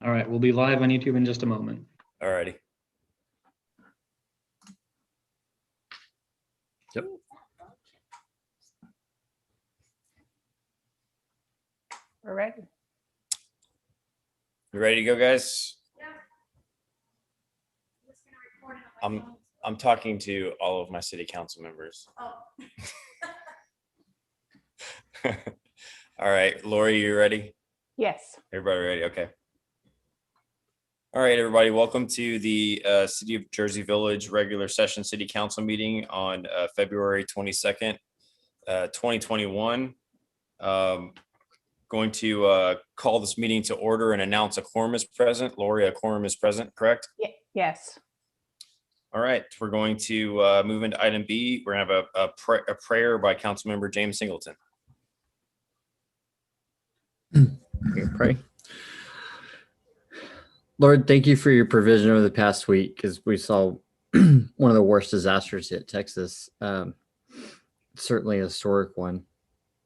All right, we'll be live on YouTube in just a moment. All righty. Yep. We're ready. You ready to go, guys? Yeah. I'm talking to all of my city council members. Oh. All right, Lori, you ready? Yes. Everybody ready? Okay. All right, everybody, welcome to the City of Jersey Village regular session city council meeting on February 22nd, 2021. Going to call this meeting to order and announce a quorum is present. Lori, a quorum is present, correct? Yes. All right, we're going to move into item B. We're gonna have a prayer by Councilmember James Singleton. We pray. Lord, thank you for your provision over the past week, because we saw one of the worst disasters hit Texas. Certainly a historic one.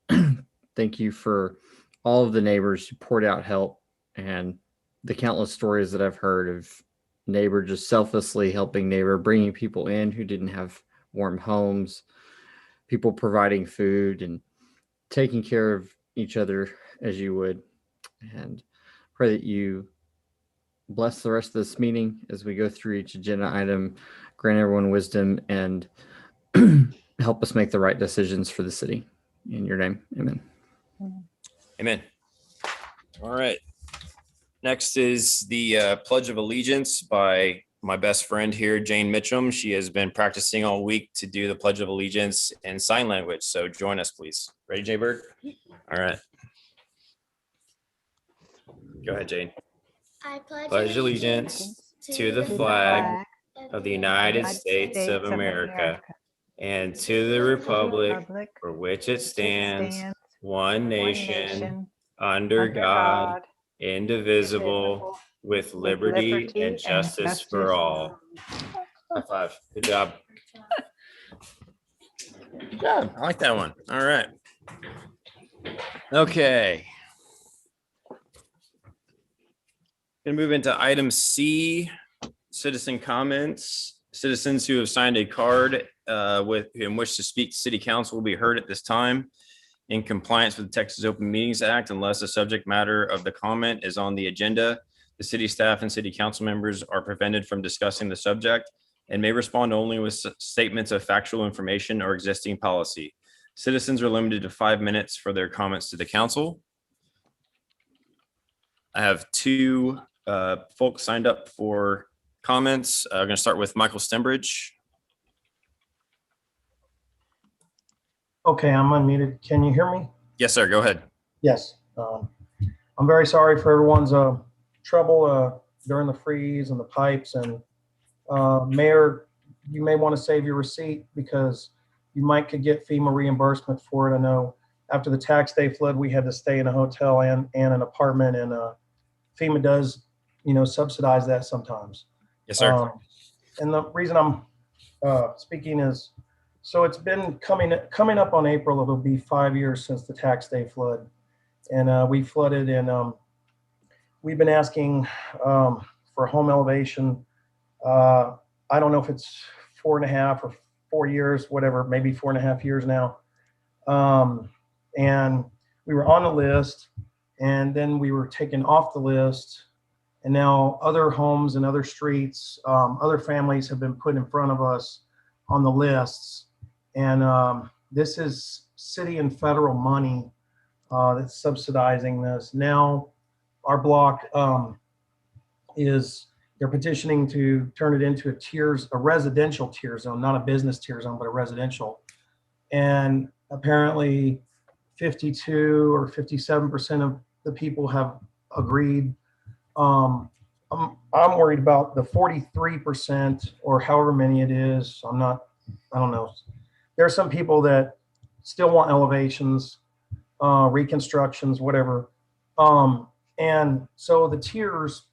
Thank you for all of the neighbors who poured out help, and the countless stories that I've heard of neighbor just selflessly helping neighbor, bringing people in who didn't have warm homes, people providing food and taking care of each other as you would. And pray that you bless the rest of this meeting as we go through each agenda item, grant everyone wisdom, and help us make the right decisions for the city. In your name, amen. Amen. All right. Next is the Pledge of Allegiance by my best friend here, Jane Mitchum. She has been practicing all week to do the Pledge of Allegiance in sign language. So join us, please. Ready, Jay Bird? All right. Go ahead, Jane. I Pledge allegiance to the flag of the United States of America and to the republic for which it stands, one nation, under God, indivisible, with liberty and justice for all. High five. Good job. Good job. I like that one. All right. Okay. Gonna move into item C, citizen comments. Citizens who have signed a card in which to speak to city council will be heard at this time in compliance with the Texas Open Meetings Act, unless the subject matter of the comment is on the agenda. The city staff and city council members are prevented from discussing the subject and may respond only with statements of factual information or existing policy. Citizens are limited to 5 minutes for their comments to the council. I have two folks signed up for comments. I'm going to start with Michael Stembridge. Okay, I'm unmuted. Can you hear me? Yes, sir. Go ahead. Yes. I'm very sorry for everyone's trouble during the freeze and the pipes. And Mayor, you may want to save your receipt because you might could get FEMA reimbursement for it. I know after the tax day flood, we had to stay in a hotel and an apartment, and FEMA does, subsidize that sometimes. Yes, sir. And the reason I'm speaking is, so it's been coming up on April. It'll be 5 years since the tax day flood, and we flooded, and we've been asking for home elevation. I don't know if it's 4.5 or 4 years, whatever, maybe 4.5 years now. And we were on the list, and then we were taken off the list. And now other homes and other streets, other families have been put in front of us on the lists. And this is city and federal money that's subsidizing this. Now our block they're petitioning to turn it into a residential tier zone, not a business tier zone, but a residential. And apparently 52 or 57% of the people have agreed. I'm worried about the 43% or however many it is. I don't know. There are some people that still want elevations, reconstructions, whatever. And so the tiers,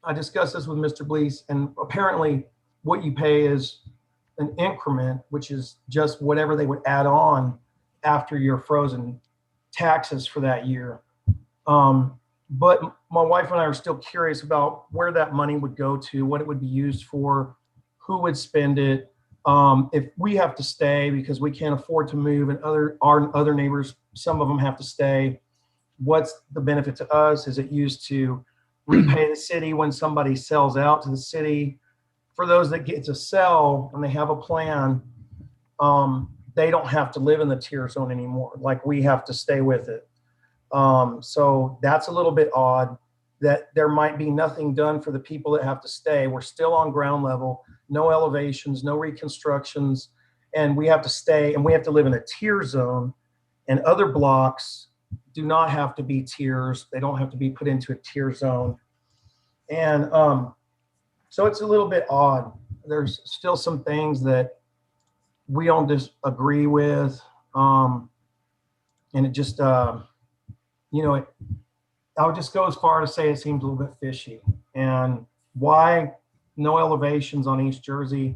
I discussed this with Mr. Blease, and apparently what you pay is an increment, which is just whatever they would add on after your frozen taxes for that year. But my wife and I are still curious about where that money would go to, what it would be used for, who would spend it. If we have to stay because we can't afford to move, and our other neighbors, some of them have to stay, what's the benefit to us? Is it used to repay the city when somebody sells out to the city? For those that get to sell and they have a plan, they don't have to live in the tier zone anymore. Like, we have to stay with it. So that's a little bit odd that there might be nothing done for the people that have to stay. We're still on ground level, no elevations, no reconstructions, and we have to stay and we have to live in a tier zone, and other blocks do not have to be tiers. They don't have to be put into a tier zone. And so it's a little bit odd. There's still some things that we don't disagree with. And it just, you know, I would just go as far to say it seems a little bit fishy. And why no elevations on East Jersey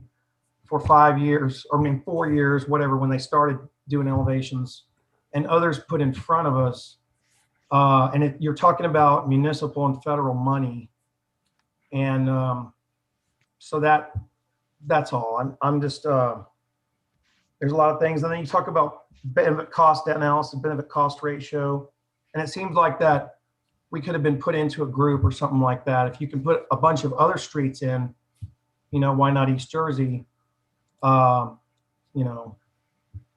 for 5 years, or I mean 4 years, whatever, when they started doing elevations, and others put in front of us. And you're talking about municipal and federal money. And so that's all. I'm just, there's a lot of things. And then you talk about benefit cost analysis, benefit cost ratio. And it seems like that we could have been put into a group or something like that. If you can put a bunch of other streets in, you know, why not East Jersey? You know,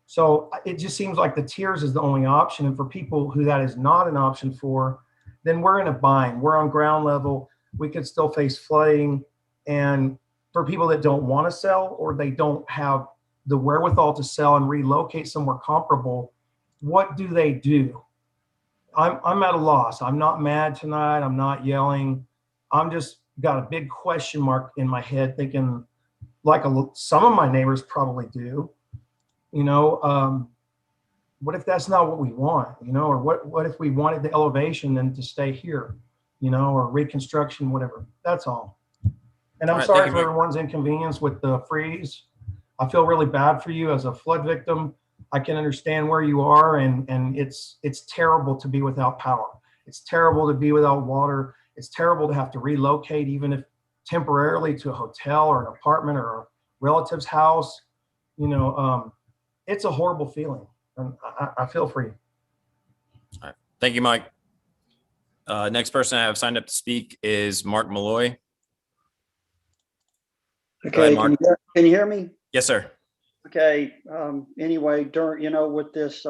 so it just seems like the tiers is the only option. And for people who that is not an option for, then we're in a bind. We're on ground level. We could still face flooding. And for people that don't want to sell, or they don't have the wherewithal to sell and relocate somewhere comparable, what do they do? I'm at a loss. I'm not mad tonight. I'm not yelling. I'm just got a big question mark in my head, thinking like some of my neighbors probably do, you know, what if that's not what we want, you know, or what if we wanted the elevation and to stay here, you know, or reconstruction, whatever. That's all. And I'm All right, sorry thank for you, everyone's inconvenience with the freeze. I feel really bad for you as a flood victim. I can understand where you are, and it's terrible to be without power. It's terrible to be without water. It's terrible to have to relocate, even if temporarily, to a hotel or an apartment or a relative's house. You know, it's a horrible feeling, and I feel for you. All right. Thank you, Mike. Next person I have signed up to speak is Mark Malloy. Go ahead, Okay, Mark. can you hear me? Yes, sir. Okay, anyway, with this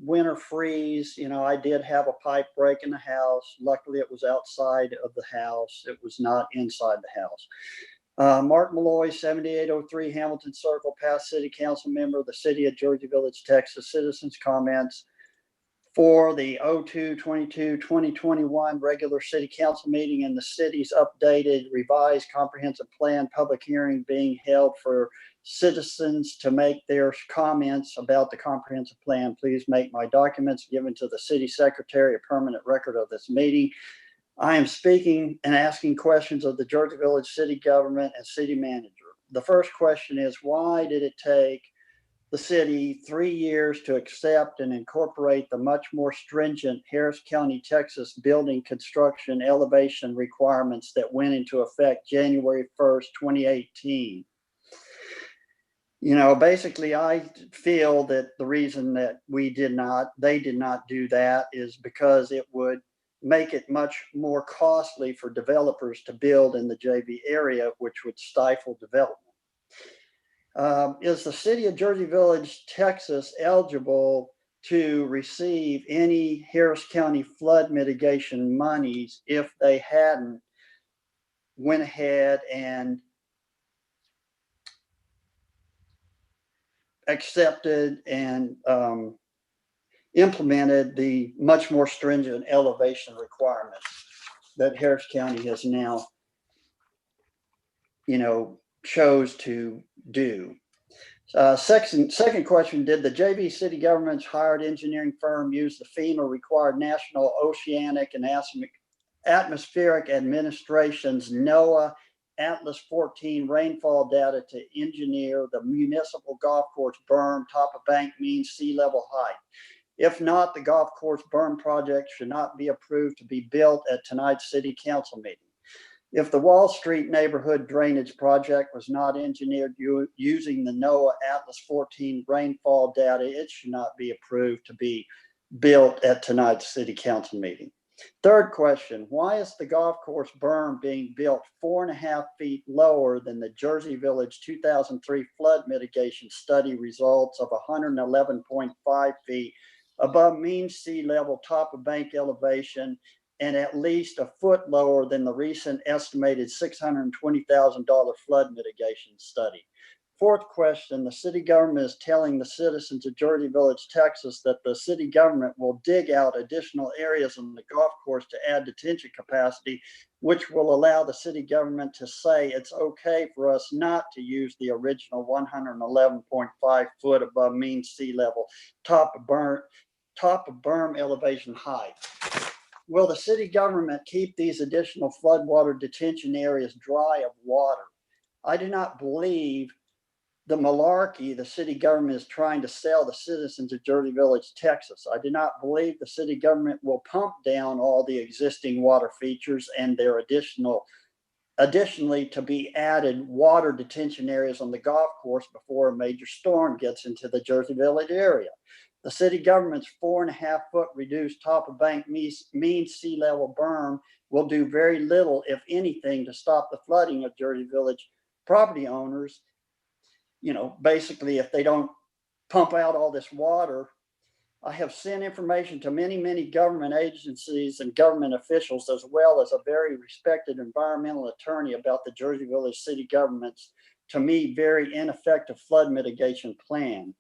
winter freeze, I did have a pipe break in the house. Luckily, it was outside of the house. It was not inside the house. Mark Malloy, 7803 Hamilton Circle, past city council member of the city of Georgia Village, Texas. Citizens comments for the 02/22/2021 regular city council meeting and the city's updated revised comprehensive plan public hearing being held for citizens to make their comments about the comprehensive plan. Please make my documents given to the city secretary a permanent record of this meeting. I am speaking and asking questions of the Georgia Village city government and city manager. The first question is, why did it take the city 3 years to accept and incorporate the much more stringent Harris County, Texas building construction elevation requirements that went into effect January 1st, 2018? Basically, I feel that the reason that they did not do that is because it would make it much more costly for developers to build in the JV area, which would stifle development. Is the city of Jersey Village, Texas, eligible to receive any Harris County flood mitigation monies if they hadn't went ahead and accepted and implemented the much more stringent elevation requirements that Harris County has now, chose to do? Second question, did the JV city government's hired engineering firm use the FEMA required National Oceanic and Atmospheric Administration's NOAA Atlas 14 rainfall data to engineer the municipal golf course berm top of bank mean sea level height? If not, the golf course berm project should not be approved to be built at tonight's city council meeting. If the Wall Street neighborhood drainage project was not engineered using the NOAA Atlas 14 rainfall data, it should not be approved to be built at tonight's city council meeting. Third question, why is the golf course berm being built 4.5 feet lower than the Jersey Village 2003 flood mitigation study results of 111.5 feet above mean sea level top of bank elevation and at least a foot lower than the recent estimated $620,000 flood mitigation study? Fourth question, the city government is telling the citizens of Jersey Village, Texas, that the city government will dig out additional areas on the golf course to add detention capacity, which will allow the city government to say it's okay for us not to use the original 111.5 foot above mean sea level top of berm elevation height. Will the city government keep these additional floodwater detention areas dry of water? I do not believe the malarkey the city government is trying to sell the citizens of Jersey Village, Texas. I do not believe the city government will pump down all the existing water features and their additionally to be added water detention areas on the golf course before a major storm gets into the Jersey Village area. The city government's 4.5 foot reduced top of bank mean sea level berm will do very little, if anything, to stop the flooding of Jersey Village property owners. You know, basically, if they don't pump out all this water. I have sent information to many government agencies and government officials, as well as a very respected environmental attorney, about the Jersey Village city government's, to me, very ineffective flood mitigation plan.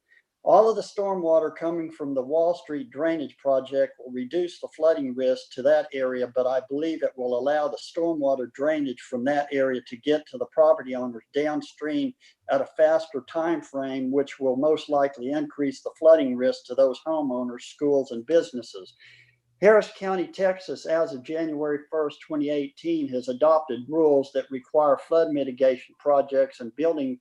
All of the stormwater coming from the Wall Street drainage project will reduce the flooding risk to that area, but I believe it will allow the stormwater drainage from that area to get to the property owners downstream at a faster time frame, which will most likely increase the flooding risk to those homeowners, schools, and businesses. Harris County, Texas, as of January 1st, 2018, has adopted rules that require flood mitigation projects and building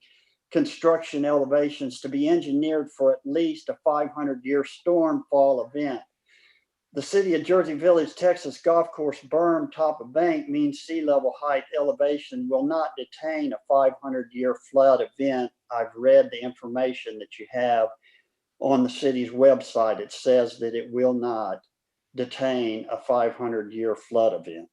construction elevations to be engineered for at least a 500-year stormfall event. The city of Jersey Village, Texas golf course berm top of bank means sea level height elevation will not detain a 500-year flood event. I've read the information that you have on the city's website. It says that it will not detain a 500-year flood event.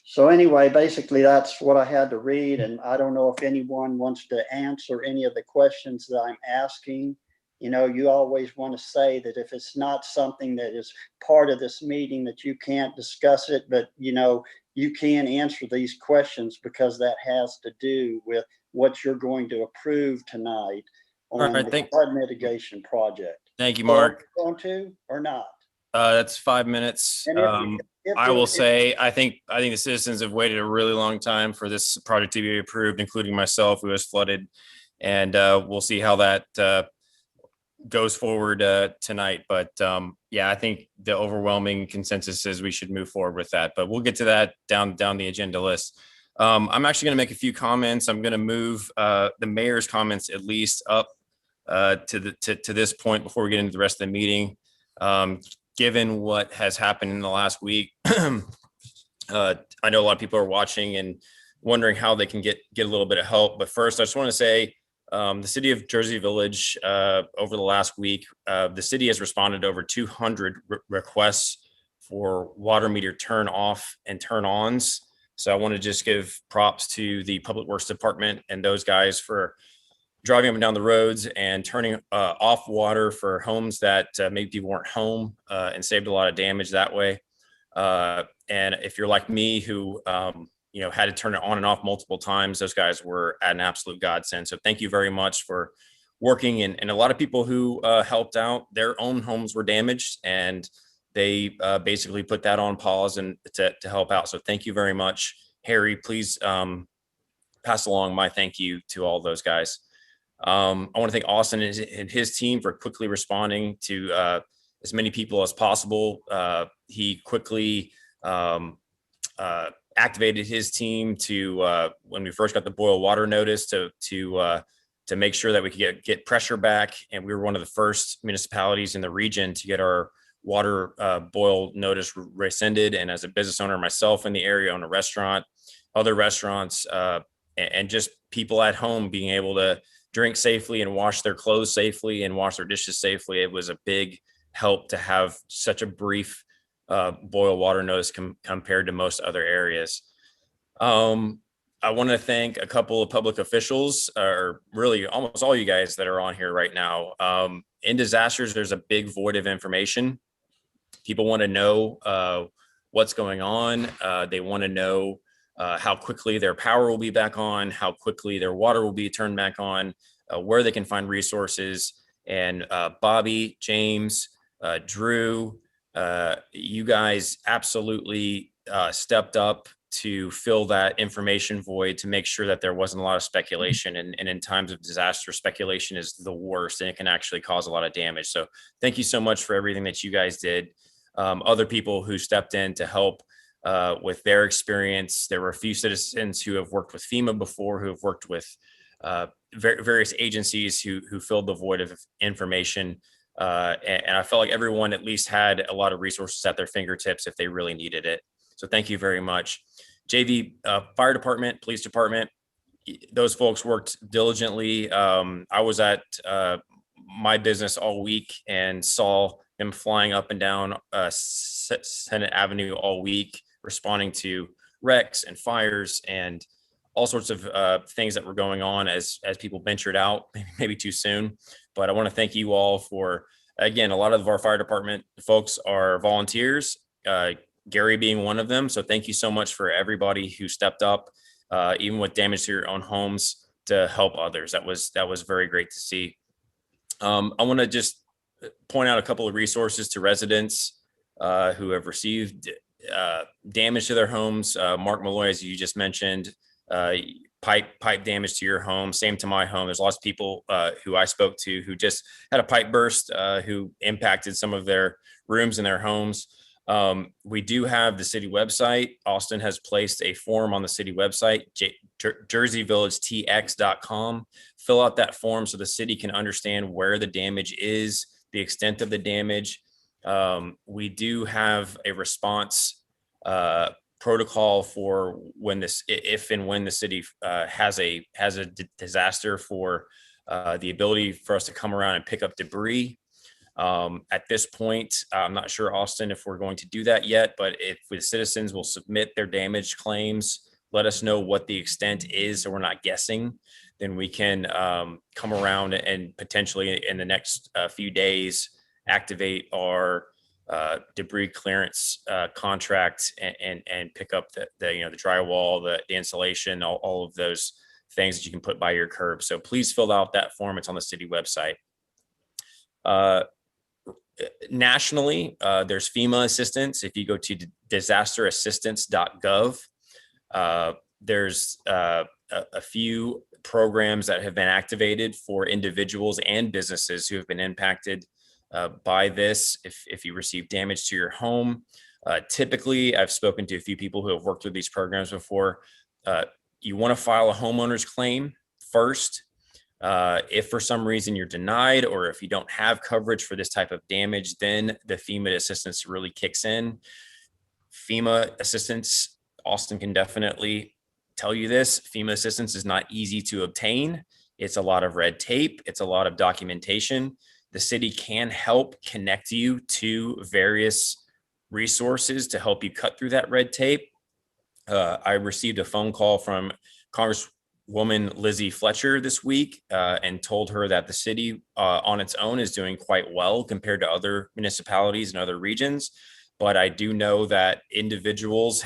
So anyway, basically that's what I had to read, and I don't know if anyone wants to answer any of the questions that I'm asking. You know, you always want to say that if it's not something that is part of this meeting that you can't discuss it, but you know, you can answer these questions because that has to do with what you're going to approve tonight on the flood mitigation project. Thank you, Mark. So going to or not? That's 5 minutes. I will say, I think the citizens have waited a really long time for this project to be approved, including myself, who was flooded. And we'll see how that goes forward tonight. But yeah, I think the overwhelming consensus is we should move forward with that. But we'll get to that down the agenda list. I'm actually going to make a few comments. I'm going to move the mayor's comments at least up to this point before we get into the rest of the meeting. Given what has happened in the last week, I know a lot of people are watching and wondering how they can get a little bit of help. But first, I just want to say the city of Jersey Village, over the last week, the city has responded to over 200 requests for water meter turn off and turn ons. So I want to just give props to the Public Works Department and those guys for driving up and down the roads and turning off water for homes that maybe people weren't home, and saved a lot of damage that way. And if you're like me, who had to turn it on and off multiple times, those guys were at an absolute godsend. So thank you very much for working. And a lot of people who helped out, their own homes were damaged, and they basically put that on pause and to help out. So thank you very much. Harry, please pass along my thank you to all those guys. I want to thank Austin and his team for quickly responding to as many people as possible. He quickly activated his team to when we first got the boil water notice to to make sure that we could get pressure back. And we were one of the first municipalities in the region to get our water boil notice rescinded. And as a business owner myself in the area, own a restaurant, other restaurants, and just people at home being able to drink safely and wash their clothes safely and wash their dishes safely. It was a big help to have such a brief boil water notice compared to most other areas. I want to thank a couple of public officials, or really almost all you guys that are on here right now. In disasters, there's a big void of information. People want to know what's going on. They want to know how quickly their power will be back on, how quickly their water will be turned back on, where they can find resources. And Bobby, James, Drew, you guys absolutely stepped up to fill that information void, to make sure that there wasn't a lot of speculation. And in times of disaster, speculation is the worst, and it can actually cause a lot of damage. So thank you so much for everything that you guys did. Other people who stepped in to help with their experience. There were a few citizens who have worked with FEMA before, who have worked with various agencies who filled the void of information. And I felt like everyone at least had a lot of resources at their fingertips if they really needed it. So thank you very much. JV, fire department, police department, those folks worked diligently. I was at my business all week and saw them flying up and down Senate Avenue all week, responding to wrecks and fires and all sorts of things that were going on as people ventured out, maybe too soon. But I want to thank you all for, again, a lot of our fire department folks are volunteers, Gary being one of them. So thank you so much for everybody who stepped up, even with damage to your own homes, to help others. That was very great to see. I want to just point out a couple of resources to residents who have received damage to their homes. Mark Malloy, as you just mentioned, pipe damage to your home, same to my home. There's lots of people who I spoke to who just had a pipe burst, who impacted some of their rooms in their homes. We do have the city website. Austin has placed a form on the city website, jerseyvillagetx.com. Fill out that form so the city can understand where the damage is, the extent of the damage. We do have a response protocol for when if and when the city has a disaster, for the ability for us to come around and pick up debris. At this point, I'm not sure, Austin, if we're going to do that yet, but if the citizens will submit their damage claims, let us know what the extent is, so we're not guessing, then we can come around and potentially in the next few days activate our debris clearance contract and pick up the drywall, the insulation, all of those things that you can put by your curb. So please fill out that form. It's on the city website. Nationally, there's FEMA Assistance. If you go to disasterassistance.gov, there's a few programs that have been activated for individuals and businesses who have been impacted by this. If you receive damage to your home, typically, I've spoken to a few people who have worked with these programs before. You want to file a homeowner's claim first. If for some reason you're denied, or if you don't have coverage for this type of damage, then the FEMA assistance really kicks in. FEMA assistance, Austin can definitely tell you this, FEMA assistance is not easy to obtain. It's a lot of red tape. It's a lot of documentation. The city can help connect you to various resources to help you cut through that red tape. I received a phone call from Congresswoman Lizzie Fletcher this week and told her that the city on its own is doing quite well compared to other municipalities and other regions. But I do know that individuals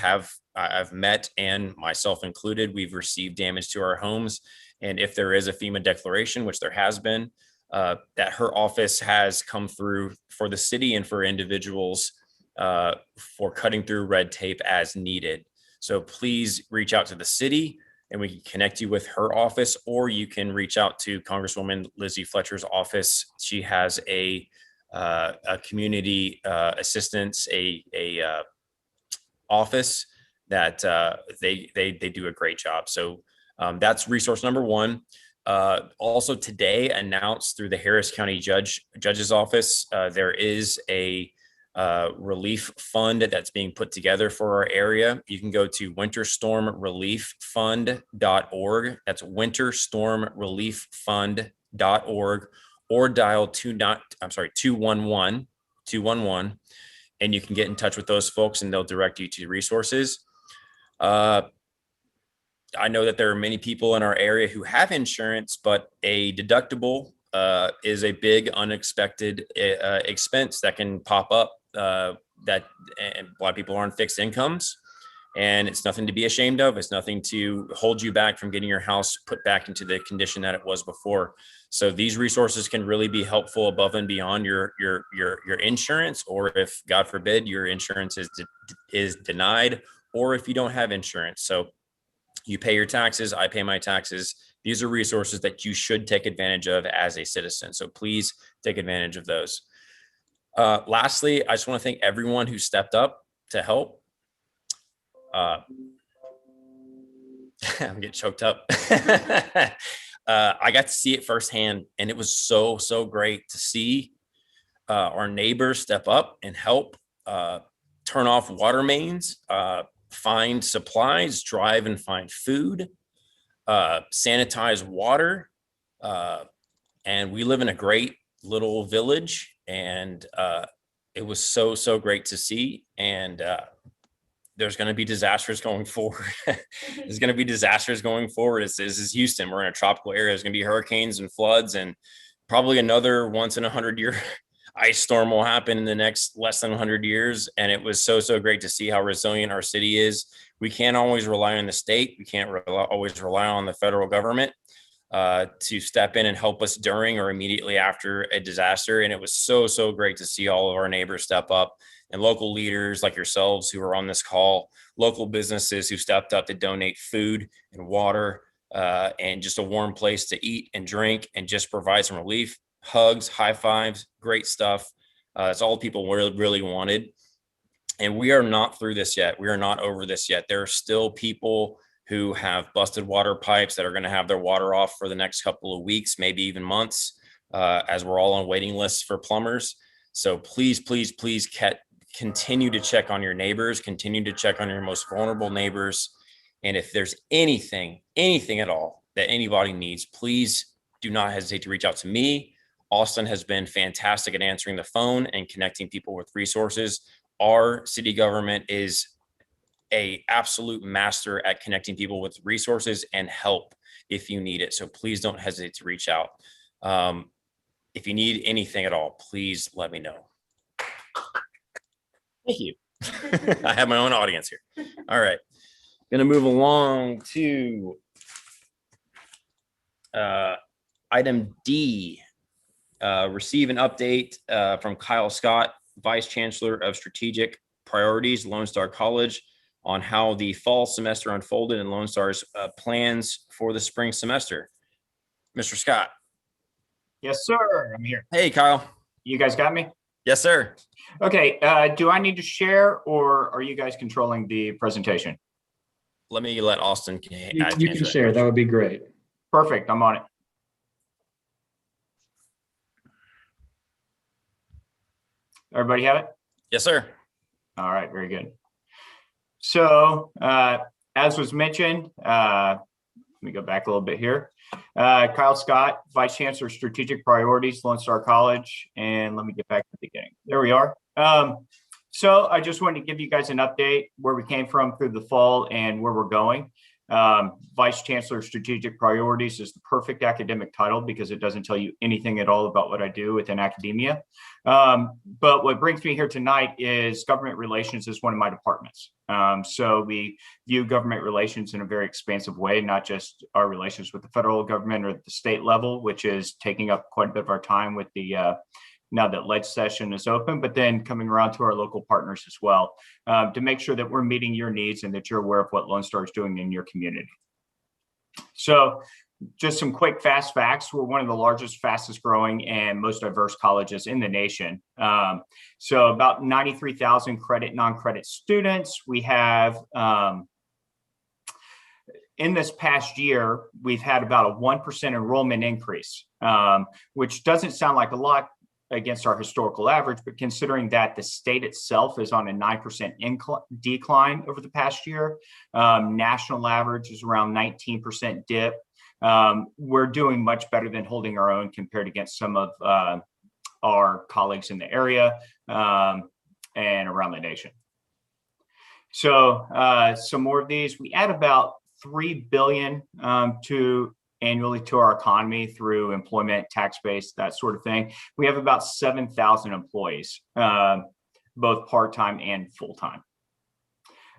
I've met, and myself included, we've received damage to our homes. And if there is a FEMA declaration, which there has been, that her office has come through for the city and for individuals for cutting through red tape as needed. So please reach out to the city and we can connect you with her office, or you can reach out to Congresswoman Lizzie Fletcher's office. She has a community assistance, office that they do a great job. So that's resource number one. Also today announced through the Harris County Judge's Office, there is a relief fund that's being put together for our area. You can go to winterstormrelieffund.org. That's winterstormrelieffund.org, or dial 211, and you can get in touch with those folks and they'll direct you to resources. I know that there are many people in our area who have insurance, but a deductible is a big unexpected expense that can pop up, that and a lot of people are on fixed incomes, and it's nothing to be ashamed of. It's nothing to hold you back from getting your house put back into the condition that it was before. So these resources can really be helpful above and beyond your insurance, or if God forbid your insurance is denied, or if you don't have insurance. So you pay your taxes, I pay my taxes. These are resources that you should take advantage of as a citizen. So please take advantage of those. Lastly, I just want to thank everyone who stepped up to help. I'm getting choked up. I got to see it firsthand, and it was so great to see our neighbors step up and help turn off water mains, find supplies, drive and find food, sanitize water. And we live in a great little village, and it was so great to see. And there's going to be disasters going forward. There's going to be disasters going forward. This is Houston. We're in a tropical area. There's going to be hurricanes and floods, and probably another once in 100-year ice storm will happen in the next less than 100 years. And it was so great to see how resilient our city is. We can't always rely on the state. We can't always rely on the federal government to step in and help us during or immediately after a disaster. And it was so great to see all of our neighbors step up, and local leaders like yourselves who are on this call, local businesses who stepped up to donate food and water, and just a warm place to eat and drink and just provide some relief. Hugs, high fives, great stuff. That's all people really wanted. And we are not through this yet. We are not over this yet. There are still people who have busted water pipes that are going to have their water off for the next couple of weeks, maybe even months, as we're all on waiting lists for plumbers. So please continue to check on your neighbors, continue to check on your most vulnerable neighbors. And if there's anything at all that anybody needs, please do not hesitate to reach out to me. Austin has been fantastic at answering the phone and connecting people with resources. Our city government is an absolute master at connecting people with resources and help if you need it. So please don't hesitate to reach out. If you need anything at all, please let me know. Thank you. I have my own audience here. All right. Going to move along to item D. Receive an update from Kyle Scott, Vice Chancellor of Strategic Priorities, Lone Star College, on how the fall semester unfolded and Lone Star's plans for the spring semester. Mr. Scott. Yes, sir. I'm here. Hey, Kyle. You guys got me? Yes, sir. Okay. Do I need to share, or are you guys controlling the presentation? Let me let Austin. You can share. That would be great. Perfect. I'm on it. Everybody have it? Yes, sir. All right. Very good. So, as was mentioned, let me go back a little bit here. Kyle Scott, Vice Chancellor, Strategic Priorities, Lone Star College. And let me get back to the beginning. There we are. So I just wanted to give you guys an update where we came from through the fall and where we're going. Vice Chancellor, Strategic Priorities is the perfect academic title because it doesn't tell you anything at all about what I do within academia. But what brings me here tonight is government relations is one of my departments. So we view government relations in a very expansive way, not just our relations with the federal government or the state level, which is taking up quite a bit of our time with the now that ledge session is open, but then coming around to our local partners as well, to make sure that we're meeting your needs and that you're aware of what Lone Star is doing in your community. So just some quick, fast facts. We're one of the largest, fastest growing and most diverse colleges in the nation. So about 93,000 credit, non-credit students. We have in this past year, we've had about a 1% enrollment increase, which doesn't sound like a lot against our historical average, but considering that the state itself is on a 9% decline over the past year, national average is around 19% dip. We're doing much better than holding our own compared against some of our colleagues in the area and around the nation. So some more of these, we add about $3 billion annually to our economy through employment, tax base, that sort of thing. We have about 7,000 employees, both part-time and full-time.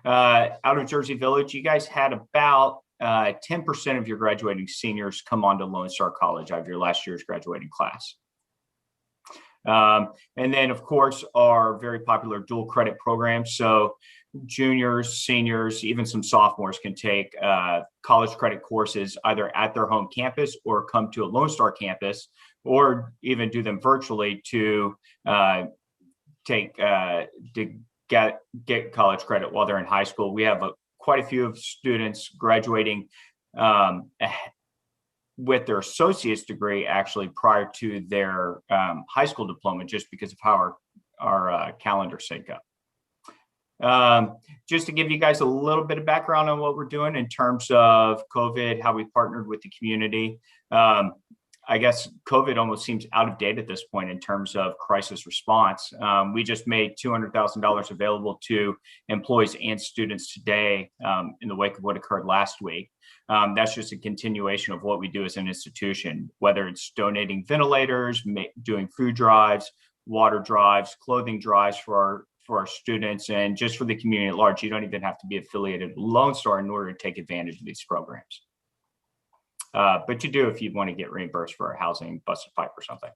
Out of Jersey Village, you guys had about 10% of your graduating seniors come on to Lone Star College out of your last year's graduating class. And then, of course, our very popular dual credit program. So juniors, seniors, even some sophomores can take college credit courses either at their home campus or come to a Lone Star campus, or even do them virtually to get college credit while they're in high school. We have quite a few of students graduating with their associate's degree actually prior to their high school diploma, just because of how our calendar sync up. Just to give you guys a little bit of background on what we're doing in terms of COVID, how we partnered with the community. I guess COVID almost seems out of date at this point in terms of crisis response. We just made $200,000 available to employees and students today in the wake of what occurred last week. That's just a continuation of what we do as an institution, whether it's donating ventilators, doing food drives, water drives, clothing drives for our students, and just for the community at large. You don't even have to be affiliated with Lone Star in order to take advantage of these programs. But you do if you want to get reimbursed for a housing busted pipe or something.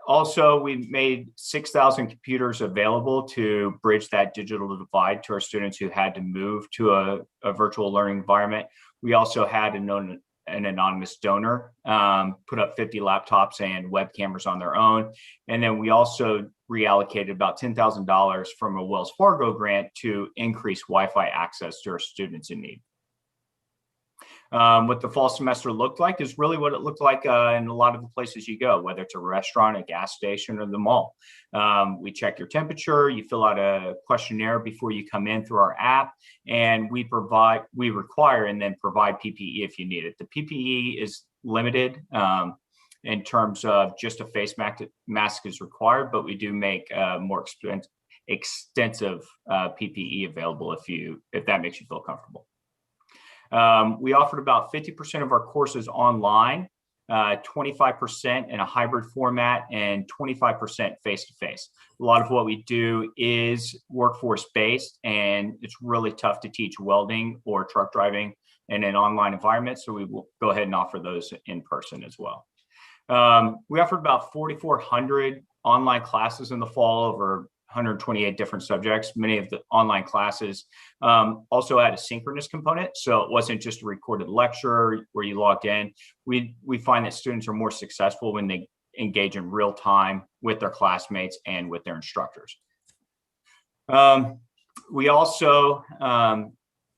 Also, we made 6,000 computers available to bridge that digital divide to our students who had to move to a virtual learning environment. We also had an anonymous donor put up 50 laptops and web cameras on their own. And then we also reallocated about $10,000 from a Wells Fargo grant to increase Wi-Fi access to our students in need. What the fall semester looked like is really what it looked like in a lot of the places you go, whether it's a restaurant, a gas station, or the mall. We check your temperature, you fill out a questionnaire before you come in through our app, and we require and then provide PPE if you need it. The PPE is limited in terms of just a face mask is required, but we do make more extensive PPE available if that makes you feel comfortable. We offered about 50% of our courses online, 25% in a hybrid format, and 25% face-to-face. A lot of what we do is workforce-based, and it's really tough to teach welding or truck driving in an online environment, so we will go ahead and offer those in person as well. We offered about 4,400 online classes in the fall over 128 different subjects. Many of the online classes also had a synchronous component, so it wasn't just a recorded lecture where you logged in. We find that students are more successful when they engage in real time with their classmates and with their instructors. We also,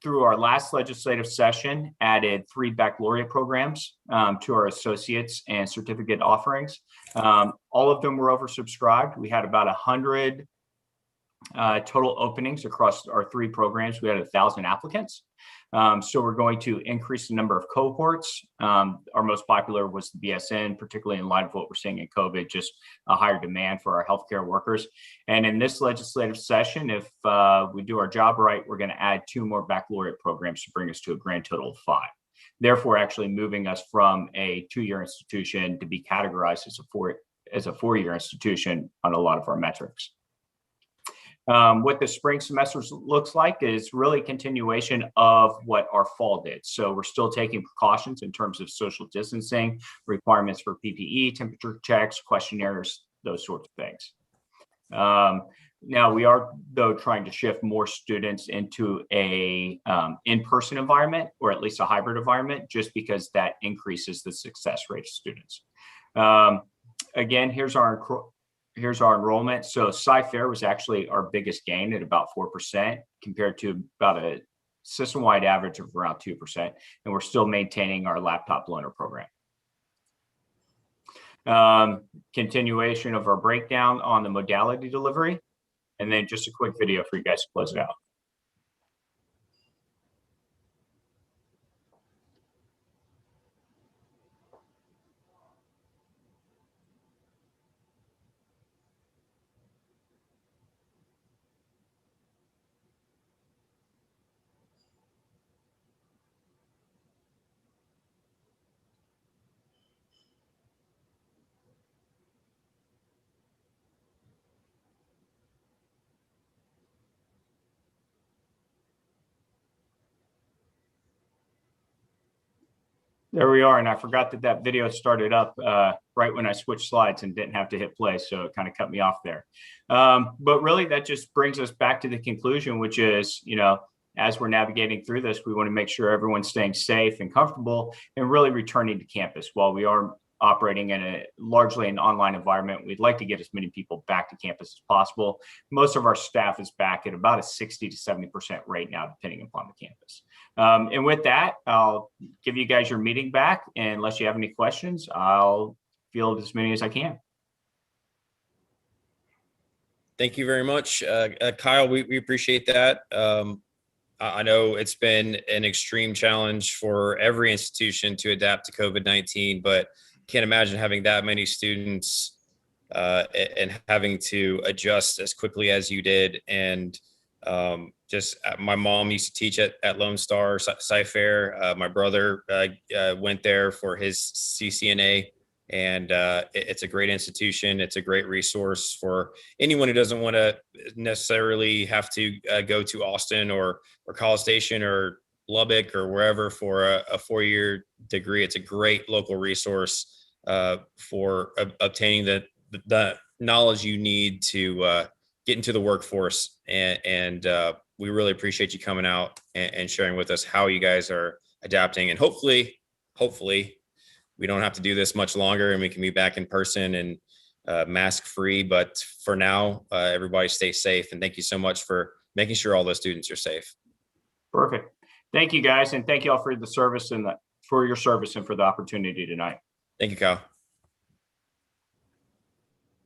through our last legislative session, added 3 baccalaureate programs to our associates and certificate offerings. All of them were oversubscribed. We had about 100 total openings across our 3 programs. We had 1,000 applicants. So we're going to increase the number of cohorts. Our most popular was the BSN, particularly in light of what we're seeing in COVID, just a higher demand for our healthcare workers. And in this legislative session, if we do our job right, we're going to add 2 more baccalaureate programs to bring us to a grand total of 5. Therefore, actually moving us from a 2-year institution to be categorized as a 4-year institution on a lot of our metrics. What the spring semester looks like is really a continuation of what our fall did. So we're still taking precautions in terms of social distancing, requirements for PPE, temperature checks, questionnaires, those sorts of things. Now we are, though, trying to shift more students into a in-person environment, or at least a hybrid environment, just because that increases the success rate of students. Again, here's our enrollment. So Sci-Fair was actually our biggest gain at about 4% compared to about a system-wide average of around 2%, and we're still maintaining our laptop loaner program. Continuation of our breakdown on the modality delivery, and then just a quick video for you guys to close it out. There we are, and I forgot that video started up right when I switched slides and didn't have to hit play, so it kind of cut me off there. But really, that just brings us back to the conclusion, which is, you know, as we're navigating through this, we want to make sure everyone's staying safe and comfortable and really returning to campus. While we are operating in a largely an online environment, we'd like to get as many people back to campus as possible. Most of our staff is back at about a 60 to 70% rate now, depending upon the campus. And with that, I'll give you guys your meeting back. And unless you have any questions, I'll field as many as I can. Thank you very much, Kyle. We appreciate that. I know it's been an extreme challenge for every institution to adapt to COVID-19, but can't imagine having that many students and having to adjust as quickly as you did. And just my mom used to teach at Lone Star Taxpayer. My brother went there for his CCNA, and it's a great institution. It's a great resource for anyone who doesn't want to necessarily have to go to Austin or College Station or Lubbock or wherever for a 4-year degree. It's a great local resource for obtaining the knowledge you need to get into the workforce. And we really appreciate you coming out and sharing with us how you guys are adapting. And hopefully we don't have to do this much longer and we can be back in person and mask free. But for now, everybody stay safe. And thank you so much for making sure all those students are safe. Perfect. Thank you, guys. And thank you all for the service and for your service and for the opportunity tonight. Thank you, Kyle.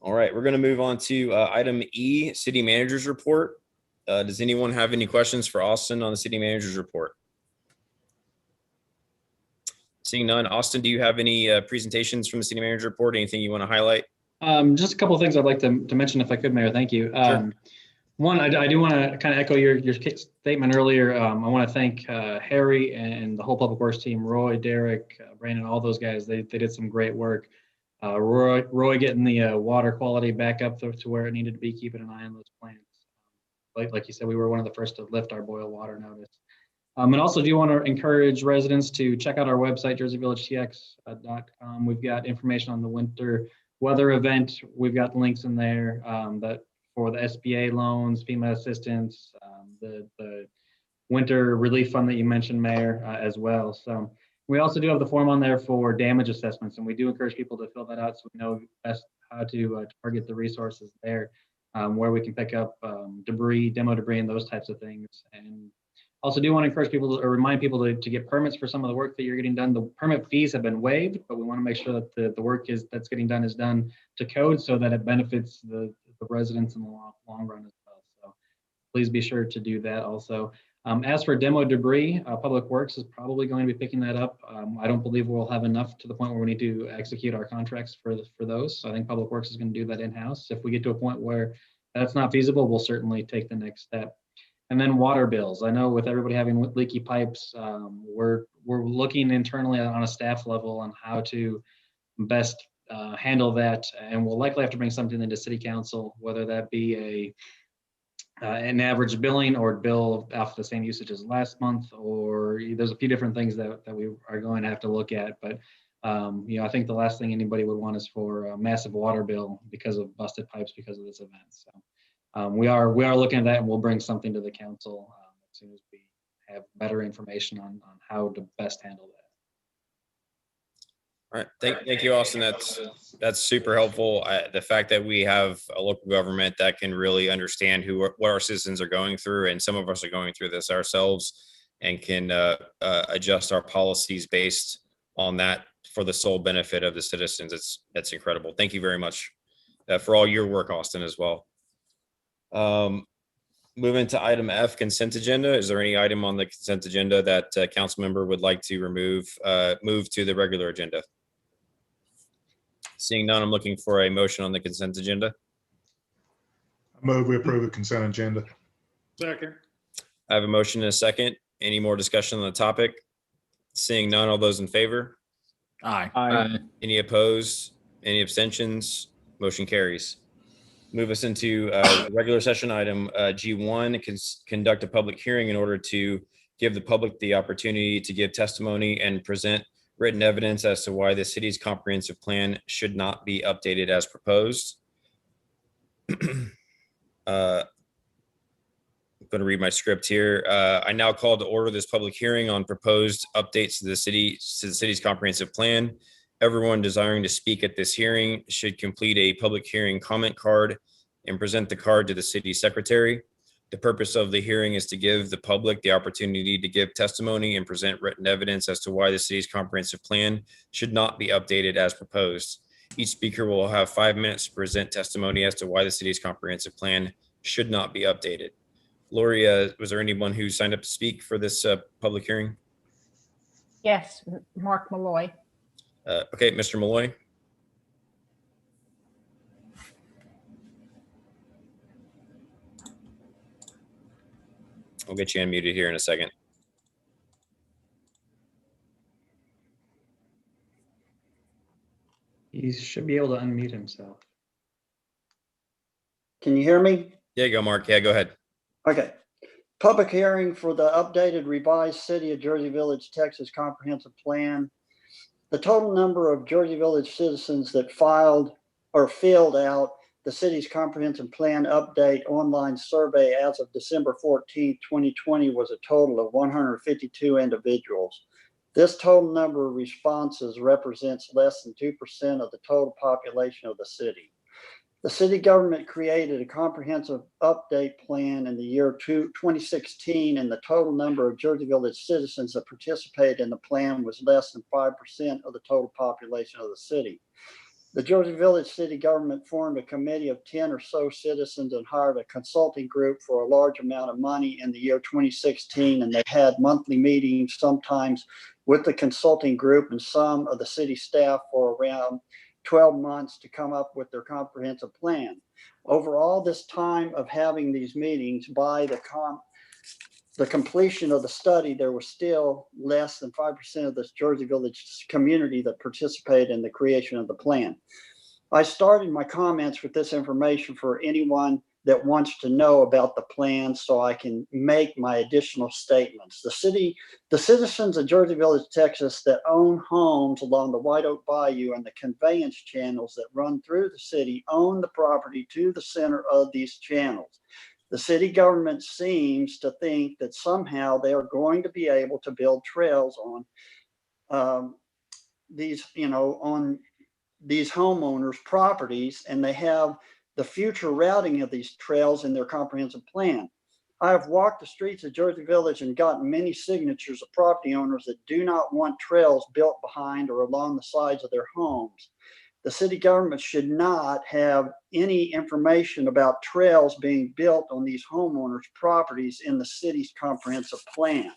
All right, we're going to move on to item E, City Manager's Report. Does anyone have any questions for Austin on the City Manager's Report? Seeing none. Austin, do you have any presentations from the City Manager's Report? Anything you want to highlight? Just a couple of things I'd like to mention if I could, Mayor. Thank you. Sure. One, I do want to kind of echo your statement earlier. I want to thank Harry and the whole Public Works team, Roy, Derek, Brandon, all those guys. They did some great work. Roy getting the water quality back up to where it needed to be, keeping an eye on those plants. Like you said, we were one of the first to lift our boil water notice. And also do want to encourage residents to check out our website, jerseyvillagetx.com. We've got information on the winter weather event. We've got links in there that for the SBA loans, Fema Assistance, the winter relief fund that you mentioned, Mayor, as well. So we also do have the form on there for damage assessments, and we do encourage people to fill that out so we know best how to target the resources there, where we can pick up debris, demo debris, and those types of things. And also do want to encourage people or remind people to get permits for some of the work that you're getting done. The permit fees have been waived, but we want to make sure that the work that's getting done is done to code so that it benefits the residents in the long run as well. So please be sure to do that also. As for demo debris, Public Works is probably going to be picking that up. I don't believe we'll have enough to the point where we need to execute our contracts for those. So I think Public Works is going to do that in-house. If we get to a point where that's not feasible, we'll certainly take the next step. And then water bills. I know with everybody having leaky pipes, we're looking internally on a staff level on how to best handle that, and we'll likely have to bring something into City Council, whether that be an average billing or bill off the same usage as last month, or there's a few different things that we are going to have to look at. But I think the last thing anybody would want is for a massive water bill because of busted pipes because of this event. So we are looking at that, and we'll bring something to the council as soon as we have better information on how to best handle that. All right, thank you, Austin. That's super helpful. The fact that we have a local government that can really understand what our citizens are going through, and some of us are going through this ourselves, and can adjust our policies based on that for the sole benefit of the citizens. That's incredible. Thank you very much for all your work, Austin, as well. Moving to item F, consent agenda. Is there any item on the consent agenda that council member would like to move to the regular agenda? Seeing none, I'm looking for a motion on the consent agenda. I move we approve the consent agenda. Second. I have a motion and a second. Any more discussion on the topic? Seeing none, all those in favor? Aye. Any opposed? Any abstentions? Motion carries. Move us into regular session item G1, conduct a public hearing in order to give the public the opportunity to give testimony and present written evidence as to why the city's comprehensive plan should not be updated as proposed. I'm going to read my script here. I now call to order this public hearing on proposed updates to the city's comprehensive plan. Everyone desiring to speak at this hearing should complete a public hearing comment card and present the card to the city secretary. The purpose of the hearing is to give the public the opportunity to give testimony and present written evidence as to why the city's comprehensive plan should not be updated as proposed. Each speaker will have 5 minutes to present testimony as to why the city's comprehensive plan should not be updated. Lori, was there anyone who signed up to speak for this public hearing? Yes, Mark Malloy. Okay, Mr. Malloy. I'll get you unmuted here in a second. He should be able to unmute himself. Can you hear me? Yeah, go, Mark. Yeah, go ahead. Okay. Public hearing for the updated revised City of Jersey Village, Texas Comprehensive Plan. The total number of Jersey Village citizens that filed or filled out the city's comprehensive plan update online survey as of December 14th, 2020 was a total of 152 individuals. This total number of responses represents less than 2% of the total population of the city. The city government created a comprehensive update plan in the year 2016, and the total number of Jersey Village citizens that participated in the plan was less than 5% of the total population of the city. The Jersey Village city government formed a committee of 10 or so citizens and hired a consulting group for a large amount of money in the year 2016, and they had monthly meetings sometimes with the consulting group and some of the city staff for around 12 months to come up with their comprehensive plan. Over all this time of having these meetings, by the completion of the study, there was still less than 5% of this Jersey Village community that participated in the creation of the plan. I started my comments with this information for anyone that wants to know about the plan so I can make my additional statements. The citizens of Jersey Village, Texas that own homes along the White Oak Bayou and the conveyance channels that run through the city own the property to the center of these channels. The city government seems to think that somehow they are going to be able to build trails on these homeowners' properties, and they have the future routing of these trails in their comprehensive plan. I have walked the streets of Jersey Village and gotten many signatures of property owners that do not want trails built behind or along the sides of their homes. The city government should not have any information about trails being built on these homeowners' properties in the city's comprehensive plan.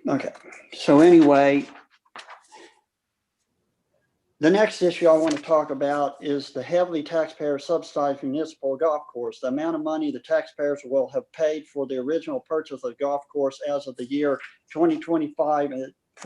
Okay, so anyway, the next issue I want to talk about is the heavily taxpayer subsidized municipal golf course. The amount of money the taxpayers will have paid for the original purchase of the golf course as of the year 2025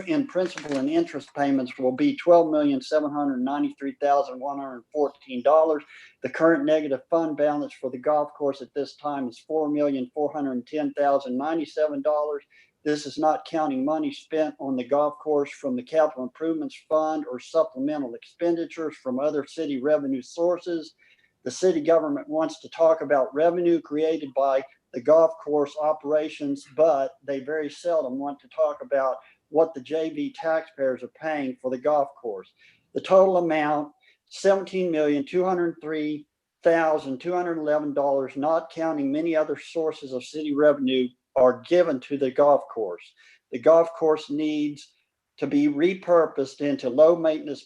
in principal and interest payments will be $12,793,114. The current negative fund balance for the golf course at this time is $4,410,097. This is not counting money spent on the golf course from the Capital Improvements Fund or supplemental expenditures from other city revenue sources. The city government wants to talk about revenue created by the golf course operations, but they very seldom want to talk about what the JV taxpayers are paying for the golf course. The total amount, $17,203,000 $211, not counting many other sources of city revenue, are given to the golf course. The golf course needs to be repurposed into low-maintenance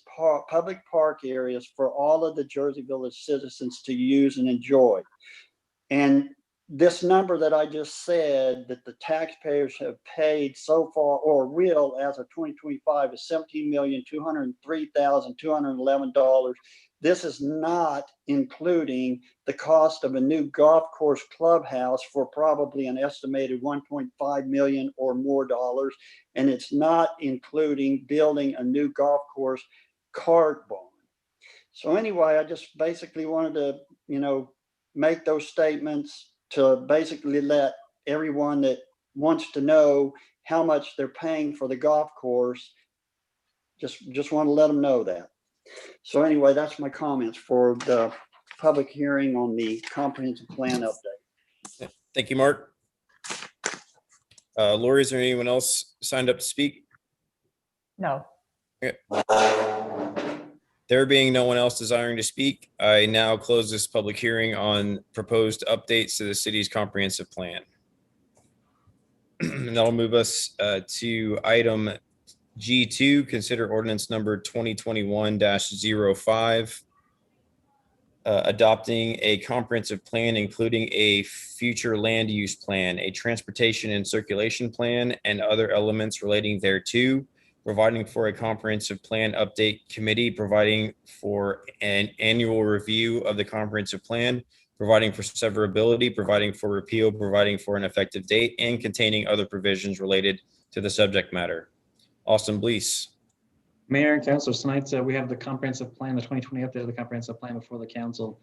public park areas for all of the Jersey Village citizens to use and enjoy. And this number that I just said that the taxpayers have paid so far or will as of 2025 is $17,203,211. This is not including the cost of a new golf course clubhouse for probably an estimated 1.5 million or more dollars. And it's not including building a new golf course cart barn. So anyway, I just basically wanted to, make those statements to basically let everyone that wants to know how much they're paying for the golf course, just want to let them know that. So anyway, that's my comments for the public hearing on the comprehensive plan update. Thank you, Mark. Lori, is there anyone else signed up to speak? No. There being no one else desiring to speak, I now close this public hearing on proposed updates to the city's comprehensive plan. And that'll move us to item G2, consider ordinance number 2021-05, adopting a comprehensive plan, including a future land use plan, a transportation and circulation plan, and other elements relating thereto, providing for a comprehensive plan update committee, providing for an annual review of the comprehensive plan, providing for severability, providing for repeal, providing for an effective date, and containing other provisions related to the subject matter. Austin Blees. Mayor and councilors, tonight we have the comprehensive plan, the 2020 update of the comprehensive plan before the council.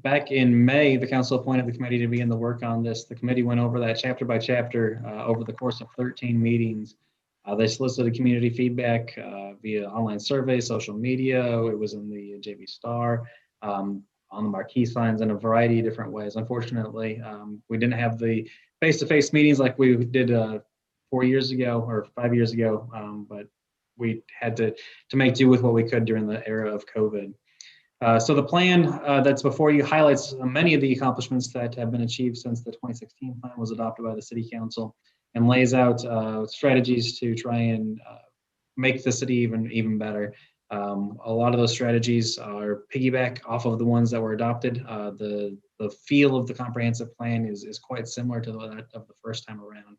Back in May, the council appointed the committee to begin the work on this. The committee went over that chapter by chapter over the course of 13 meetings. They solicited community feedback via online surveys, social media. It was in the JV Star, on the marquee signs in a variety of different ways. Unfortunately, we didn't have the face-to-face meetings like we did 4 years ago or 5 years ago, but we had to make do with what we could during the era of COVID. So the plan that's before you highlights many of the accomplishments that have been achieved since the 2016 plan was adopted by the City Council, and lays out strategies to try and make the city even better. A lot of those strategies are piggyback off of the ones that were adopted. The feel of the comprehensive plan is quite similar to that of the first time around.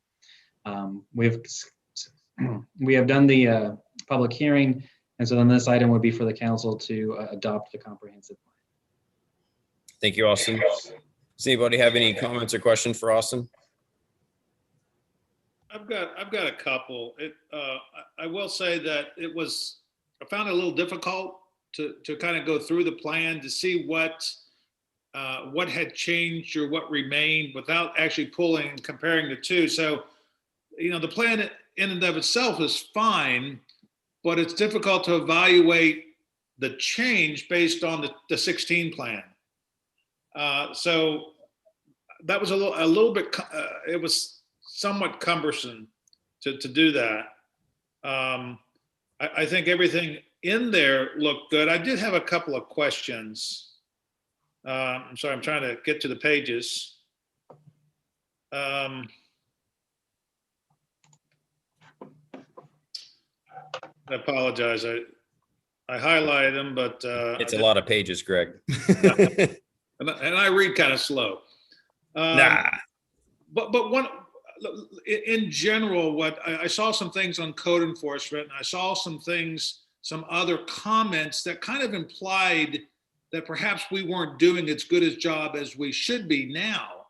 We have done the public hearing, and so then this item would be for the council to adopt the comprehensive plan. Thank you, Austin. Does anybody have any comments or questions for Austin? I've got a couple. I will say that I found it a little difficult to kind of go through the plan to see what had changed or what remained without actually pulling and comparing the two. So, the plan in and of itself is fine, but it's difficult to evaluate the change based on the 16 plan. So that was a little bit, it was somewhat cumbersome to do that. I think everything in there looked good. I did have a couple of questions. I'm sorry, I'm trying to get to the pages. I apologize. I highlighted them, but It's a lot of pages, Greg. and I read kind of slow. But one, in general, what I saw some things on code enforcement, and I saw some other comments that kind of implied that perhaps we weren't doing as good a job as we should be now.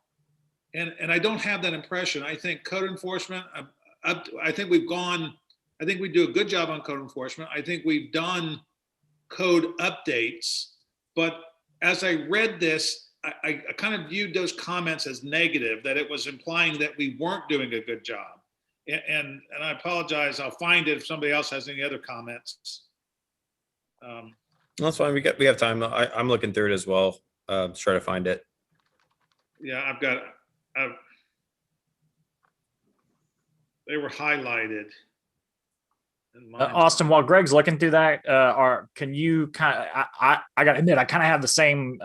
And I don't have that impression. I think code enforcement, I think we do a good job on code enforcement. I think we've done code updates, but as I read this, I kind of viewed those comments as negative, that it was implying that we weren't doing a good job. And I apologize. I'll find it if somebody else has any other comments. That's fine. We have time. I'm looking through it as well. Try to find it. Yeah, they were highlighted. And mine- Austin, while Greg's looking through that, can you kind of, I got to admit, I kind of have the same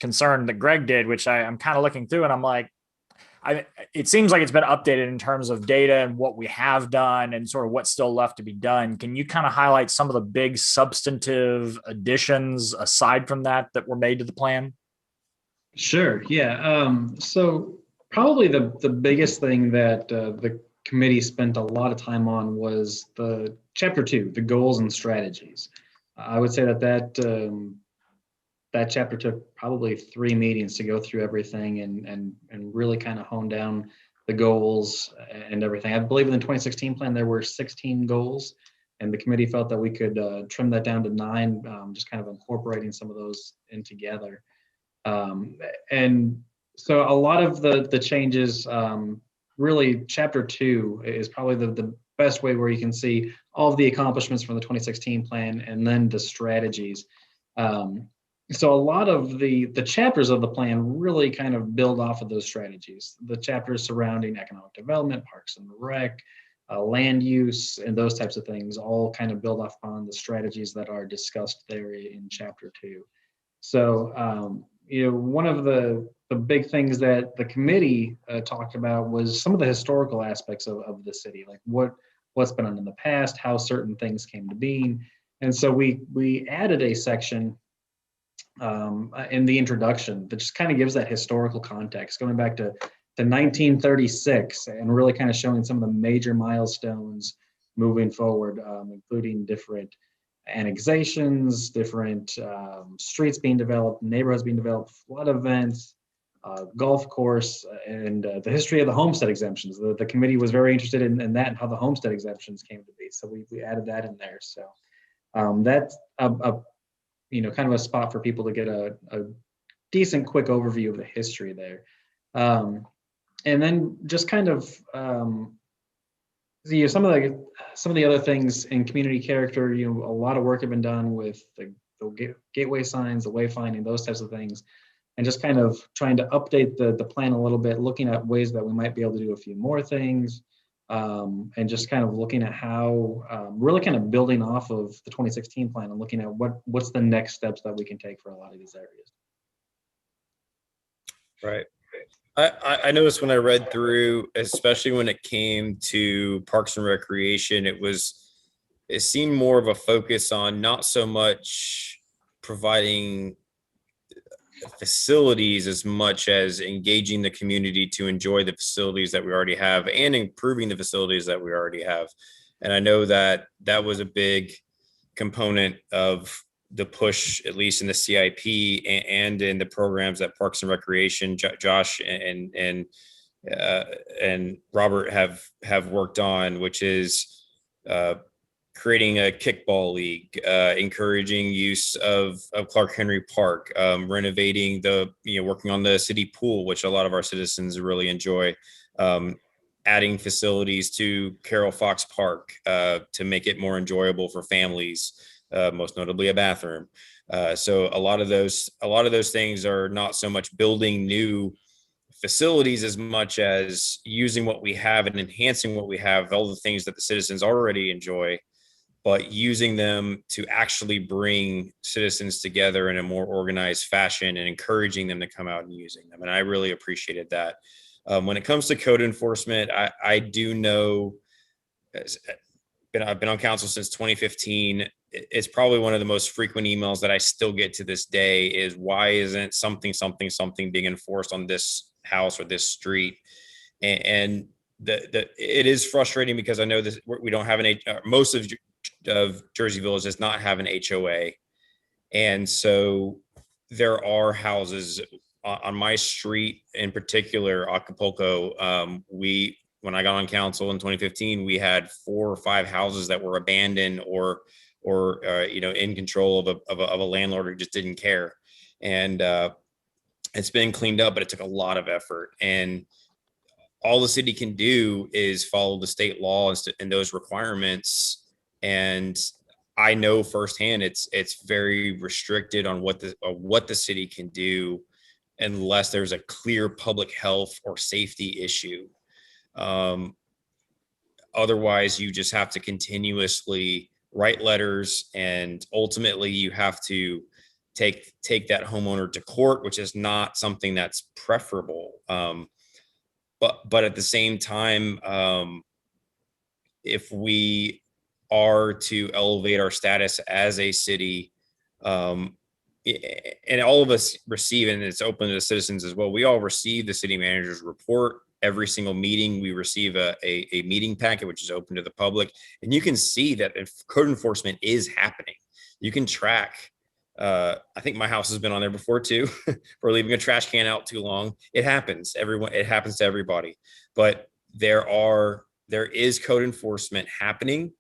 concern that Greg did, which I'm kind of looking through and I'm like, it seems like it's been updated in terms of data and what we have done and sort of what's still left to be done. Can you kind of highlight some of the big substantive additions aside from that were made to the plan? Sure. Yeah. So probably the biggest thing that the committee spent a lot of time on was the chapter 2, the goals and strategies. I would say that chapter took probably 3 meetings to go through everything and really kind of hone down the goals and everything. I believe in the 2016 plan, there were 16 goals, and the committee felt that we could trim that down to 9, just kind of incorporating some of those in together. And so a lot of the changes, really chapter 2 is probably the best way where you can see all of the accomplishments from the 2016 plan and then the strategies. So a lot of the chapters of the plan really kind of build off of those strategies. The chapters surrounding economic development, parks and rec, land use, and those types of things all kind of build off on the strategies that are discussed there in chapter 2. So, one of the big things that the committee talked about was some of the historical aspects of the city, like what's been done in the past, how certain things came to being. And so we added a section in the introduction that just kind of gives that historical context, going back to 1936 and really kind of showing some of the major milestones moving forward, including different annexations, different streets being developed, neighborhoods being developed, flood events, golf course, and the history of the homestead exemptions. The committee was very interested in that and how the homestead exemptions came to be. So we added that in there. So that's kind of a spot for people to get a decent quick overview of the history there. And then just kind of some of the other things in community character, a lot of work had been done with the gateway signs, the wayfinding, those types of things, and just kind of trying to update the plan a little bit, looking at ways that we might be able to do a few more things, and just kind of looking at how, really kind of building off of the 2016 plan and looking at what's the next steps that we can take for a lot of these areas. Right. I noticed when I read through, especially when it came to Parks and Recreation, it seemed more of a focus on not so much providing facilities as much as engaging the community to enjoy the facilities that we already have and improving the facilities that we already have. And I know that was a big component of the push, at least in the CIP and in the programs that Parks and Recreation, Josh and Robert have worked on, which is creating a kickball league, encouraging use of Clark Henry Park, renovating working on the city pool, which a lot of our citizens really enjoy, adding facilities to Carroll Fox Park to make it more enjoyable for families, most notably a bathroom. So a lot of those things are not so much building new facilities as much as using what we have and enhancing what we have, all the things that the citizens already enjoy, but using them to actually bring citizens together in a more organized fashion and encouraging them to come out and using them. And I really appreciated that. When it comes to code enforcement, I do know, I've been on council since 2015. It's probably one of the most frequent emails that I still get to this day is, why isn't something being enforced on this house or this street? And it is frustrating because I know this, we don't have most of Jersey Village does not have an HOA. And so there are houses on my street in particular, Acapulco. When I got on council in 2015, we had 4 or 5 houses that were abandoned or in control of a landlord who just didn't care. And it's been cleaned up, but it took a lot of effort. And all the city can do is follow the state law and those requirements. And I know firsthand it's very restricted on what the city can do unless there's a clear public health or safety issue. Otherwise, you just have to continuously write letters, and ultimately you have to take that homeowner to court, which is not something that's preferable. But at the same time, if we are to elevate our status as a city, and all of us receive, and it's open to the citizens as well, we all receive the city manager's report. Every single meeting, we receive a meeting packet, which is open to the public. And you can see that if code enforcement is happening, you can track. I think my house has been on there before too, for leaving a trash can out too long. It happens. It happens to everybody. But there is code enforcement happening,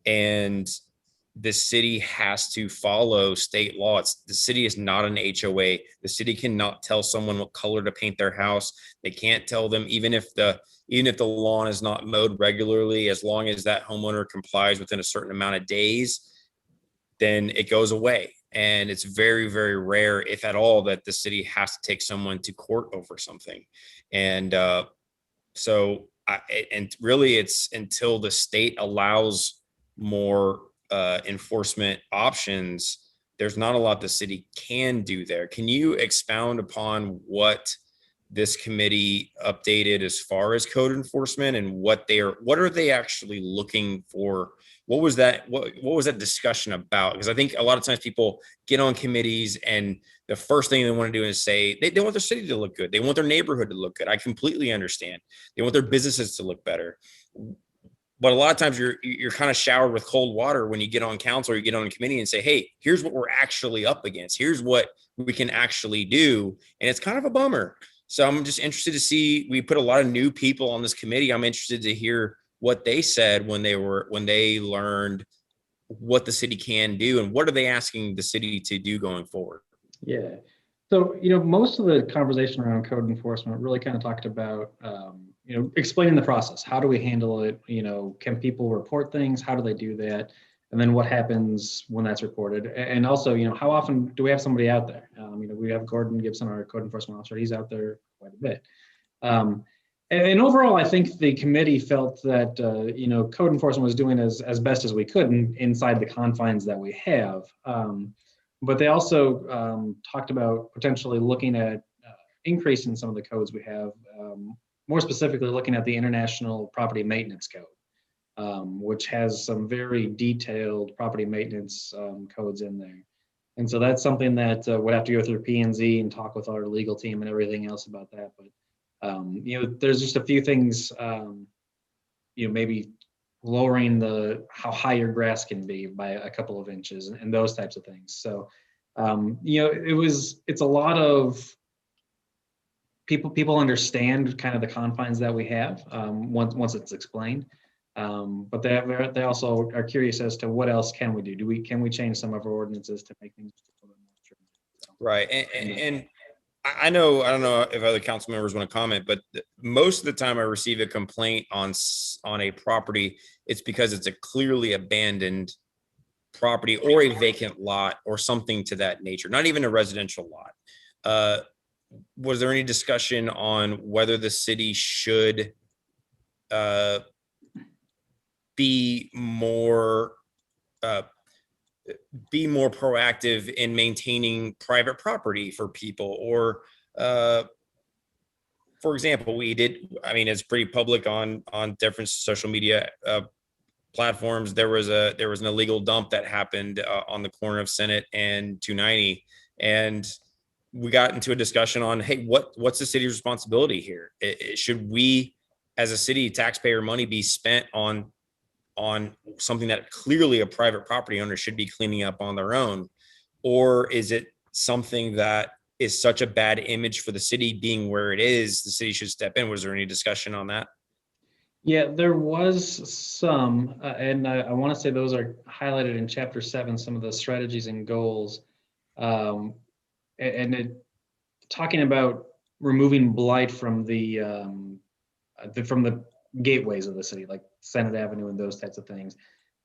and the city has to follow state law. The city is not an HOA. The city cannot tell someone what color to paint their house. They can't tell them, even if the lawn is not mowed regularly, as long as that homeowner complies within a certain amount of days, then it goes away. And it's very, very rare, if at all, that the city has to take someone to court over something. And and really, it's until the state allows more enforcement options, there's not a lot the city can do there. Can you expound upon what this committee updated as far as code enforcement, and what are they actually looking for? What was that discussion about? Because I think a lot of times people get on committees and the first thing they want to do is say they want their city to look good. They want their neighborhood to look good. I completely understand. They want their businesses to look better. But a lot of times you're kind of showered with cold water when you get on council or you get on a committee and say, hey, here's what we're actually up against. Here's what we can actually do. And it's kind of a bummer. So I'm just interested to see, we put a lot of new people on this committee. I'm interested to hear what they said when they learned what the city can do, and what are they asking the city to do going forward. Yeah. So, most of the conversation around code enforcement really kind of talked about, explaining the process. How do we handle it? Can people report things? How do they do that? And then what happens when that's reported? And also, how often do we have somebody out there? We have Gordon Gibson, our code enforcement officer. He's out there quite a bit. And overall, I think the committee felt that, code enforcement was doing as best as we could inside the confines that we have. But they also talked about potentially looking at increasing some of the codes we have, more specifically looking at the International Property Maintenance Code, which has some very detailed property maintenance codes in there. And so that's something that would have to go through P&Z and talk with our legal team and everything else about that. But, there's just a few things, maybe lowering how high your grass can be by a couple of inches and those types of things. So, it's a lot of people understand kind of the confines that we have once it's explained. But they also are curious as to what else can we do? Can we change some of our ordinances to make things just a little bit more true? So, right. And I don't know if other council members want to comment, but most of the time I receive a complaint on a property, it's because it's a clearly abandoned property or a vacant lot or something to that nature, not even a residential lot. Was there any discussion on whether the city should be more proactive in maintaining private property for people? Or for example, it's pretty public on different social media platforms. There was an illegal dump that happened on the corner of Senate and 290, and we got into a discussion on, hey, what's the city's responsibility here? Should we, as a city, taxpayer money be spent on something that clearly a private property owner should be cleaning up on their own? Or is it something that is such a bad image for the city being where it is, the city should step in? Was there any discussion on that? Yeah, there was some, and I want to say those are highlighted in Chapter 7, some of the strategies and goals. Talking about removing blight from the gateways of the city, like Senate Avenue and those types of things.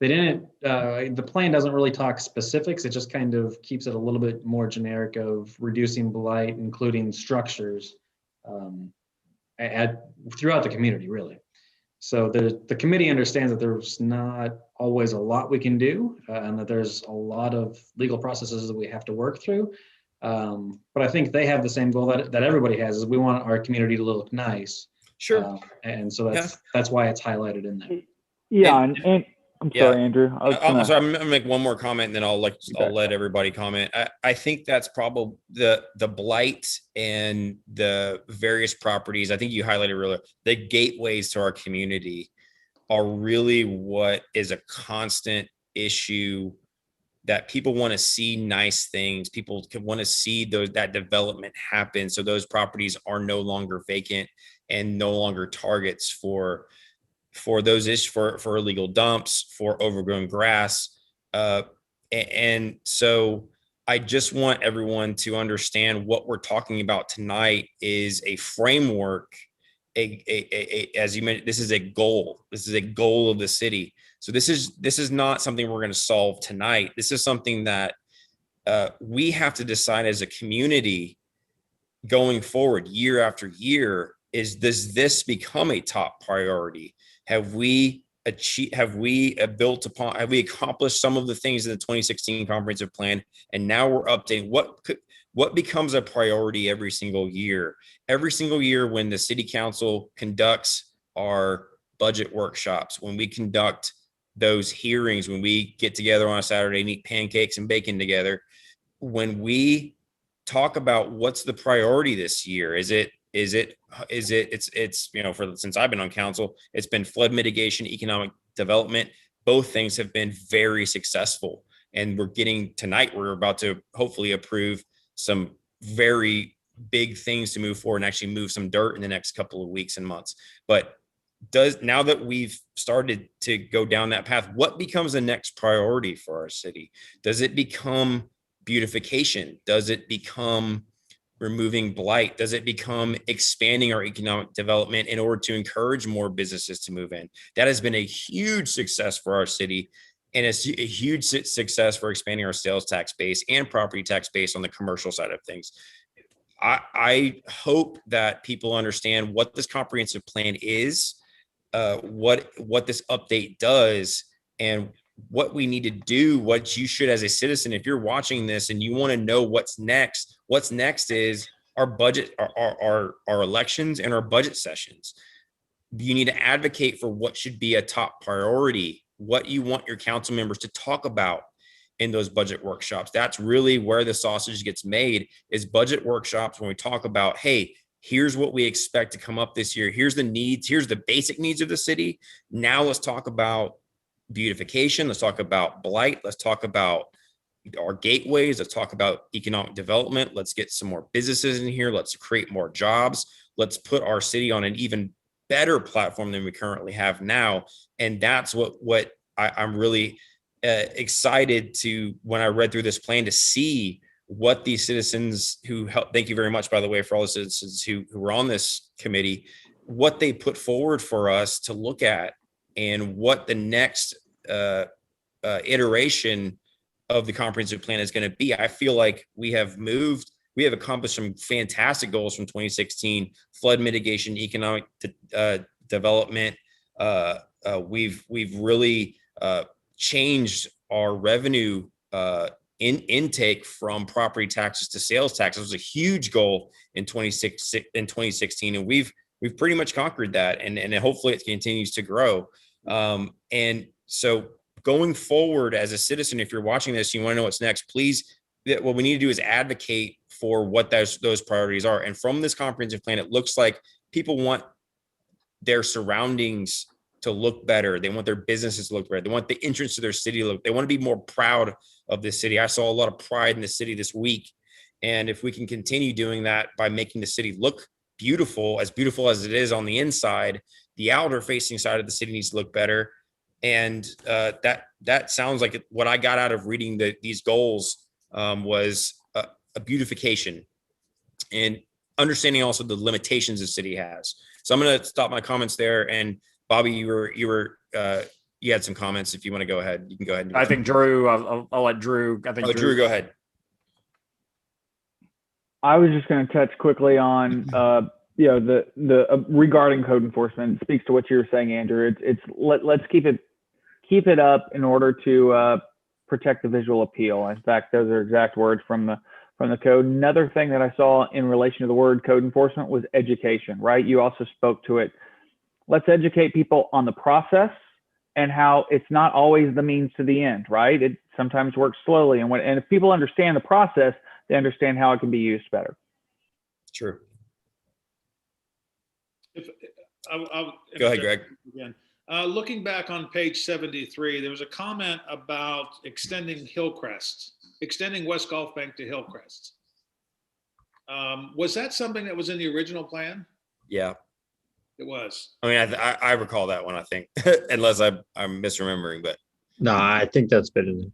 They didn't. The plan doesn't really talk specifics. It just kind of keeps it a little bit more generic of reducing blight, including structures throughout the community, really. So the committee understands that there's not always a lot we can do, and that there's a lot of legal processes that we have to work through. But I think they have the same goal that everybody has, is we want our community to look nice. Sure. And so that's why it's highlighted in there. Yeah, and I'm Yeah. sorry, Andrew. I'm sorry, I'm gonna make one more comment and then I'll let everybody comment. I think that's probably the blight and the various properties. I think you highlighted earlier, the gateways to our community are really what is a constant issue, that people want to see nice things. People want to see that development happen. So those properties are no longer vacant and no longer targets for those issues, for illegal dumps, for overgrown grass. And so I just want everyone to understand what we're talking about tonight is a framework. As you mentioned, this is a goal. This is a goal of the city. So this is not something we're going to solve tonight. This is something that we have to decide as a community going forward year after year. Does this become a top priority? Have we accomplished some of the things in the 2016 comprehensive plan? And now we're updating what becomes a priority every single year when the city council conducts our budget workshops, when we conduct those hearings, when we get together on a Saturday and eat pancakes and bacon together, when we talk about what's the priority this year. It's since I've been on council, it's been flood mitigation, economic development. Both things have been very successful. And we're about to hopefully approve some very big things to move forward and actually move some dirt in the next couple of weeks and months. But now that we've started to go down that path, what becomes the next priority for our city? Does it become beautification? Does it become removing blight? Does it become expanding our economic development in order to encourage more businesses to move in? That has been a huge success for our city, and it's a huge success for expanding our sales tax base and property tax base on the commercial side of things. I hope that people understand what this comprehensive plan is, what this update does, and what we need to do, what you should as a citizen, if you're watching this and you want to know what's next is our budget, our elections and our budget sessions. You need to advocate for what should be a top priority, what you want your council members to talk about in those budget workshops. That's really where the sausage gets made, is budget workshops, when we talk about, hey, here's what we expect to come up this year. Here's the needs. Here's the basic needs of the city. Now let's talk about beautification. Let's talk about blight. Let's talk about our gateways. Let's talk about economic development. Let's get some more businesses in here. Let's create more jobs. Let's put our city on an even better platform than we currently have now. And that's what I'm really excited to, when I read through this plan, to see what these citizens who help, thank you very much, by the way, for all the citizens who were on this committee, what they put forward for us to look at, and what the next iteration of the comprehensive plan is going to be. I feel like we have accomplished some fantastic goals from 2016, flood mitigation, economic development. We've really changed our revenue intake from property taxes to sales taxes. It was a huge goal in 2016, and we've pretty much conquered that, and hopefully it continues to grow. And so going forward as a citizen, if you're watching this, you want to know what's next, please, what we need to do is advocate for what those priorities are. And from this comprehensive plan, it looks like people want their surroundings to look better. They want their businesses to look better. They want the entrance to their city to look. They want to be more proud of this city. I saw a lot of pride in the city this week. And if we can continue doing that by making the city look beautiful as it is on the inside, the outer facing side of the city needs to look better. And that sounds like what I got out of reading these goals was a beautification, and understanding also the limitations the city has. So I'm going to stop my comments there. And Bobby, you had some comments. If you want to go ahead, you can go ahead. I think Drew, I'll let Drew. Drew, go ahead. I was just going to touch quickly on the regarding code enforcement speaks to what you were saying, Andrew. Let's keep it up in order to protect the visual appeal. In fact, those are exact words from the code. Another thing that I saw in relation to the word code enforcement was education, right? You also spoke to it. Let's educate people on the process and how it's not always the means to the end, right? It sometimes works slowly. And if people understand the process, they understand how it can be used better. True. I'll Go ahead, Greg. Again. Looking back on page 73, there was a comment about extending Hillcrest, extending West Golf Bank to Hillcrest. Was that something that was in the original plan? Yeah. It was. I mean, I recall that one, I think, unless I'm misremembering, but. No, I think that's been in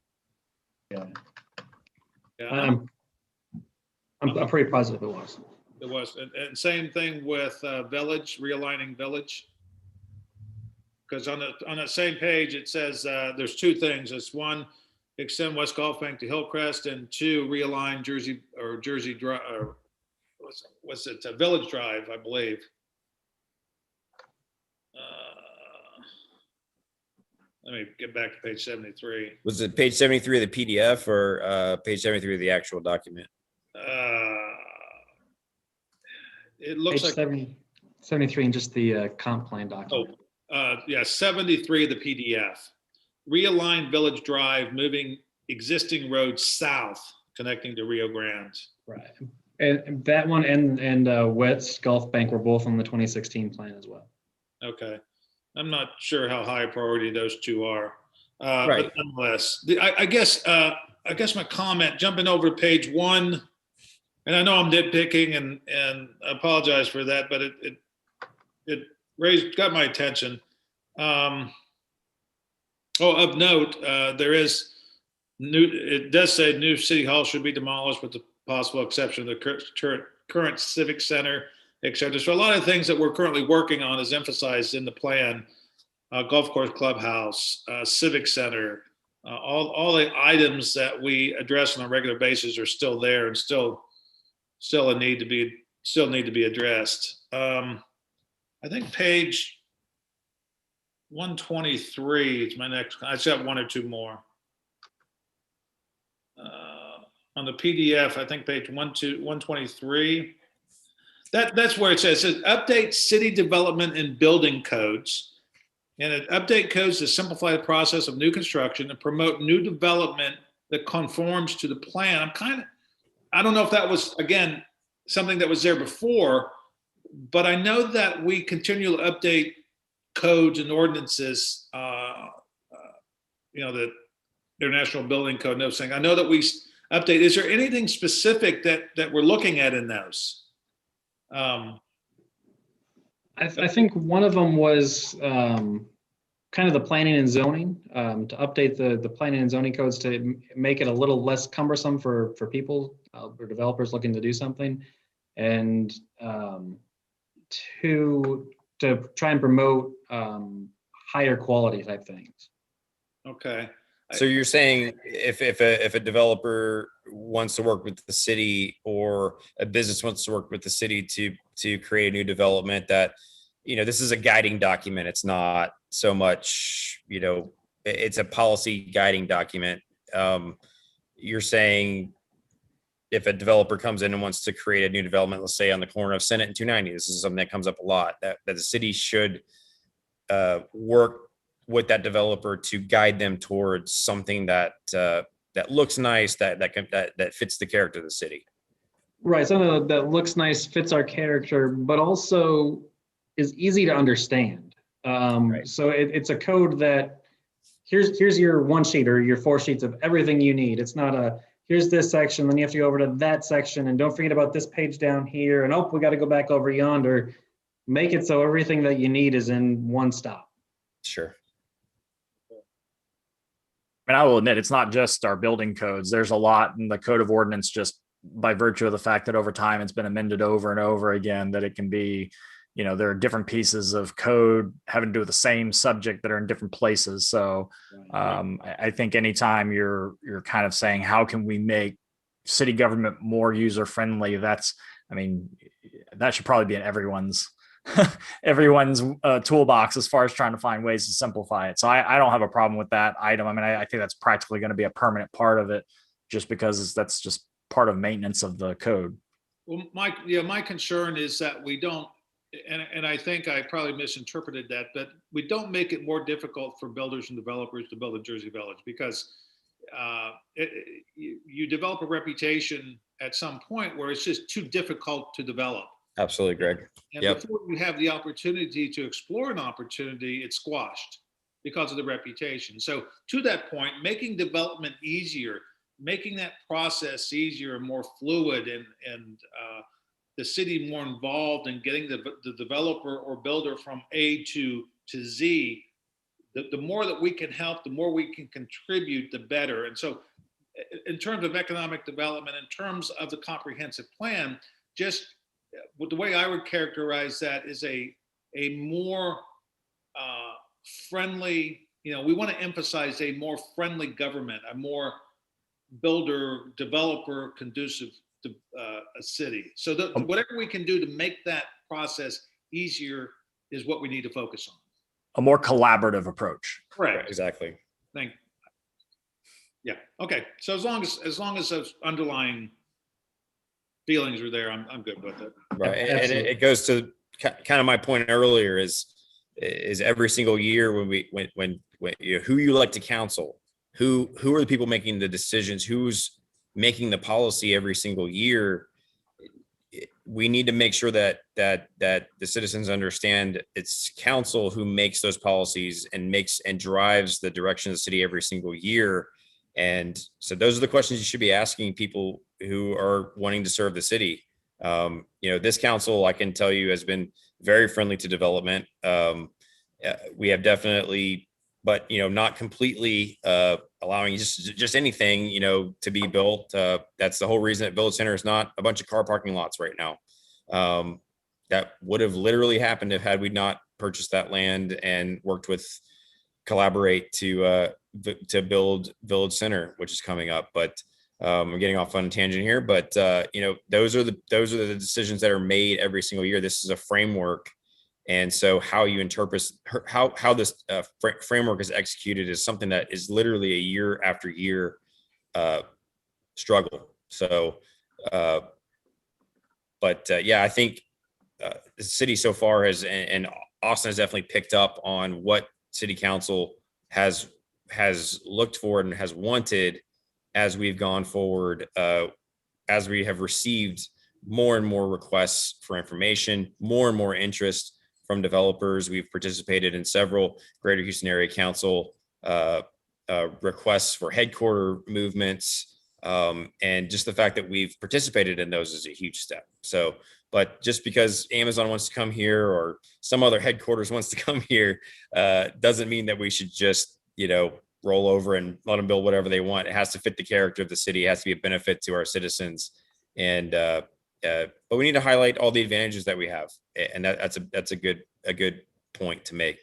Yeah. I'm pretty positive it was. It was. And same thing with Village, realigning Village. Because on that same page, it says there's two things. It's one, extend West Golf Bank to Hillcrest, and two, realign Jersey Drive, or what's it, Village Drive, I believe. Let me get back to page 73. Was it page 73 of the PDF or page 73 of the actual document? It looks Page like 73 and just the comp plan document. yeah, 73 of the PDF. Realign Village Drive, moving existing roads south, connecting to Rio Grande. Right. And that one and West Golf Bank were both on the 2016 plan as well. Okay. I'm not sure how high priority those two are. Right. But nonetheless, I guess my comment, jumping over to page 1, and I know I'm nitpicking and I apologize for that, but it got my attention. Of note, it does say new city hall should be demolished with the possible exception of the current civic center, etc. So a lot of things that we're currently working on is emphasized in the plan. Golf course clubhouse, civic center, all the items that we address on a regular basis are still there and still need to be addressed. I think page 123 is my next. I just got one or two more. On the PDF, I think page 123. That's where it says update city development and building codes. And it update codes to simplify the process of new construction and promote new development that conforms to the plan. I don't know if that was, again, something that was there before, but I know that we continue to update codes and ordinances, the International Building Code and everything. I know that we update. Is there anything specific that we're looking at in those? I think one of them was kind of the planning and zoning, to update the planning and zoning codes to make it a little less cumbersome for people or developers looking to do something, and to try and promote higher quality type things. Okay. So you're saying if a developer wants to work with the city or a business wants to work with the city to create a new development, that, this is a guiding document. It's not so much, it's a policy guiding document. You're saying if a developer comes in and wants to create a new development, let's say on the corner of Senate and 290, this is something that comes up a lot, that the city should work with that developer to guide them towards something that looks nice, that fits the character of the city. Right, something that looks nice, fits our character, but also is easy to understand. Right. So it's a code that here's your one sheet or your 4 sheets of everything you need. It's not here's this section, then you have to go over to that section, and don't forget about this page down here, and we got to go back over yonder. Make it so everything that you need is in one stop. Sure. And I will admit, it's not just our building codes. There's a lot in the code of ordinance, just by virtue of the fact that over time it's been amended over and over again, that it can be, there are different pieces of code having to do with the same subject that are in different places. So I think anytime you're kind of saying, how can we make city government more user friendly? that should probably be in everyone's everyone's toolbox as far as trying to find ways to simplify it. So I don't have a problem with that item. I mean, I think that's practically going to be a permanent part of it, just because that's just part of maintenance of the code. Well, my concern is that we don't, and I think I probably misinterpreted that, but we don't make it more difficult for builders and developers to build a Jersey Village, because you develop a reputation at some point where it's just too difficult to develop. Absolutely, Greg. And Yep. before you have the opportunity to explore an opportunity, it's squashed because of the reputation. So to that point, making development easier, making that process easier and more fluid, and the city more involved in getting the developer or builder from A to Z, the more that we can help, the more we can contribute, the better. And so in terms of economic development, in terms of the comprehensive plan, just the way I would characterize that is a more friendly, we want to emphasize a more friendly government, a more builder, developer conducive to a city. So whatever we can do to make that process easier is what we need to focus on. A more collaborative approach. Correct. Exactly. Yeah. Okay. So as long as those underlying feelings are there, I'm good with it. Right. And it goes to kind of my point earlier is every single year when who you elect to council, who are the people making the decisions, who's making the policy every single year. We need to make sure that the citizens understand it's council who makes those policies and drives the direction of the city every single year. And so those are the questions you should be asking people who are wanting to serve the city. This council, I can tell you, has been very friendly to development. We have definitely, but not completely allowing just anything to be built. That's the whole reason that Village Center is not a bunch of car parking lots right now. That would have literally happened had we not purchased that land and worked with Collaborate to build Village Center, which is coming up. But I'm getting off on a tangent here. But those are the decisions that are made every single year. This is a framework. And so how you interpret how this framework is executed is something that is literally a year after year struggle. So, I think the city so far and Austin has definitely picked up on what city council has looked for and has wanted as we've gone forward, as we have received more and more requests for information, more and more interest from developers. We've participated in several Greater Houston Area Council requests for headquarter movements. And just the fact that we've participated in those is a huge step. So, but just because Amazon wants to come here or some other headquarters wants to come here, doesn't mean that we should just, roll over and let them build whatever they want. It has to fit the character of the city. It has to be a benefit to our citizens. And, but we need to highlight all the advantages that we have. And that's a good point to make.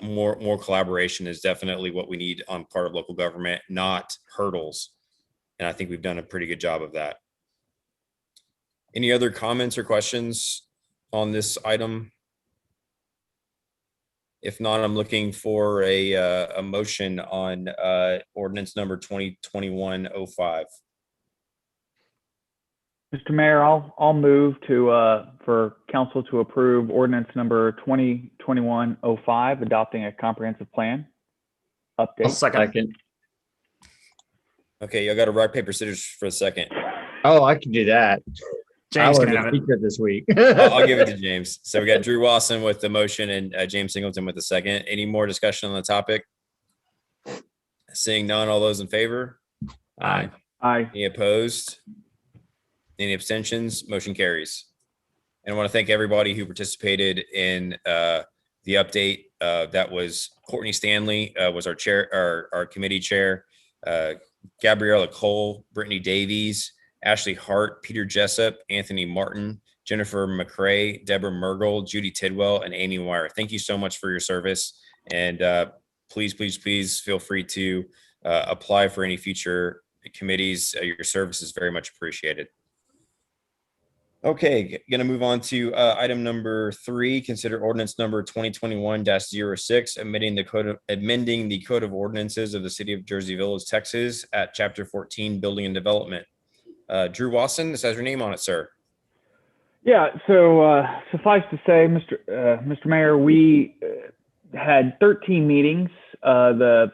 More collaboration is definitely what we need on part of local government, not hurdles. And I think we've done a pretty good job of that. Any other comments or questions on this item? If not, I'm looking for a motion on ordinance number 2021-05. Mr. Mayor, I'll move for council to approve ordinance number 2021-05, adopting a comprehensive plan update. I'll second. Okay, y'all got to rock, paper, scissors for a second. Oh, I can do that. James I can was have a it. speaker this week. I'll give it to James. So we got Drew Wasson with the motion and James Singleton with the second. Any more discussion on the topic? Seeing none, all those in favor? Aye. Aye. Any opposed? Any abstentions? Motion carries. And I want to thank everybody who participated in the update. That was Courtney Stanley was our chair, our committee chair, Gabriella Cole, Brittany Davies, Ashley Hart, Peter Jessup, Anthony Martin, Jennifer McCrae, Deborah Mergel, Judy Tidwell, and Amy Wire. Thank you so much for your service. And please feel free to apply for any future committees. Your service is very much appreciated. Okay, gonna move on to item number 3, consider ordinance number 2021-06, amending the code of ordinances of the city of Jersey Village, Texas at chapter 14, building and development. Drew Wasson, this has your name on it, sir. Yeah, so suffice to say, Mr. Mayor, we had 13 meetings. The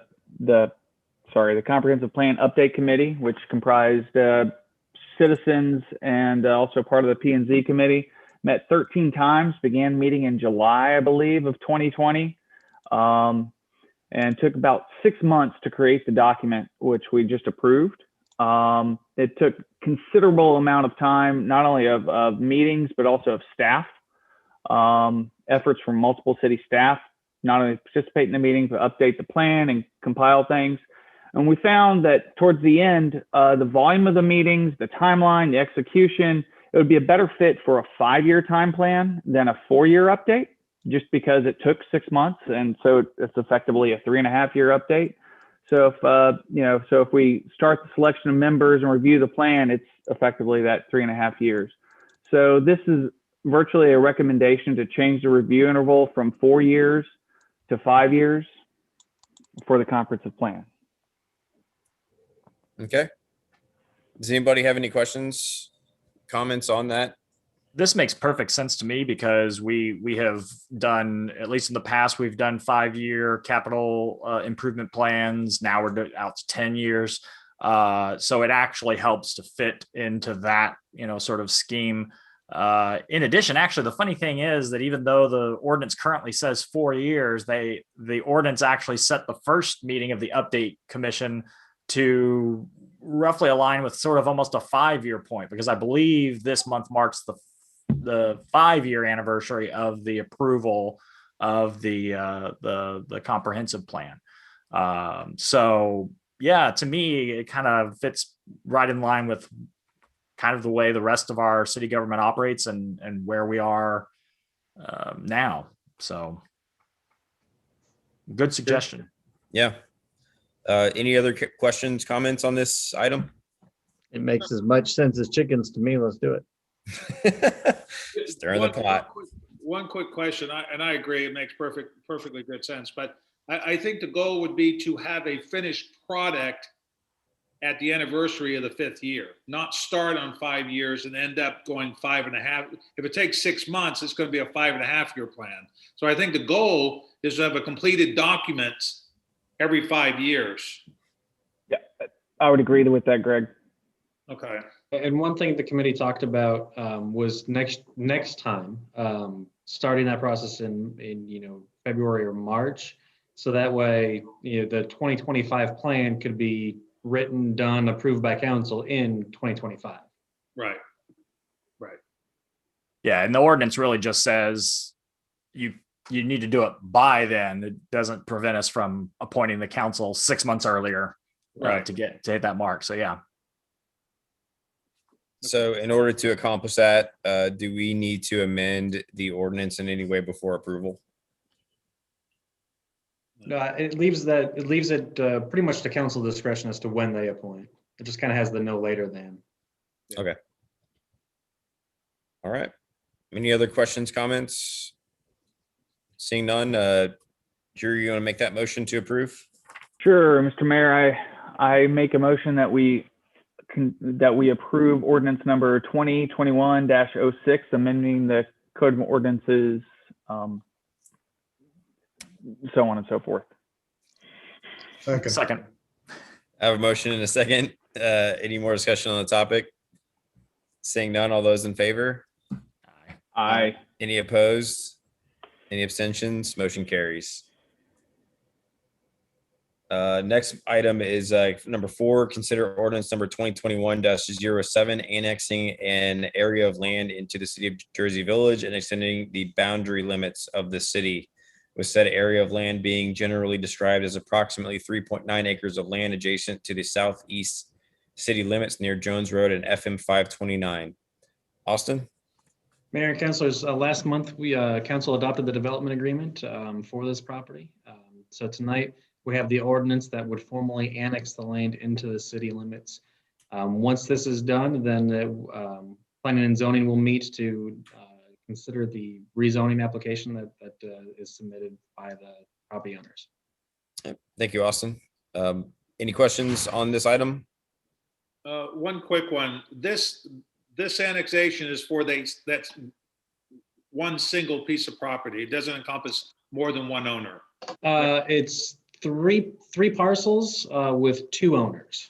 Comprehensive Plan Update Committee, which comprised citizens and also part of the P&Z committee, met 13 times, began meeting in July, I believe, of 2020, and took about 6 months to create the document, which we just approved. It took considerable amount of time, not only of meetings, but also of staff, efforts from multiple city staff, not only participate in the meetings, but update the plan and compile things. And we found that towards the end, the volume of the meetings, the timeline, the execution, it would be a better fit for a 5-year time plan than a 4-year update, just because it took 6 months. And so it's effectively a 3.5-year update. So if we start the selection of members and review the plan, it's effectively that 3.5 years. So this is virtually a recommendation to change the review interval from 4 years to 5 years for the comprehensive plan. Okay. Does anybody have any questions, comments on that? This makes perfect sense to me because we have done, at least in the past, we've done 5-year capital improvement plans. Now we're out to 10 years. So it actually helps to fit into that, sort of scheme. In addition, actually, the funny thing is that even though the ordinance currently says 4 years, the ordinance actually set the first meeting of the update commission to roughly align with sort of almost a 5-year point, because I believe this month marks the 5-year anniversary of the approval of the comprehensive plan. So yeah, to me, it kind of fits right in line with kind of the way the rest of our city government operates and where we are now. So good suggestion. Yeah. Any other questions, comments on this item? It makes as much sense as chickens to me. Let's do it. Stir in the pot. One quick question, and I agree, it makes perfectly good sense, but I think the goal would be to have a finished product at the anniversary of the 5th year, not start on 5 years and end up going 5.5. If it takes 6 months, it's going to be a 5.5-year plan. So I think the goal is to have a completed document every 5 years. Yeah, I would agree with that, Greg. Okay. And one thing the committee talked about was next time, starting that process in February or March, so that way the 2025 plan could be written, done, approved by council in 2025. Right. Yeah, and the ordinance really just says you need to do it by then. It doesn't prevent us from appointing the council 6 months earlier, Right. to hit that mark. So yeah. So in order to accomplish that, do we need to amend the ordinance in any way before approval? No, it leaves it pretty much to council discretion as to when they appoint. It just kind of has the no later than. Okay. All right. Any other questions, comments? Seeing none, Drew, you want to make that motion to approve? Sure, Mr. Mayor, I make a motion that we approve ordinance number 2021-06, amending the code of ordinances, so on and so forth. Second. I have a motion and a second. Any more discussion on the topic? Seeing none, all those in favor? Aye. Any opposed? Any abstentions? Motion carries. Next item is number 4, consider ordinance number 2021-07, annexing an area of land into the city of Jersey Village and extending the boundary limits of the city, with said area of land being generally described as approximately 3.9 acres of land adjacent to the southeast city limits near Jones Road and FM 529. Austin? Mayor and councilors, last month council adopted the development agreement for this property. So tonight we have the ordinance that would formally annex the land into the city limits. Once this is done, then planning and zoning will meet to consider the rezoning application that is submitted by the property owners. Thank you, Austin. Any questions on this item? One quick one. This annexation is for that's one single piece of property. It doesn't encompass more than one owner. It's three parcels with two owners.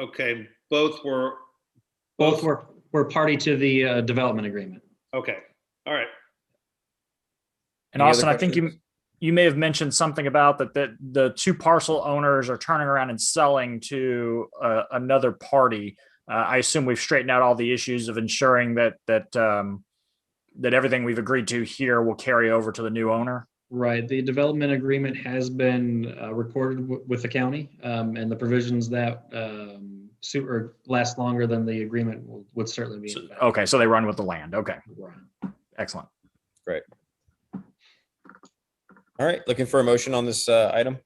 Okay, both were party to the development agreement. Okay, all right. And Any Austin, other I think questions? you may have mentioned something about that the two parcel owners are turning around and selling to another party. I assume we've straightened out all the issues of ensuring that everything we've agreed to here will carry over to the new owner. Right. The development agreement has been recorded with the county, and the provisions that suit or last longer than the agreement would certainly be. in effect. Okay, so they run with the land. Okay, Right. excellent. Great. All right, looking for a motion on this item.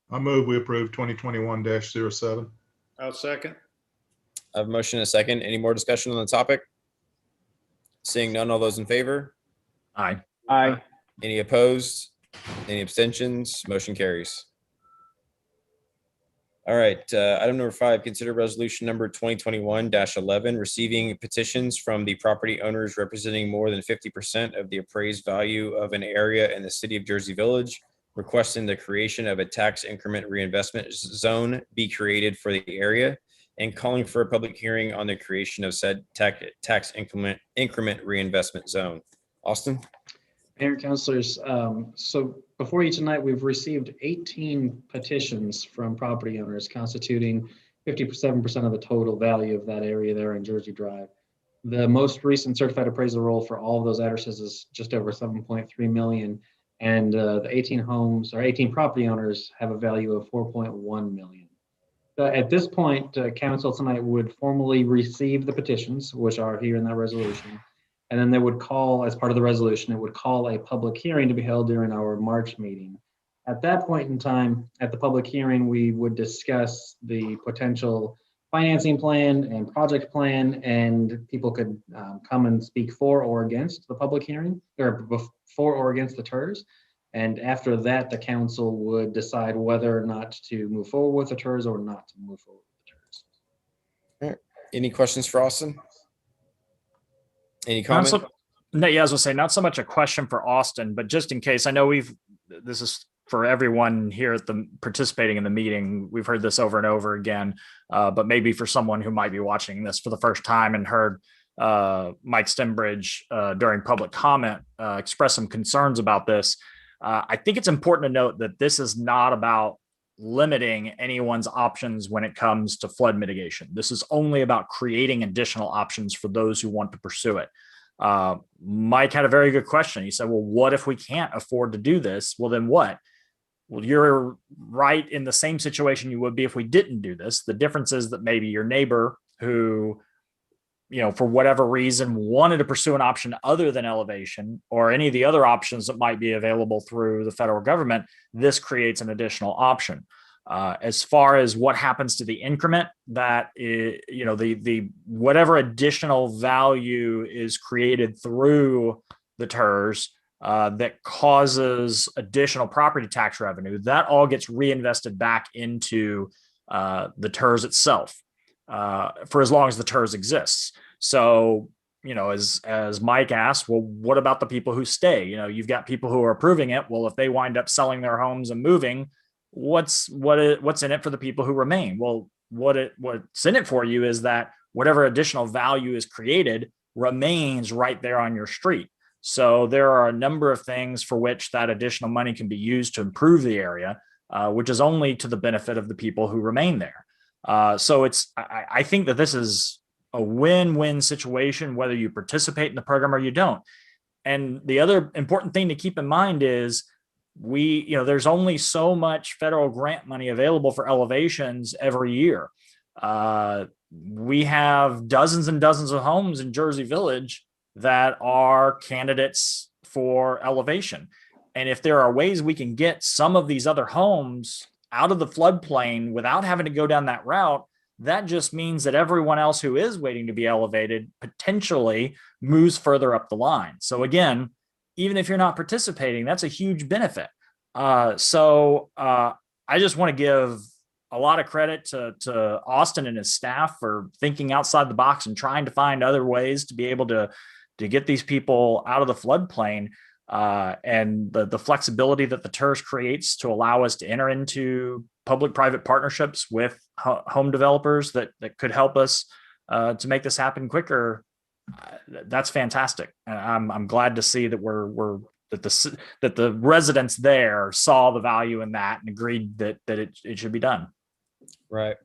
I move we approve 2021-07. I'll second. I have a motion and a second. Any more discussion on the topic? Seeing none, all those in favor? Aye. Aye. Any opposed? Any abstentions? Motion carries. All right, item number 5, consider resolution number 2021-11, receiving petitions from the property owners representing more than 50% of the appraised value of an area in the city of Jersey Village, requesting the creation of a tax increment reinvestment zone be created for the area, and calling for a public hearing on the creation of said tax increment reinvestment zone. Austin? Mayor and councilors, so before you tonight, we've received 18 petitions from property owners constituting 57% of the total value of that area there in Jersey Drive. The most recent certified appraisal roll for all of those addresses is just over 7.3 million. And the 18 property owners have a value of 4.1 million. At this point, council tonight would formally receive the petitions, which are here in that resolution. And then they would call, as part of the resolution, it would call a public hearing to be held during our March meeting. At that point in time, at the public hearing, we would discuss the potential financing plan and project plan, and people could come and speak for or against the public hearing, or for or against the TERS. And after that, the council would decide whether or not to move forward with the TERS or not to move forward with the TERS. All right. Any questions for Austin? Any Not comment? No, yeah, I was gonna say, not so much a question for Austin, but just in case, I know this is for everyone here at the participating in the meeting. We've heard this over and over again, but maybe for someone who might be watching this for the first time and heard Mike Stembridge during public comment express some concerns about this. I think it's important to note that this is not about limiting anyone's options when it comes to flood mitigation. This is only about creating additional options for those who want to pursue it. Mike had a very good question. He said, well, what if we can't afford to do this? Well, then what? Well, you're right in the same situation you would be if we didn't do this. The difference is that maybe your neighbor who, for whatever reason, wanted to pursue an option other than elevation or any of the other options that might be available through the federal government, this creates an additional option. As far as what happens to the increment, that is, the whatever additional value is created through the TERS that causes additional property tax revenue, that all gets reinvested back into the TERS itself for as long as the TERS exists. So, as Mike asked, well, what about the people who stay? You've got people who are approving it. Well, if they wind up selling their homes and moving, what's in it for the people who remain? Well, what's in it for you is that whatever additional value is created remains right there on your street. So there are a number of things for which that additional money can be used to improve the area, which is only to the benefit of the people who remain there. So I think that this is a win-win situation, whether you participate in the program or you don't. And the other important thing to keep in mind is there's only so much federal grant money available for elevations every year. We have dozens and dozens of homes in Jersey Village that are candidates for elevation. And if there are ways we can get some of these other homes out of the floodplain without having to go down that route, that just means that everyone else who is waiting to be elevated potentially moves further up the line. So again, even if you're not participating, that's a huge benefit. I just want to give a lot of credit to Austin and his staff for thinking outside the box and trying to find other ways to be able to get these people out of the floodplain, and the flexibility that the TERS creates to allow us to enter into public-private partnerships with home developers that could help us to make this happen quicker. That's fantastic. I'm glad to see that that the residents there saw the value in that and agreed that it should be done. Right.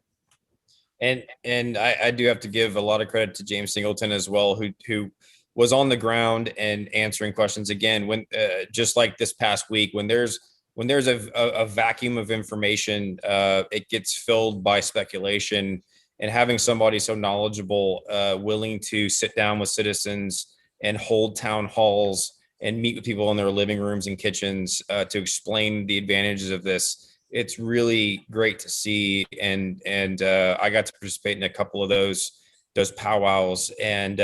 And I do have to give a lot of credit to James Singleton as well, who was on the ground and answering questions again, when just like this past week, when there's a vacuum of information, it gets filled by speculation, and having somebody so knowledgeable, willing to sit down with citizens and hold town halls and meet with people in their living rooms and kitchens to explain the advantages of this. It's really great to see. And I got to participate in a couple of those powwows. And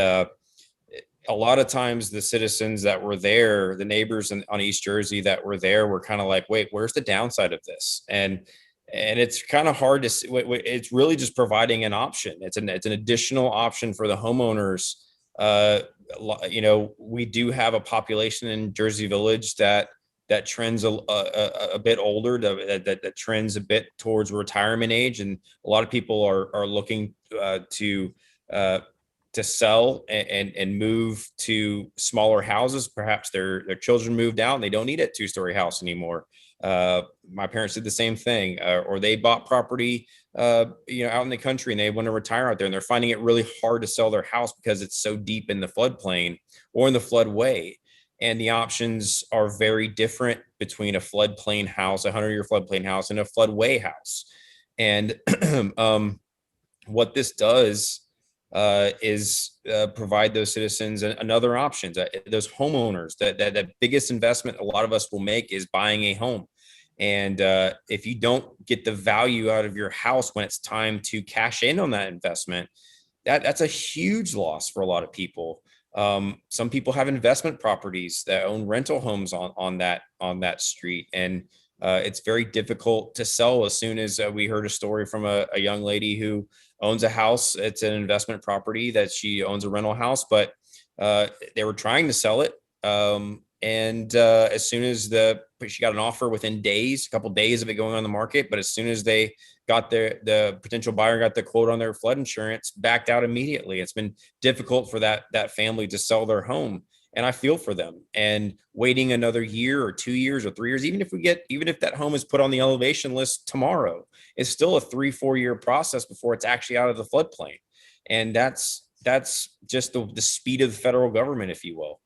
a lot of times the citizens that were there, the neighbors on East Jersey that were there, were kind of like, wait, where's the downside of this? And it's kind of hard to see. It's really just providing an option. It's an additional option for the homeowners. We do have a population in Jersey Village that trends a bit older, that trends a bit towards retirement age, and a lot of people are looking to sell and move to smaller houses. Perhaps their children moved out and they don't need a 2-story house anymore. My parents did the same thing, or they bought property, out in the country, and they want to retire out there, and they're finding it really hard to sell their house because it's so deep in the floodplain or in the floodway. And the options are very different between a floodplain house, a 100-year floodplain house, and a floodway house. And what this does is provide those citizens another option. Those homeowners, that biggest investment a lot of us will make is buying a home. And if you don't get the value out of your house when it's time to cash in on that investment, that's a huge loss for a lot of people. Some people have investment properties that own rental homes on that street, and it's very difficult to sell. As soon as we heard a story from a young lady who owns a house, it's an investment property that she owns a rental house, but they were trying to sell it. As soon as she got an offer within days, a couple days of it going on the market, but as soon as they got the potential buyer got the quote on their flood insurance, backed out immediately. It's been difficult for that family to sell their home. And I feel for them. And waiting another year or 2 years or 3 years, even if that home is put on the elevation list tomorrow, it's still a 3-4 year process before it's actually out of the floodplain. And that's just the speed of the federal government, if you will.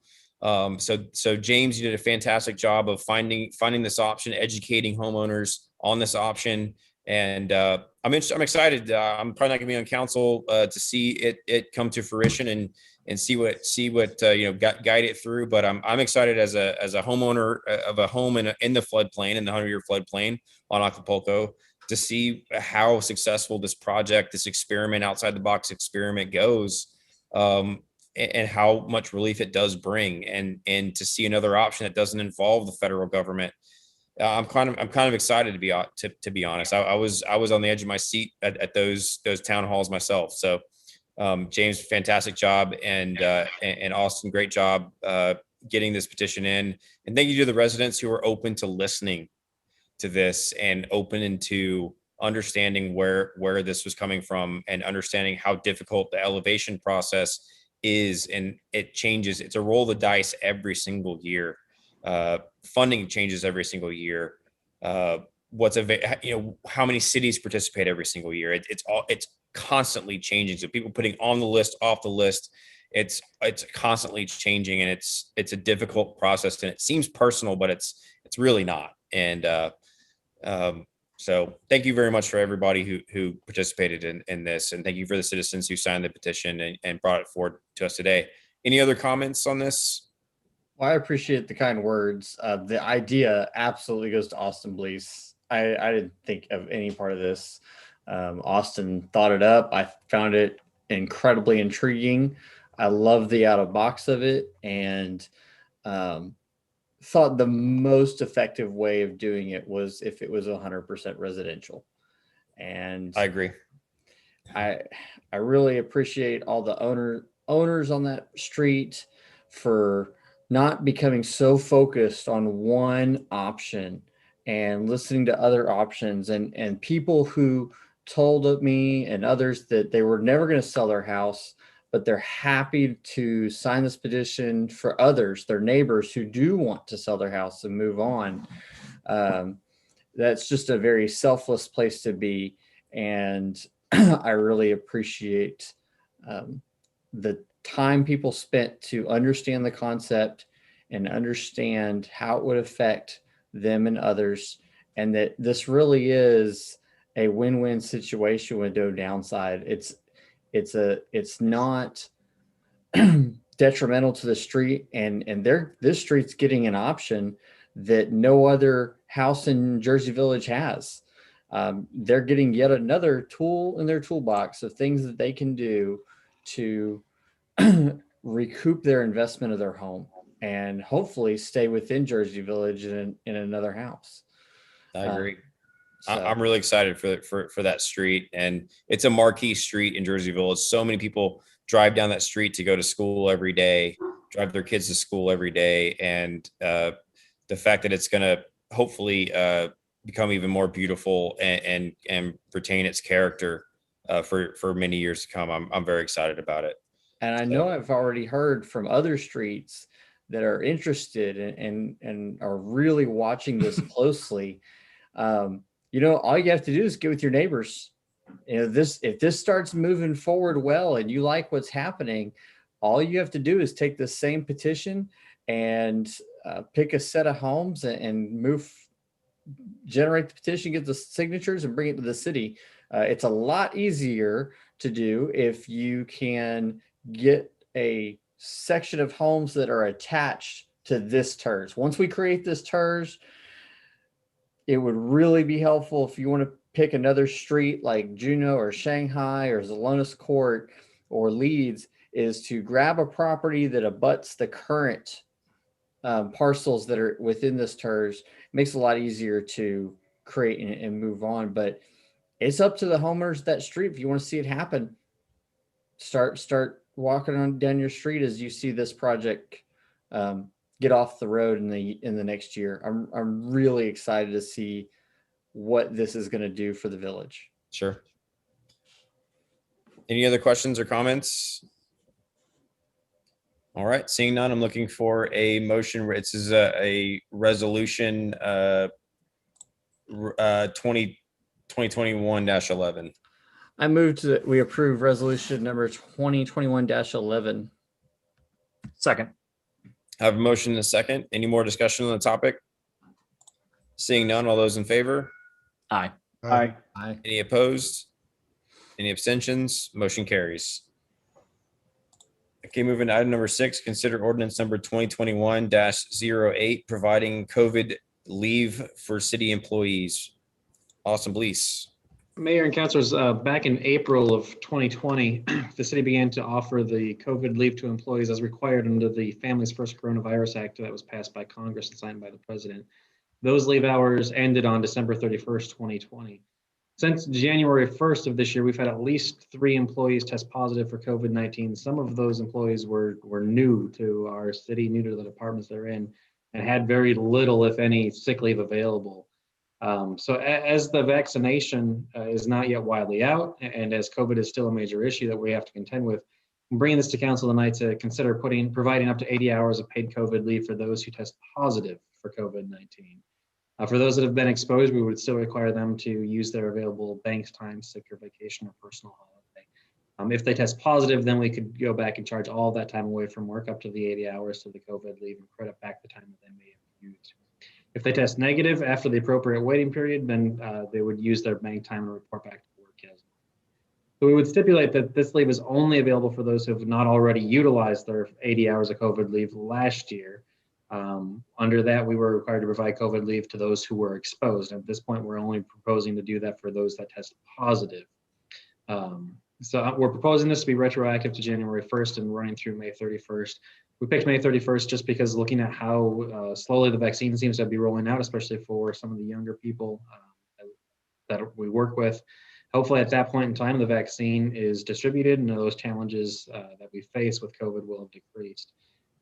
So James, you did a fantastic job of finding this option, educating homeowners on this option. And I'm excited. I'm probably not gonna be on council to see it come to fruition and see what guide it through. But I'm excited as a homeowner of a home in the floodplain, in the 100-year floodplain on Acapulco, to see how successful this project, this experiment, outside the box experiment goes, and how much relief it does bring, and to see another option that doesn't involve the federal government. I'm kind of excited to be honest. I was on the edge of my seat at those town halls myself. So James, fantastic job, and Austin, great job getting this petition in. And thank you to the residents who are open to listening to this and open into understanding where this was coming from, and understanding how difficult the elevation process is, and it changes. It's a roll of the dice every single year. Funding changes every single year. How many cities participate every single year? It's constantly changing. So people putting on the list, off the list, it's constantly changing, and it's a difficult process, and it seems personal, but it's really not. And so thank you very much for everybody who participated in this, and thank you for the citizens who signed the petition and brought it forward to us today. Any other comments on this? Well, I appreciate the kind words. The idea absolutely goes to Austin Blease. I didn't think of any part of this. Austin thought it up. I found it incredibly intriguing. I love the out of box of it, and thought the most effective way of doing it was if it was 100% residential. And I agree. I really appreciate all the owners on that street for not becoming so focused on one option and listening to other options, and people who told me and others that they were never going to sell their house, but they're happy to sign this petition for others, their neighbors who do want to sell their house and move on. That's just a very selfless place to be. And I really appreciate the time people spent to understand the concept and understand how it would affect them and others, and that this really is a win-win situation with no downside. It's not detrimental to the street, and this street's getting an option that no other house in Jersey Village has. They're getting yet another tool in their toolbox of things that they can do to recoup their investment of their home and hopefully stay within Jersey Village in another house. I agree. So- I'm really excited for that street, and it's a marquee street in Jersey Village. So many people drive down that street to go to school every day, drive their kids to school every day, and the fact that it's going to hopefully become even more beautiful and retain its character for many years to come. I'm very excited about it. And I know I've already heard from other streets that are interested and are really watching this closely. All you have to do is get with your neighbors. If this starts moving forward well and you like what's happening, all you have to do is take the same petition and pick a set of homes and generate the petition, get the signatures, and bring it to the city. It's a lot easier to do if you can get a section of homes that are attached to this TERS. Once we create this TERS, it would really be helpful if you want to pick another street like Juneau or Shanghai or Zalonis Court or Leeds, is to grab a property that abuts the current parcels that are within this TERS. It makes it a lot easier to create and move on. But it's up to the homeowners of that street. If you want to see it happen, start walking on down your street as you see this project get off the road in the next year. I'm really excited to see what this is going to do for the village. Sure. Any other questions or comments? All right, seeing none, I'm looking for a motion. This is a resolution 2021-11. I move that we approve resolution number 2021-11. Second. I have a motion and a second. Any more discussion on the topic? Seeing none, all those in favor? Aye. Aye. Aye. Any opposed? Any abstentions? Motion carries. Okay, moving to item number 6, consider ordinance number 2021-08, providing COVID leave for city employees. Austin, please. Mayor and councilors, back in April of 2020, the city began to offer the COVID leave to employees as required under the Families First Coronavirus Act that was passed by Congress and signed by the president. Those leave hours ended on December 31st, 2020. Since January 1st of this year, we've had at least 3 employees test positive for COVID-19. Some of those employees were new to our city, new to the departments they're in, and had very little, if any, sick leave available. So as the vaccination is not yet widely out, and as COVID is still a major issue that we have to contend with, I'm bringing this to council tonight to consider providing up to 80 hours of paid COVID leave for those who test positive for COVID-19. For those that have been exposed, we would still require them to use their available bank's time, sick or vacation, or personal holiday. If they test positive, then we could go back and charge all that time away from work up to the 80 hours to the COVID leave and credit back the time that they may have used. If they test negative after the appropriate waiting period, then they would use their bank time and report back to work. So we would stipulate that this leave is only available for those who have not already utilized their 80 hours of COVID leave last year. Under that, we were required to provide COVID leave to those who were exposed. At this point, we're only proposing to do that for those that test positive. So we're proposing this to be retroactive to January 1st and running through May 31st. We picked May 31st just because looking at how slowly the vaccine seems to be rolling out, especially for some of the younger people that we work with. Hopefully at that point in time, the vaccine is distributed and those challenges that we face with COVID will have decreased.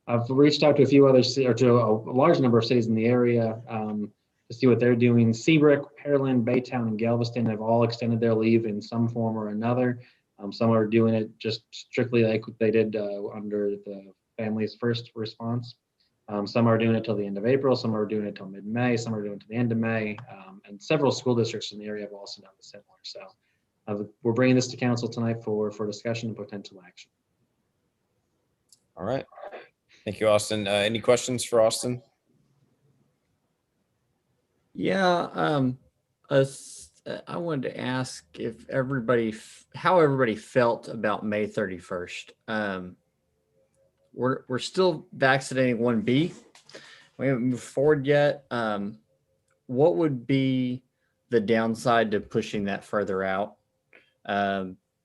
I've reached out to a few other, or to a large number of cities in the area to see what they're doing. Seabrook, Pearland, Baytown, and Galveston have all extended their leave in some form or another. Some are doing it just strictly like they did under the family's first response. Some are doing it till the end of April. Some are doing it till mid-May. Some are doing it to the end of May. And several school districts in the area have also done the similar. So we're bringing this to council tonight for discussion and potential action. All right. Thank you, Austin. Any questions for Austin? Yeah, I wanted to ask if how everybody felt about May 31st. We're still vaccinating 1B. We haven't moved forward yet. What would be the downside to pushing that further out?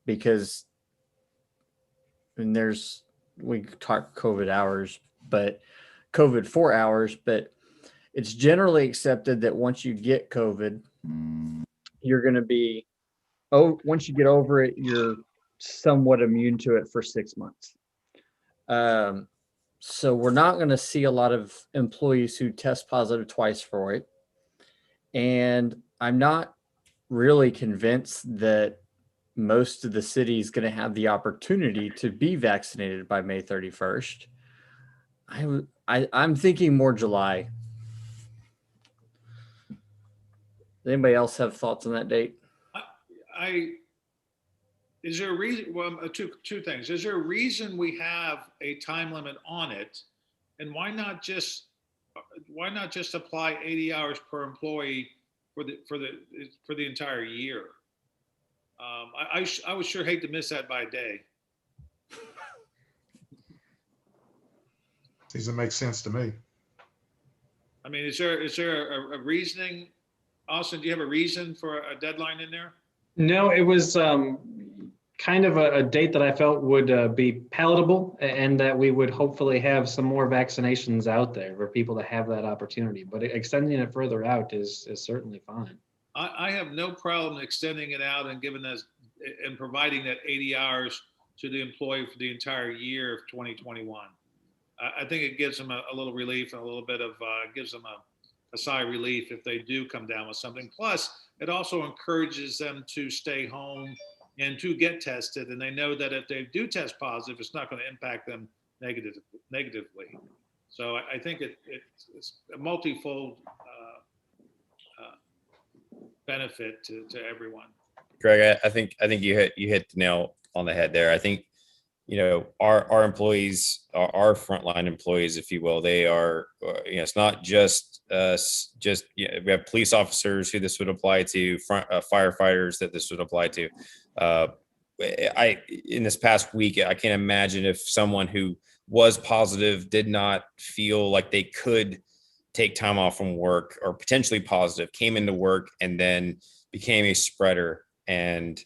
Because we talk COVID hours, but COVID 4 hours, but it's generally accepted that once you get COVID, you're going to be, once you get over it, you're somewhat immune to it for 6 months. So we're not going to see a lot of employees who test positive twice for it. And I'm not really convinced that most of the city is going to have the opportunity to be vaccinated by May 31st. I'm thinking more July. Does anybody else have thoughts on that date? Is there a reason? Well, two things. Is there a reason we have a time limit on it, and why not just apply 80 hours per employee for the entire year? I would sure hate to miss that by a day. Seems to make sense to me. I mean, is there a reasoning? Austin, do you have a reason for a deadline in there? No, it was kind of a date that I felt would be palatable and that we would hopefully have some more vaccinations out there for people to have that opportunity. But extending it further out is certainly fine. I have no problem extending it out and providing that 80 hours to the employee for the entire year of 2021. I think it gives them a little relief and a little bit of gives them a sigh of relief if they do come down with something. Plus, it also encourages them to stay home and to get tested. And they know that if they do test positive, it's not going to impact them negatively. So I think it's a multifold benefit to everyone. Greg, I think you hit the nail on the head there. I think, our employees, our frontline employees, if you will, they are, it's not just we have police officers who this would apply to, firefighters that this would apply to. In this past week, I can't imagine if someone who was positive did not feel like they could take time off from work, or potentially positive, came into work and then became a spreader, and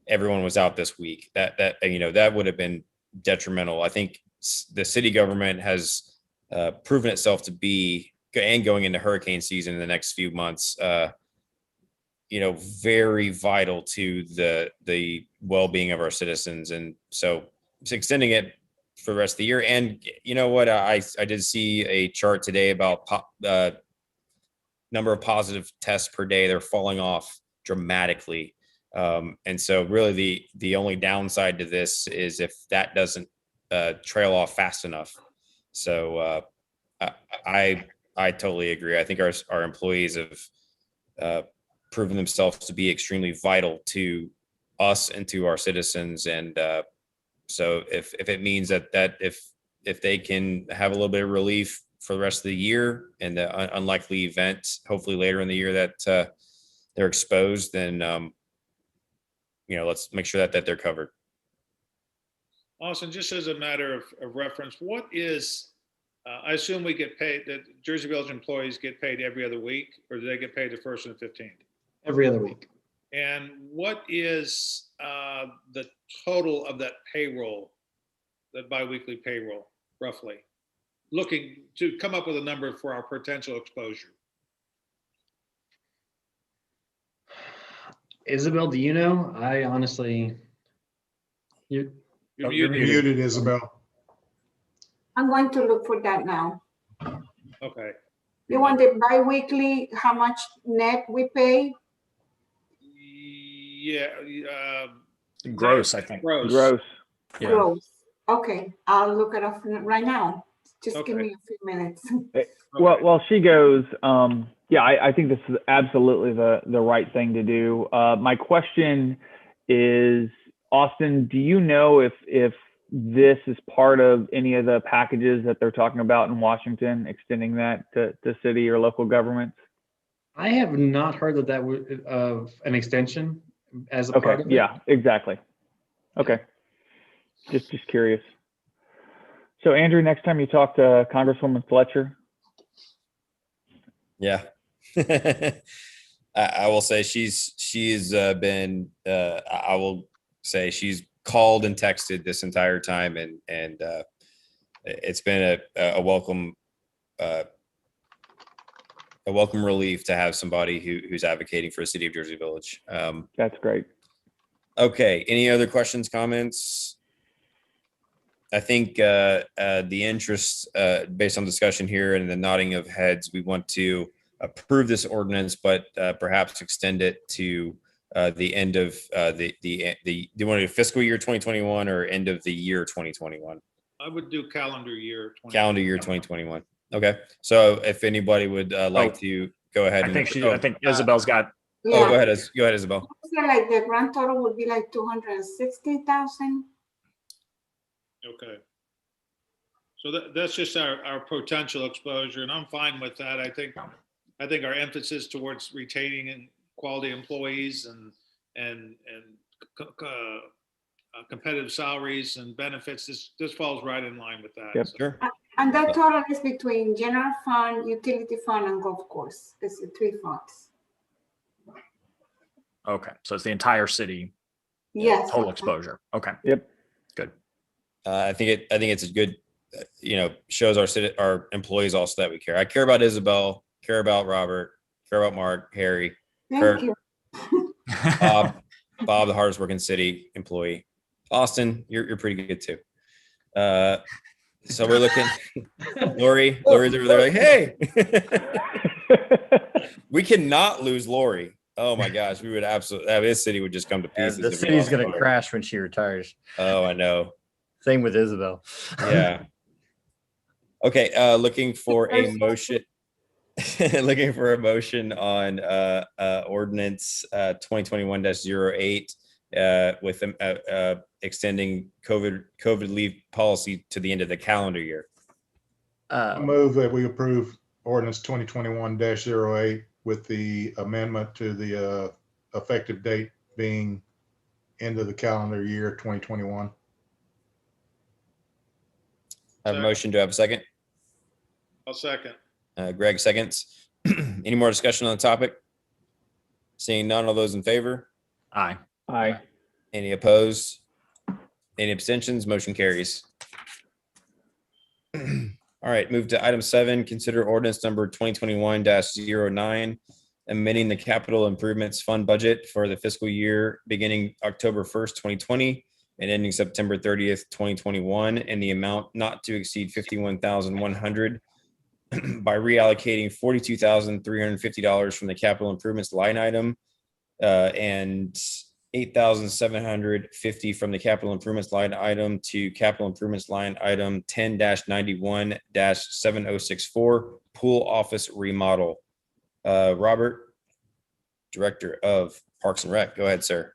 everyone was out this week. That would have been detrimental. I think the city government has proven itself to be, and going into hurricane season in the next few months, very vital to the well-being of our citizens. And so it's extending it for the rest of the year. And you know what? I did see a chart today about number of positive tests per day. They're falling off dramatically. And so really the only downside to this is if that doesn't trail off fast enough. So I totally agree. I think our employees have proven themselves to be extremely vital to us and to our citizens. And so if it means that if they can have a little bit of relief for the rest of the year and the unlikely event, hopefully later in the year that they're exposed, then let's make sure that they're covered. Austin, just as a matter of reference, what is I assume we get paid, that Jersey Village employees get paid every other week, or do they get paid the 1st and 15th? Every other week. And what is the total of that payroll, that biweekly payroll, roughly? Looking to come up with a number for our potential exposure. Isabel, do you know? I honestly, You're you're muted. Muted, Isabel. I'm going to look for that now. Okay. You want the bi-weekly, how much net we pay? Yeah. Gross, I think. Gross. Gross. Yeah. Gross. Okay, I'll look it up right now. Just give Okay. me a few minutes. Well, Okay. while she goes, yeah, I think this is absolutely the right thing to do. My question is, Austin, do you know if this is part of any of the packages that they're talking about in Washington, extending that to city or local governments? I have not heard that that would of an extension as a part Okay, of it. yeah, exactly. Okay, just curious. So Andrew, next time you talk to Congresswoman Fletcher. Yeah. I will say she's been, I will say she's called and texted this entire time, and it's been a welcome relief to have somebody who's advocating for the city of Jersey Village. That's great. Okay, any other questions, comments? I think the interest, based on discussion here and the nodding of heads, we want to approve this ordinance, but perhaps extend it to the end of do you want to do fiscal year 2021 or end of the year 2021? I would do calendar year. Calendar year 2021. Okay, so if anybody would like to go ahead, I think and I think Isabel's got. Yeah. Oh, go ahead, Isabel. So like the grand total would be like 260,000. Okay. So that's just our potential exposure, and I'm fine with that. I think our emphasis towards retaining and quality employees and competitive salaries and benefits, this falls right in line with that. Yep. So, Sure. And that total is between general fund, utility fund, and golf course. It's the 3 funds. Okay, so it's the entire city Yes. total exposure. Okay. Yep. Good. I think it's a good, shows our employees also that we care. I care about Isabel, care about Robert, care about Mark, Harry, Thank you. Bob, the hardest working city employee. Austin, you're pretty good too. So we're looking. Lori's over there like, hey, we cannot lose Lori. Oh my gosh, we would absolutely. This city would just come to pieces. The if we city's lost gonna Lori. crash when she retires. Oh, I know. Same with Isabel. Yeah. Okay, looking for a motion. Looking for a motion on ordinance 2021-08 with extending COVID leave policy to the end of the calendar year. I move that we approve ordinance 2021-08 with the amendment to the effective date being end of the calendar year 2021. I have a motion. Do I have a second? I'll second. Greg seconds. Any more discussion on the topic? Seeing none, all those in favor? Aye. Aye. Any opposed? Any abstentions? Motion carries. All right, move to item 7, consider ordinance number 2021-09, amending the capital improvements fund budget for the fiscal year beginning October 1st, 2020 and ending September 30th, 2021, in the amount not to exceed $51,100 by reallocating $42,350 from the capital improvements line item and $8,750 from the capital improvements line item to capital improvements line item 10-91-7064 pool office remodel. Robert, Director of Parks and Rec. Go ahead, sir.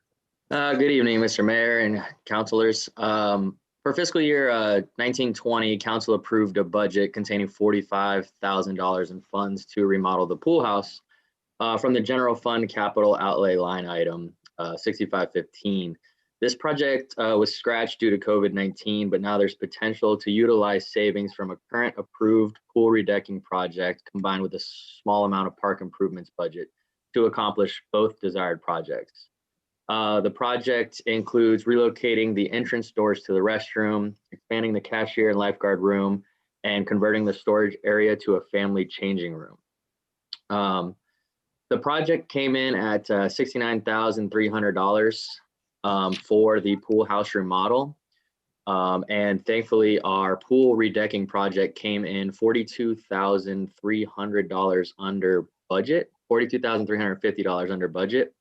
Good evening, Mr. Mayor and councilors. For fiscal year 1920, council approved a budget containing $45,000 in funds to remodel the pool house from the general fund capital outlay line item 6515. This project was scratched due to COVID-19, but now there's potential to utilize savings from a current approved pool redecking project combined with a small amount of park improvements budget to accomplish both desired projects. The project includes relocating the entrance doors to the restroom, expanding the cashier and lifeguard room, and converting the storage area to a family changing room. The project came in at $69,300 for the pool house remodel. And thankfully, our pool redecking project came in $42,300 under budget, $42,350 under budget.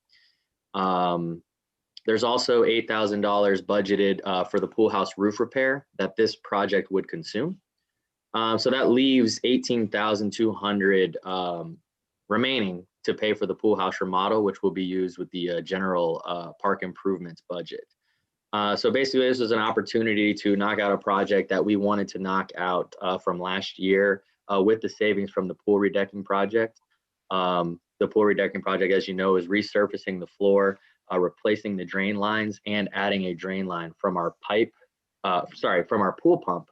There's also $8,000 budgeted for the pool house roof repair that this project would consume. So that leaves $18,200 remaining to pay for the pool house remodel, which will be used with the general park improvements budget. So basically, this is an opportunity to knock out a project that we wanted to knock out from last year with the savings from the pool redecking project. The pool redecking project, as you know, is resurfacing the floor, replacing the drain lines, and adding a drain line from our from our pool pump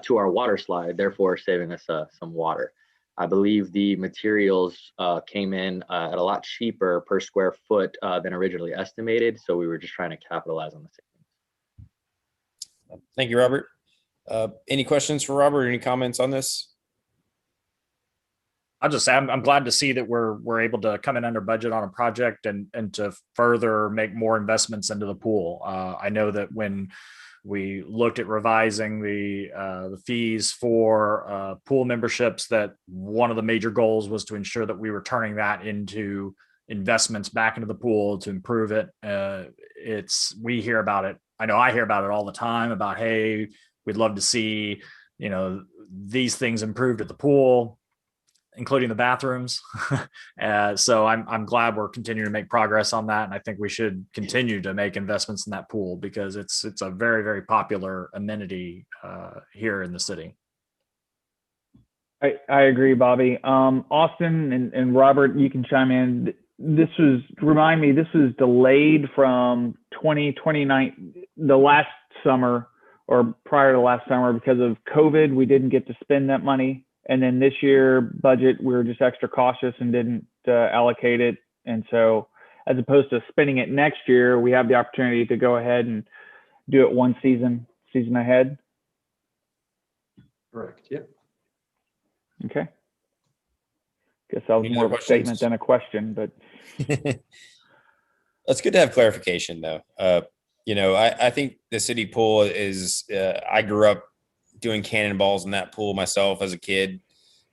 to our water slide, therefore saving us some water. I believe the materials came in at a lot cheaper per square foot than originally estimated. So we were just trying to capitalize on the savings. Thank you, Robert. Any questions for Robert? Any comments on this? I'll just say I'm glad to see that we're able to come in under budget on a project and to further make more investments into the pool. I know that when we looked at revising the fees for pool memberships, that one of the major goals was to ensure that we were turning that into investments back into the pool to improve it. We hear about it. I know I hear about it all the time about, hey, we'd love to see, these things improved at the pool, including the bathrooms. So I'm glad we're continuing to make progress on that. And I think we should continue to make investments in that pool because it's a very, very popular amenity here in the city. I agree, Bobby. Austin and Robert, you can chime in. This was delayed from 2029, the last summer or prior to last summer because of COVID. We didn't get to spend that money. And then this year budget, we were just extra cautious and didn't allocate it. And so as opposed to spending it next year, we have the opportunity to go ahead and do it one season ahead. Correct. Yep. Okay. Guess that was Any more other of a statement than a question, but. It's good to have clarification though. I think the city pool is, I grew up doing cannonballs in that pool myself as a kid.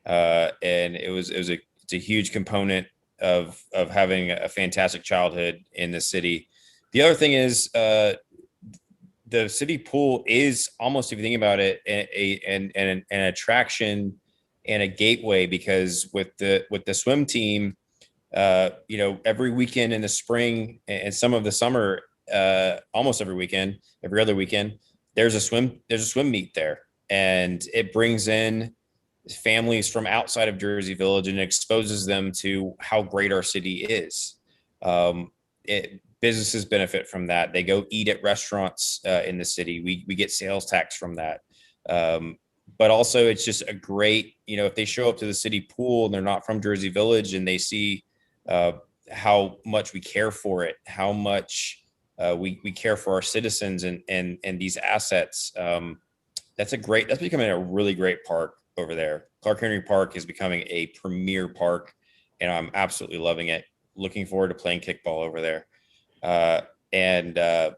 And it's a huge component of having a fantastic childhood in the city. The other thing is, the city pool is almost, if you think about it, an attraction and a gateway, because with the swim team, every weekend in the spring and some of the summer, almost every weekend, every other weekend, there's a swim meet there, and it brings in families from outside of Jersey Village and exposes them to how great our city is. Businesses benefit from that. They go eat at restaurants in the city. We get sales tax from that. But also it's just a great, if they show up to the city pool and they're not from Jersey Village and they see how much we care for it, how much we care for our citizens and these assets. That's becoming a really great park over there. Clark Henry Park is becoming a premier park, and I'm absolutely loving it. Looking forward to playing kickball over there. The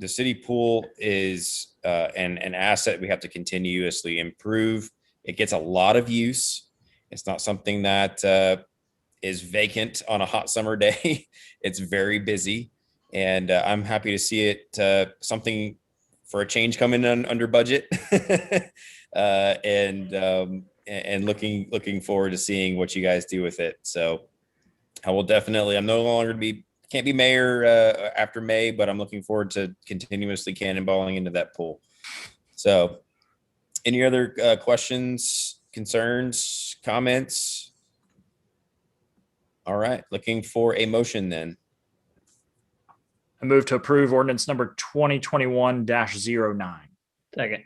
city pool is an asset we have to continuously improve. It gets a lot of use. It's not something that is vacant on a hot summer day. It's very busy, and I'm happy to see it something for a change coming in under budget. And looking forward to seeing what you guys do with it. So I will definitely, I'm no longer can't be mayor after May, but I'm looking forward to continuously cannonballing into that pool. So any other questions, concerns, comments? All right, looking for a motion then. I move to approve ordinance number 2021-09. Second.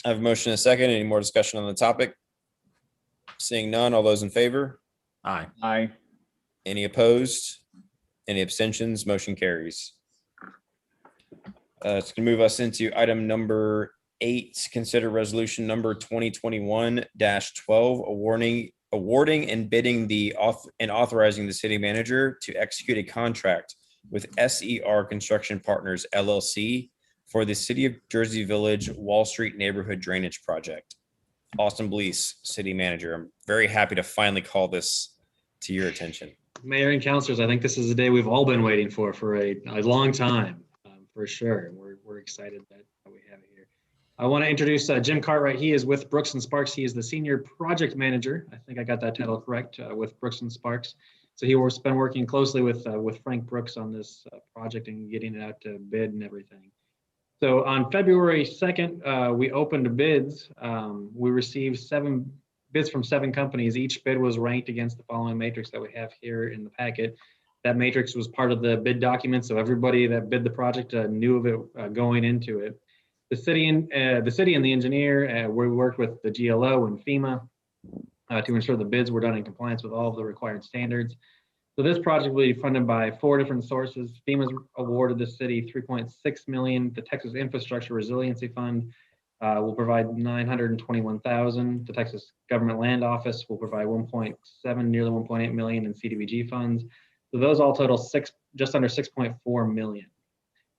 I have a motion and a second. Any more discussion on the topic? Seeing none, all those in favor? Aye. Aye. Any opposed? Any abstentions? Motion carries. It's going to move us into item number 8. Consider resolution number 2021-12, awarding and bidding and authorizing the city manager to execute a contract with SER Construction Partners LLC for the City of Jersey Village Wall Street Neighborhood Drainage Project. Austin Blease, city manager. I'm very happy to finally call this to your attention. Mayor and councilors, I think this is a day we've all been waiting for a long time, for sure. We're excited that we have it here. I want to introduce Jim Cartwright. He is with Brooks and Sparks. He is the senior project manager. I think I got that title correct, with Brooks and Sparks. So he has been working closely with Frank Brooks on this project and getting it out to bid and everything. So on February 2nd, we opened bids. We received 7 bids from 7 companies. Each bid was ranked against the following matrix that we have here in the packet. That matrix was part of the bid document, so everybody that bid the project knew of it going into it. The city and the engineer, we worked with the GLO and FEMA to ensure the bids were done in compliance with all of the required standards. So this project will be funded by 4 different sources. FEMA's awarded the city $3.6 million. The Texas Infrastructure Resiliency Fund will provide $921,000. The Texas Government Land Office will provide 1.7, nearly 1.8 million in CDBG funds. So those all total just under 6.4 million.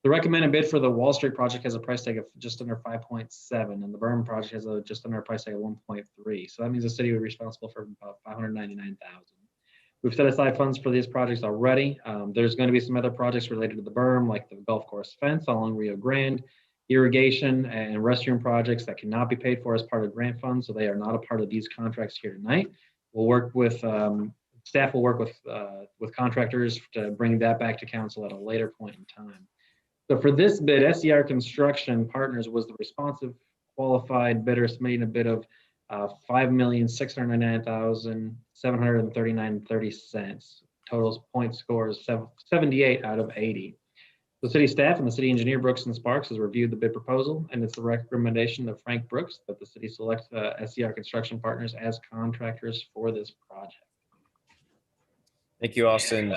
The recommended bid for the Wall Street project has a price tag of just under 5.7, and the Berm project has just under a price tag of 1.3. So that means the city will be responsible for about 599,000. We've set aside funds for these projects already. There's going to be some other projects related to the berm, like the golf course fence along Rio Grande, irrigation and restroom projects that cannot be paid for as part of grant funds, so they are not a part of these contracts here tonight. We'll work with staff will work with contractors to bring that back to council at a later point in time. So for this bid, SER Construction Partners was the responsive qualified bidder, submitting a bid of $5,699,739.30. Total point score is 78 out of 80. The city staff and the city engineer Brooks and Sparks has reviewed the bid proposal, and it's the recommendation of Frank Brooks that the city select SER Construction Partners as contractors for this project. Thank you, Austin.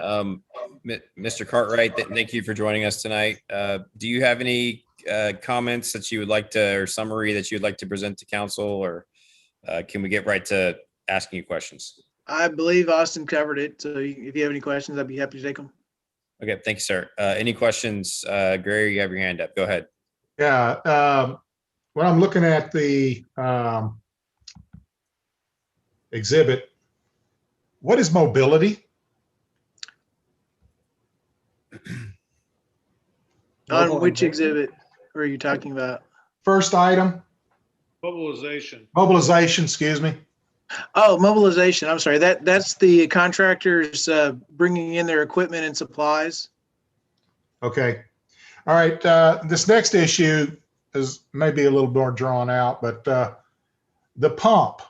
Mr. Cartwright, thank you for joining us tonight. Do you have any comments that you would like to, or summary that you'd like to present to council, or can we get right to asking you questions? I believe Austin covered it. So if you have any questions, I'd be happy to take them. Okay, thank you, sir. Any questions? Gary, you have your hand up. Go ahead. Yeah, when I'm looking at the exhibit, what is mobility? On which exhibit are you talking about? First item. Mobilization. Mobilization, excuse me. Oh, mobilization. I'm sorry. That's the contractors bringing in their equipment and supplies. Okay. All right. This next issue is maybe a little more drawn out, but the pump.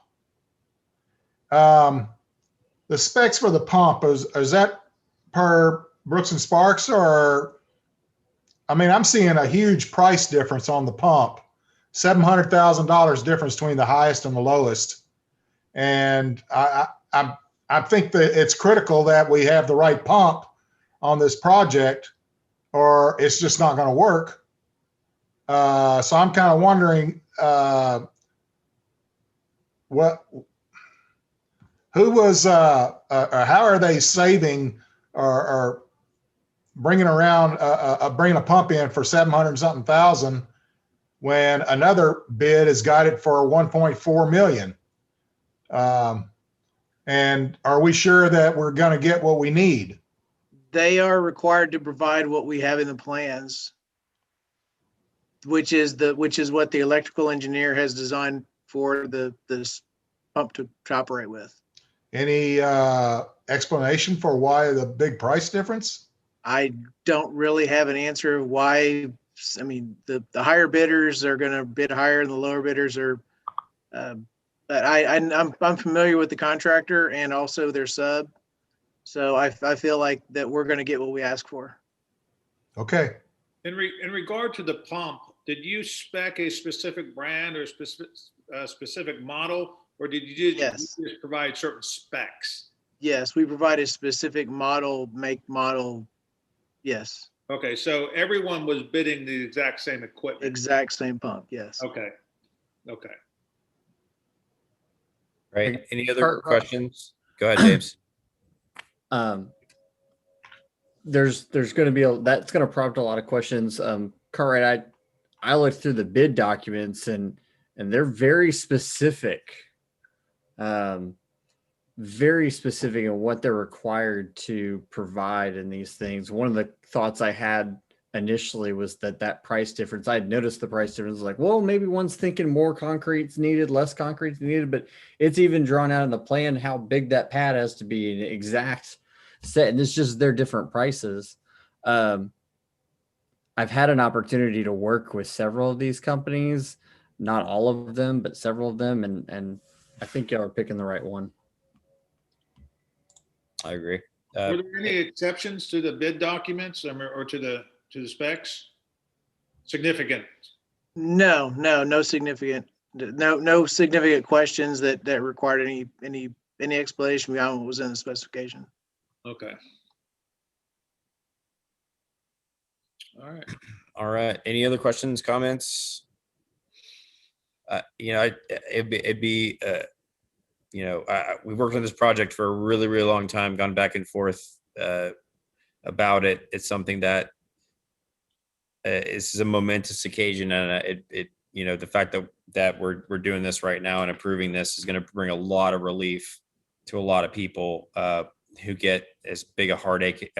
The specs for the pump, is that per Brooks and Sparks, or, I mean, I'm seeing a huge price difference on the pump, $700,000 difference between the highest and the lowest. And I think that it's critical that we have the right pump on this project, or it's just not going to work. So I'm kind of wondering how are they saving or bringing around bringing a pump in for 700 something thousand when another bid is guided for 1.4 million. And are we sure that we're going to get what we need? They are required to provide what we have in the plans, which is what the electrical engineer has designed for this pump to operate with. Any explanation for why the big price difference? I don't really have an answer of why. I mean, the higher bidders are going to bid higher, and the lower bidders are. But I'm familiar with the contractor and also their sub, so I feel like that we're going to get what we ask for. Okay. In regard to the pump, did you spec a specific brand or specific model, or did you Yes. just provide certain specs? Yes, we provide a specific model, make, model. Yes, Okay, so everyone was bidding the exact same equipment. exact same pump. Yes. Okay, okay. Right. Any other Car- questions? Go ahead, James. There's going to be that's going to prompt a lot of questions. Cartwright, I looked through the bid documents and they're very specific, very specific in what they're required to provide in these things. One of the thoughts I had initially was that price difference. I'd noticed the price difference, like, well, maybe one's thinking more concrete's needed, less concrete's needed, but it's even drawn out in the plan how big that pad has to be, an exact set, and it's just their different prices. I've had an opportunity to work with several of these companies, not all of them, but several of them, and I think y'all are picking the right one. I agree. Were there any exceptions to the bid documents or to the specs? Significant? No significant, no significant questions that required any explanation beyond what was in the specification. Okay. All right. All right. Any other questions, comments? It'd be we worked on this project for a really, really long time, gone back and forth about it. It's something that is a momentous occasion, and the fact that we're doing this right now and approving this is going to bring a lot of relief to a lot of people who get as big a heartache,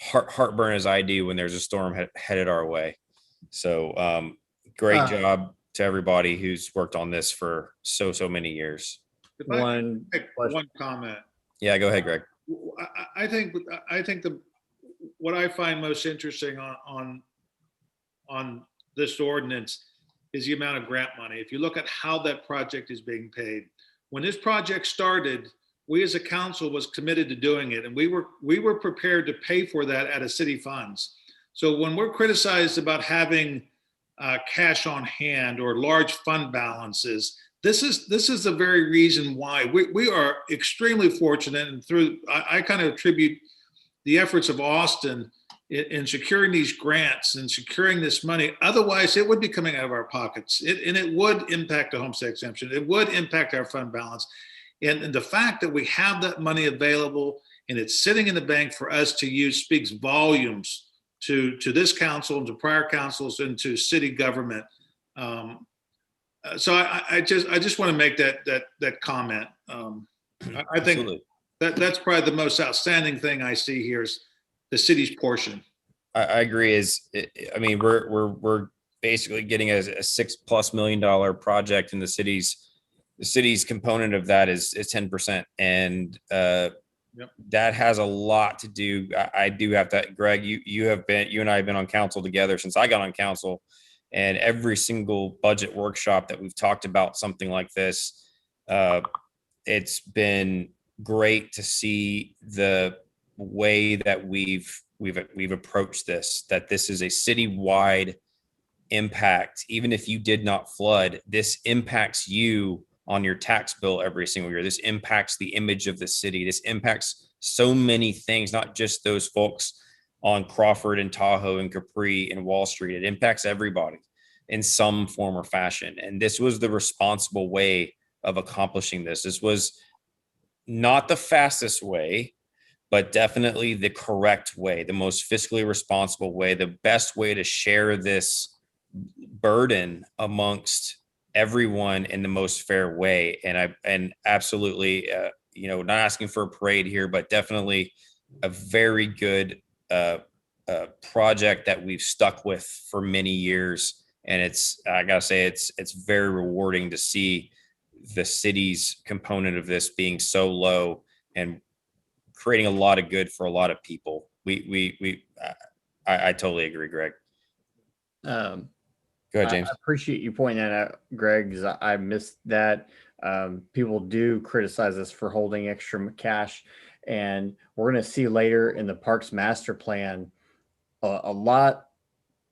heartburn as I do when there's a storm headed our way. So great job to everybody who's worked on this for so many years. One comment. Yeah, go ahead, Greg. I think what I find most interesting on this ordinance is the amount of grant money. If you look at how that project is being paid, when this project started, we as a council was committed to doing it, and we were prepared to pay for that out of city funds. So when we're criticized about having cash on hand or large fund balances, this is the very reason why we are extremely fortunate. And I kind of attribute the efforts of Austin in securing these grants and securing this money. Otherwise, it would be coming out of our pockets, and it would impact the homestead exemption. It would impact our fund balance. And the fact that we have that money available and it's sitting in the bank for us to use speaks volumes to this council and to prior councils and to city government. So I just want to make that comment. I think that's probably the most outstanding thing I see here is the city's portion. I agree. We're basically getting a $6+ million project, and the city's component of that is 10%, and that has a lot to do. I do have to, Greg. You and I have been on council together since I got on council. And every single budget workshop that we've talked about something like this, it's been great to see the way that we've approached this, that this is a citywide impact. Even if you did not flood, this impacts you on your tax bill every single year. This impacts the image of the city. This impacts so many things, not just those folks on Crawford and Tahoe and Capri and Wall Street. It impacts everybody in some form or fashion. And this was the responsible way of accomplishing this. This was not the fastest way, but definitely the correct way, the most fiscally responsible way, the best way to share this burden amongst everyone in the most fair way. And absolutely, not asking for a parade here, but definitely a very good project that we've stuck with for many years. And I gotta say, it's very rewarding to see the city's component of this being so low and creating a lot of good for a lot of people. I totally agree, Greg. Go ahead, James. I appreciate you pointing that out, Greg, because I missed that. People do criticize us for holding extra cash, and we're going to see later in the Parks Master Plan a lot,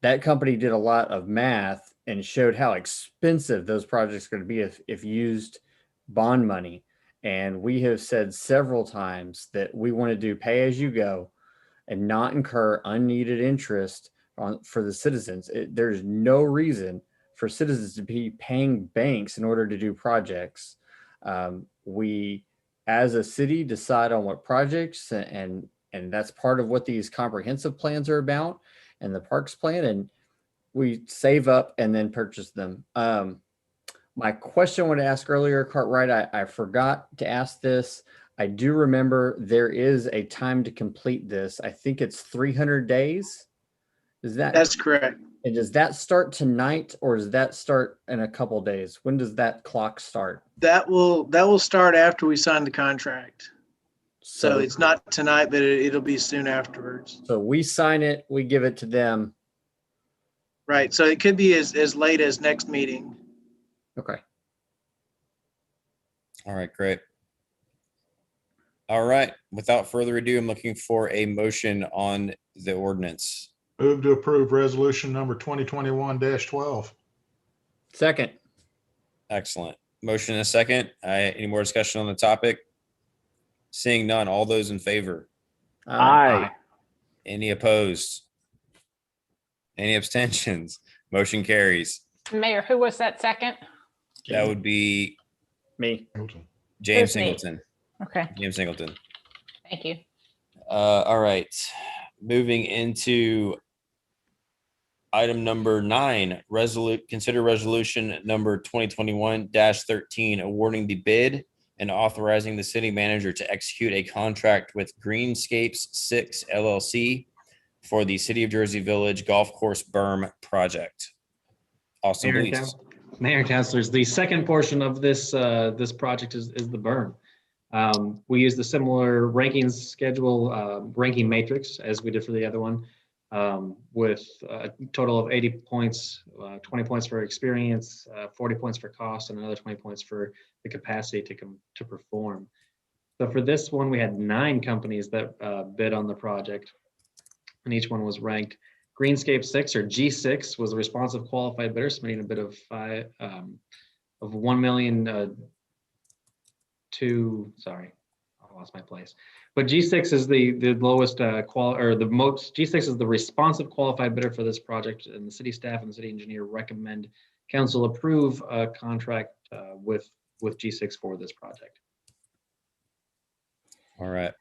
that company did a lot of math and showed how expensive those projects are going to be if used bond money. And we have said several times that we want to do pay as you go and not incur unneeded interest for the citizens. There's no reason for citizens to be paying banks in order to do projects. We, as a city, decide on what projects, and that's part of what these comprehensive plans are about, and the parks plan, and we save up and then purchase them. My question I wanted to ask earlier, Cartwright, I forgot to ask this. I do remember there is a time to complete this. I think it's 300 days. That's correct. And does that start tonight, or does that start in a couple days? When does that clock start? That will start after we sign the contract. So it's not tonight, but it'll be soon afterwards. So we sign it, we give it to them. Right. So it could be as late as next meeting. Okay. All right, great. All right, without further ado, I'm looking for a motion on the ordinance. Move to approve resolution number 2021-12. Second. Excellent. Motion and a second. Any more discussion on the topic? Seeing none, all those in favor? Aye. Any opposed? Any abstentions? Motion carries. Mayor, who was that second? That would be me. James Who's me? Singleton. Okay, James Singleton. thank you. All right. Moving into item number 9, consider resolution number 2021-13, awarding the bid and authorizing the city manager to execute a contract with Greenscapes 6 LLC for the City of Jersey Village Golf Course Berm project. Austin, please. Mayor and councilors, the second portion of this this project is the berm. We used the similar rankings schedule, ranking matrix as we did for the other one, with a total of 80 points, 20 points for experience, 40 points for cost, and another 20 points for the capacity to perform. So for this one, we had 9 companies that bid on the project, and each one was ranked. Greenscape 6 or G6 was the responsive qualified bidder, submitting a bid of $1 million. Sorry, I lost my place. But G6 is the lowest G6 is the responsive qualified bidder for this project, and the city staff and the city engineer recommend council approve a contract with G6 for this project. All right.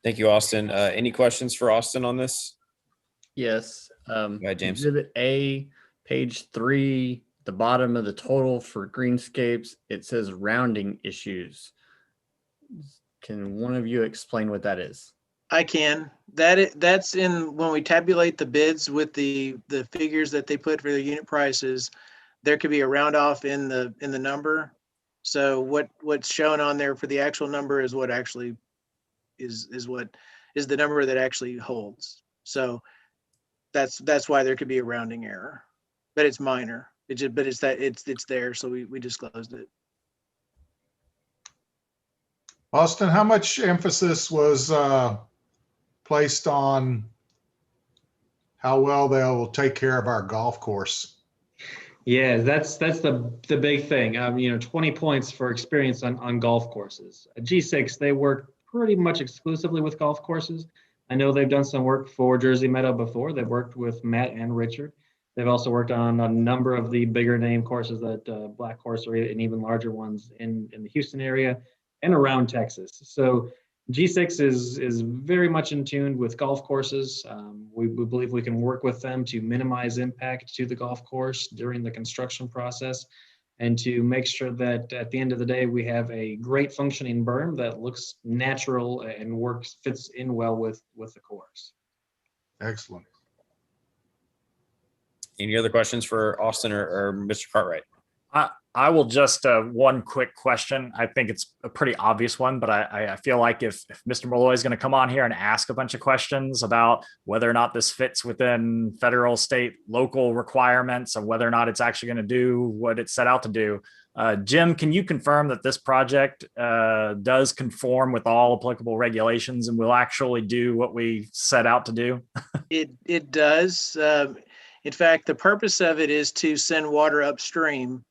Thank you, Austin. Any questions for Austin on this? Yes. Go ahead, James. Exhibit A, page 3, the bottom of the total for Greenscapes, it says rounding issues. Can one of you explain what that is? I can. That's in when we tabulate the bids with the figures that they put for the unit prices. There could be a round off in the number. So what's shown on there for the actual number is what actually is the number that actually holds. So that's why there could be a rounding error, but it's minor. It's there, so we disclosed it. Austin, how much emphasis was placed on how well they'll take care of our golf course? Yeah, that's the big thing. 20 points for experience on golf courses. At G6, they work pretty much exclusively with golf courses. I know they've done some work for Jersey Meadow before. They've worked with Matt and Richard. They've also worked on a number of the bigger name courses that Black Horse and even larger ones in the Houston area and around Texas. So G6 is very much in tune with golf courses. We believe we can work with them to minimize impact to the golf course during the construction process, and to make sure that at the end of the day, we have a great functioning berm that looks natural and fits in well with the course. Excellent. Any other questions for Austin or Mr. Cartwright? I will just one quick question. I think it's a pretty obvious one, but I feel like if Mr. Malloy is going to come on here and ask a bunch of questions about whether or not this fits within federal, state, local requirements, and whether or not it's actually going to do what it's set out to do, Jim, can you confirm that this project does conform with all applicable regulations and will actually do what we set out to do? It does. In fact, the purpose of it is to send water upstream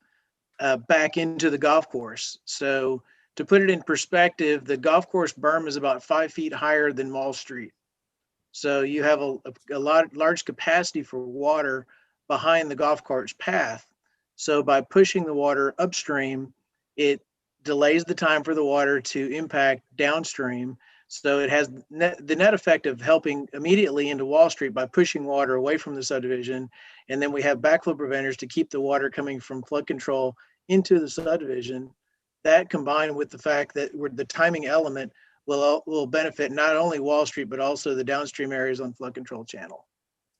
back into the golf course. So to put it in perspective, the golf course berm is about 5 feet higher than Mall Street. So you have a large capacity for water behind the golf cart's path. So by pushing the water upstream, it delays the time for the water to impact downstream. So it has the net effect of helping immediately into Wall Street by pushing water away from the subdivision. And then we have backflow preventers to keep the water coming from flood control into the subdivision. That combined with the fact that the timing element will benefit not only Wall Street, but also the downstream areas on flood control channel.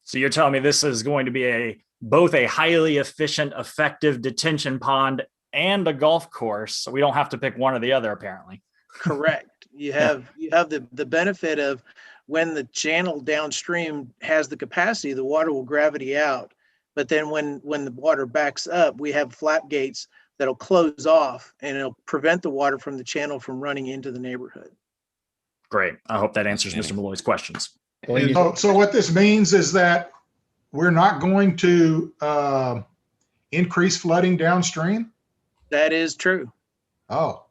So you're telling me this is going to be both a highly efficient, effective detention pond and a golf course. So we don't have to pick one or the other, apparently. Correct. You have the benefit of when the channel downstream has the capacity, the water will gravity out. But then when the water backs up, we have flap gates that'll close off and it'll prevent the water from the channel from running into the neighborhood. Great. I hope that answers Mr. Malloy's questions. So what this means is that we're not going to increase flooding downstream? That is true. Oh.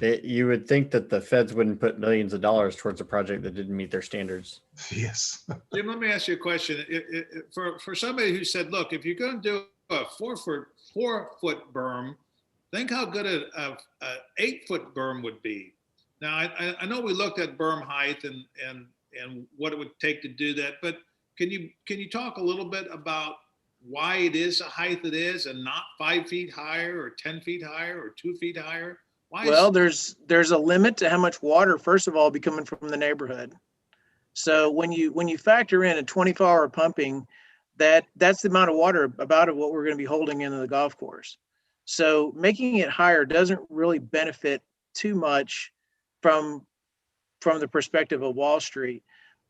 You would think that the feds wouldn't put millions of dollars towards a project that didn't meet their standards. Yes. Jim, let me ask you a question. For somebody who said, look, if you're going to do a 4-foot berm, think how good a 8-foot berm would be. Now, I know we looked at berm height and what it would take to do that, but can you talk a little bit about why it is the height it is and not 5 feet higher or 10 feet higher or 2 feet higher? Well, there's a limit to how much water, first of all, be coming from the neighborhood. So when you factor in a 24-hour pumping, that's the amount of water about what we're going to be holding into the golf course. So making it higher doesn't really benefit too much from the perspective of Wall Street.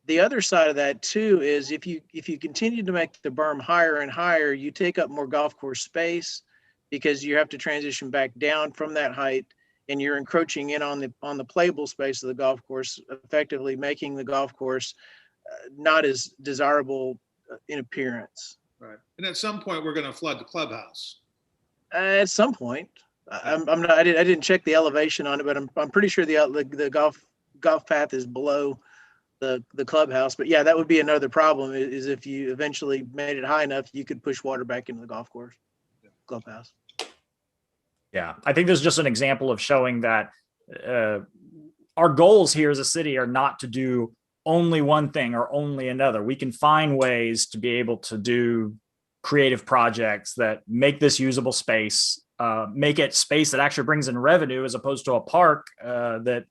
The other side of that too is if you continue to make the berm higher and higher, you take up more golf course space because you have to transition back down from that height. And you're encroaching in on the playable space of the golf course, effectively making the golf course not as desirable in appearance. Right. And at some point, we're going to flood the clubhouse. At some point, I didn't check the elevation on it, but I'm pretty sure the golf path is below the clubhouse. But yeah, that would be another problem. Is if you eventually made it high enough, you could push water back into the golf course clubhouse. Yeah, I think there's just an example of showing that our goals here as a city are not to do only one thing or only another. We can find ways to be able to do creative projects that make this usable space, make it space that actually brings in revenue as opposed to a park that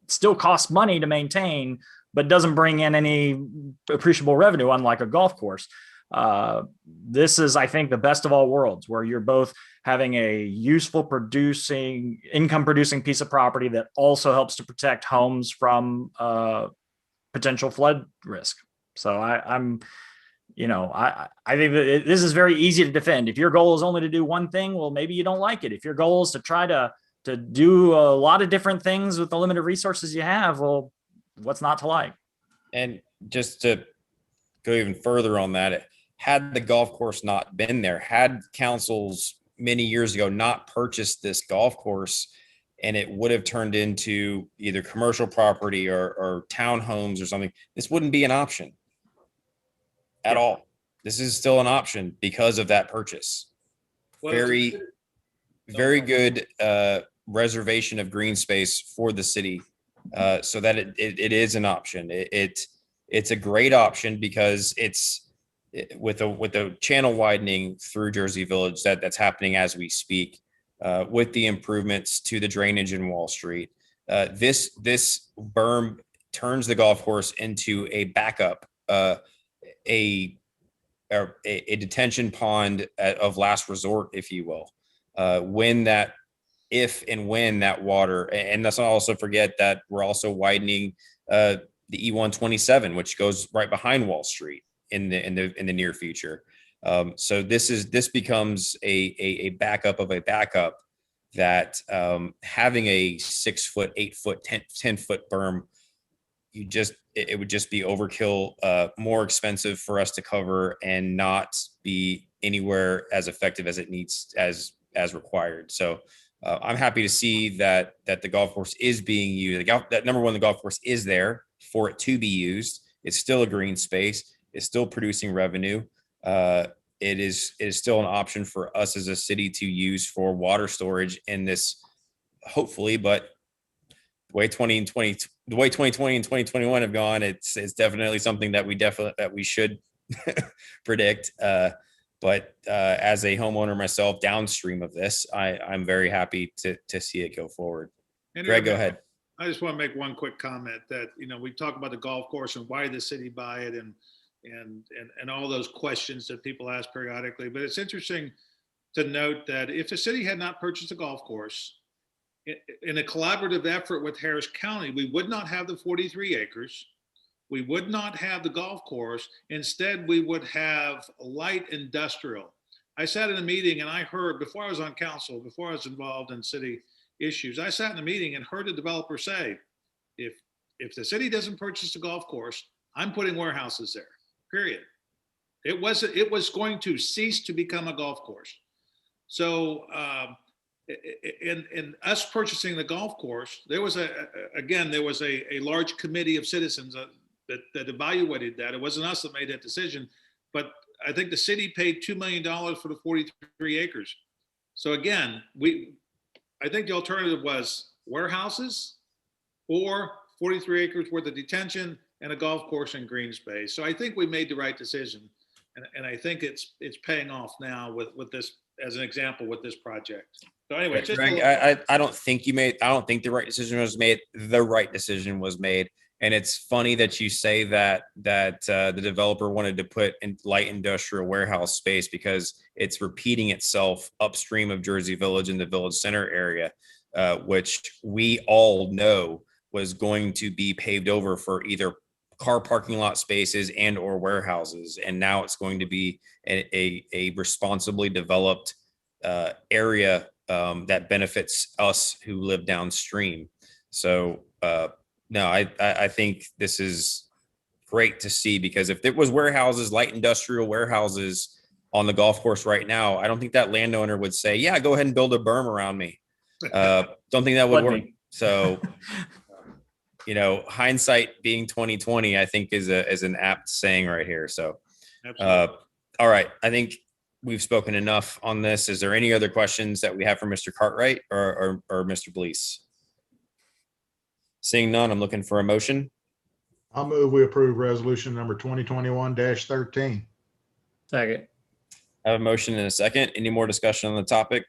still costs money to maintain, but doesn't bring in any appreciable revenue, unlike a golf course. This is, I think, the best of all worlds, where you're both having a useful income producing piece of property that also helps to protect homes from potential flood risk. So I think that this is very easy to defend. If your goal is only to do one thing, well, maybe you don't like it. If your goal is to try to do a lot of different things with the limited resources you have, well, what's not to like? And just to go even further on that, had the golf course not been there, had councils many years ago not purchased this golf course, and it would have turned into either commercial property or townhomes or something, this wouldn't be an option at all. This is still an option because of that purchase. Very good reservation of green space for the city, so that it is an option. It's a great option because with the channel widening through Jersey Village that's happening as we speak, with the improvements to the drainage in Wall Street. This berm turns the golf course into a backup, a detention pond of last resort, if you will. if and when that water, and let's not also forget that we're also widening the E127, which goes right behind Wall Street in the near future. So this becomes a backup of a backup, that having a 6 foot, 8 foot, 10 foot berm, it would just be overkill, more expensive for us to cover, and not be anywhere as effective as it needs as required. So I'm happy to see that the golf course is being used. That number one, the golf course is there for it to be used. It's still a green space. It's still producing revenue. It is still an option for us as a city to use for water storage in this, hopefully, but the way 2020 and 2021 have gone, it's definitely something that we should predict. But as a homeowner myself, downstream of this, I'm very happy to see it go forward. Greg, go ahead. I just want to make one quick comment that, we talk about the golf course and why did the city buy it, and all those questions that people ask periodically. But it's interesting to note that if the city had not purchased a golf course, in a collaborative effort with Harris County, we would not have the 43 acres. We would not have the golf course. Instead, we would have light industrial. I sat in a meeting and I heard, before I was on council, before I was involved in city issues, I sat in a meeting and heard the developer say, if the city doesn't purchase the golf course, I'm putting warehouses there, period. It was going to cease to become a golf course. So, in us purchasing the golf course, there was a large committee of citizens that evaluated that. It wasn't us that made that decision, but I think the city paid $2 million for the 43 acres. So again, I think the alternative was warehouses or 43 acres worth of detention and a golf course and green space. So I think we made the right decision, and I think it's paying off now with this, as an example, with this project. So anyway, Greg, I don't think the right decision was made. The right decision was made. And it's funny that you say that the developer wanted to put in light industrial warehouse space, because it's repeating itself upstream of Jersey Village in the Village Center area, which we all know was going to be paved over for either car parking lot spaces and or warehouses. And now it's going to be a responsibly developed area that benefits us who live downstream. So no, I think this is great to see, because if it was warehouses, light industrial warehouses on the golf course right now, I don't think that landowner would say, yeah, go ahead and build a berm around me. Don't think that would work. So, hindsight being 2020, I think is an apt saying right here. So, all right. I think we've spoken enough on this. Is there any other questions that we have for Mr. Cartwright or Mr. Blease? Seeing none, I'm looking for a motion. I'll move we approve resolution number 2021-13. Second. I have a motion and a second. Any more discussion on the topic?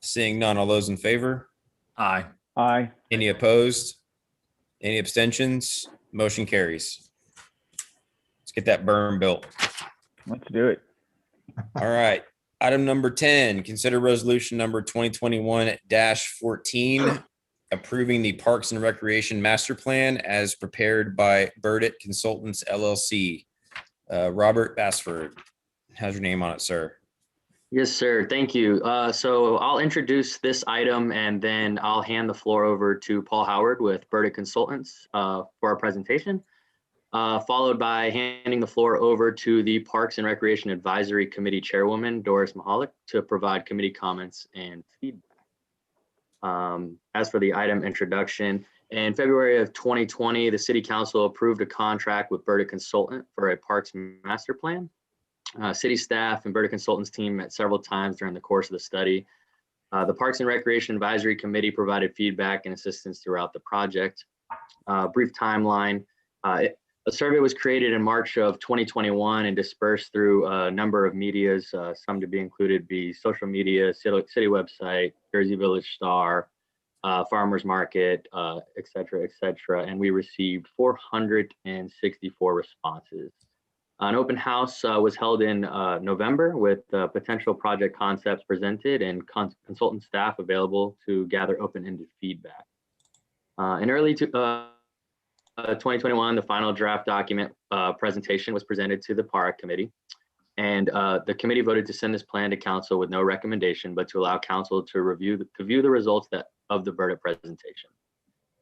Seeing none, all those in favor? Aye. Aye. Any opposed? Any abstentions? Motion carries. Let's get that berm built. Let's do it. All right. Item number 10, consider resolution number 2021-14, approving the Parks and Recreation Master Plan as prepared by Burdett Consultants, LLC. Robert Bassford, how's your name on it, sir? Yes, sir. Thank you. So I'll introduce this item and then I'll hand the floor over to Paul Howard with Burdett Consultants for our presentation, followed by handing the floor over to the Parks and Recreation Advisory Committee Chairwoman, Doris Mahalik, to provide committee comments and feedback. As for the item introduction, in February of 2020, the City Council approved a contract with Burdett Consultant for a Parks Master Plan. City staff and Burdett Consultants team met several times during the course of the study. The Parks and Recreation Advisory Committee provided feedback and assistance throughout the project. Brief timeline. A survey was created in March of 2021 and dispersed through a number of medias, some to be included be social media, city website, Jersey Village Star, Farmers Market, et cetera, et cetera. And we received 464 responses. An open house was held in November with potential project concepts presented and consultant staff available to gather open-ended feedback. In early 2021, the final draft document presentation was presented to the park committee, and the committee voted to send this plan to council with no recommendation, but to allow council to view the results of the verdict presentation.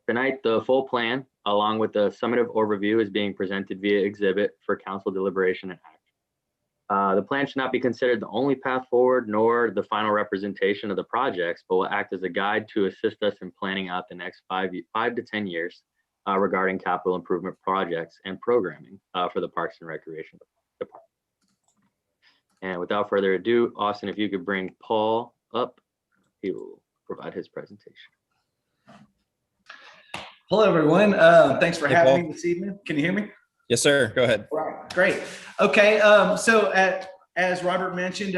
Tonight, the full plan, along with the summative overview, is being presented via exhibit for council deliberation and action. The plan should not be considered the only path forward, nor the final representation of the projects, but will act as a guide to assist us in planning out the next 5 to 10 years regarding capital improvement projects and programming for the Parks and Recreation Department. And without further ado, Austin, if you could bring Paul up, he will provide his presentation. Hello, everyone. Thanks for Hey, having Paul. me this evening. Can you hear me? Yes, sir. Go ahead. Right. Great. Okay. So as Robert mentioned,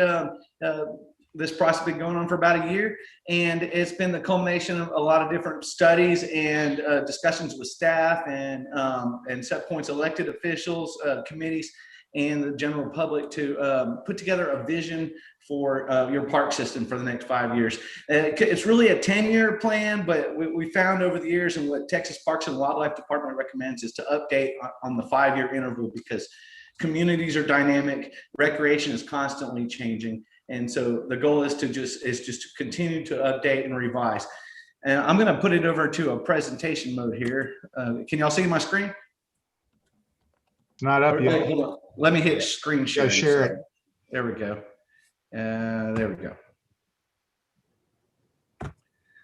this process has been going on for about a year, and it's been the culmination of a lot of different studies and discussions with staff and set points elected officials, committees, and the general public to put together a vision for your park system for the next 5 years. It's really a 10-year plan, but we found over the years, and what Texas Parks and Wildlife Department recommends is to update on the 5-year interval, because communities are dynamic, recreation is constantly changing. And so the goal is just to continue to update and revise. And I'm going to put it over to a presentation mode here. Can y'all see my screen? Not up yet. Hold on. Let me hit screen share. Share it. There we go. There we go.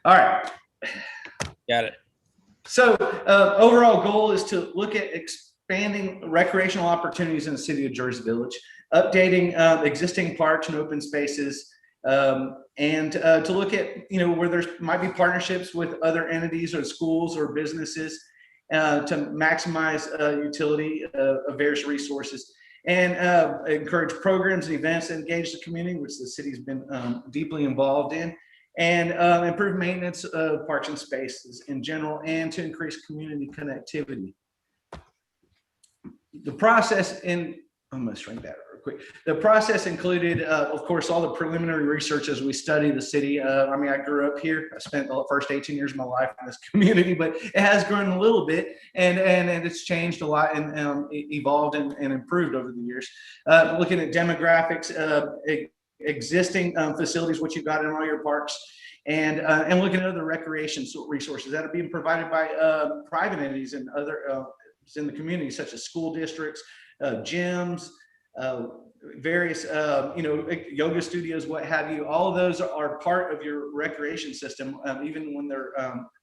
All right. Got it. So overall goal is to look at expanding recreational opportunities in the city of Jersey Village, updating existing parks and open spaces, and to look at, where there might be partnerships with other entities or schools or businesses to maximize utility of various resources, and encourage programs and events that engage the community, which the city's been deeply involved in, and improve maintenance of parks and spaces in general, and to increase community connectivity. The process I'm going to shrink that real quick. The process included, of course, all the preliminary research as we study the city. I grew up here. I spent the first 18 years of my life in this community, but it has grown a little bit, and it's changed a lot and evolved and improved over the years. Looking at demographics, existing facilities, what you've got in all your parks, and looking at other recreation resources that are being provided by private entities and other in the community, such as school districts, gyms, various yoga studios, what have you. All of those are part of your recreation system, even when they're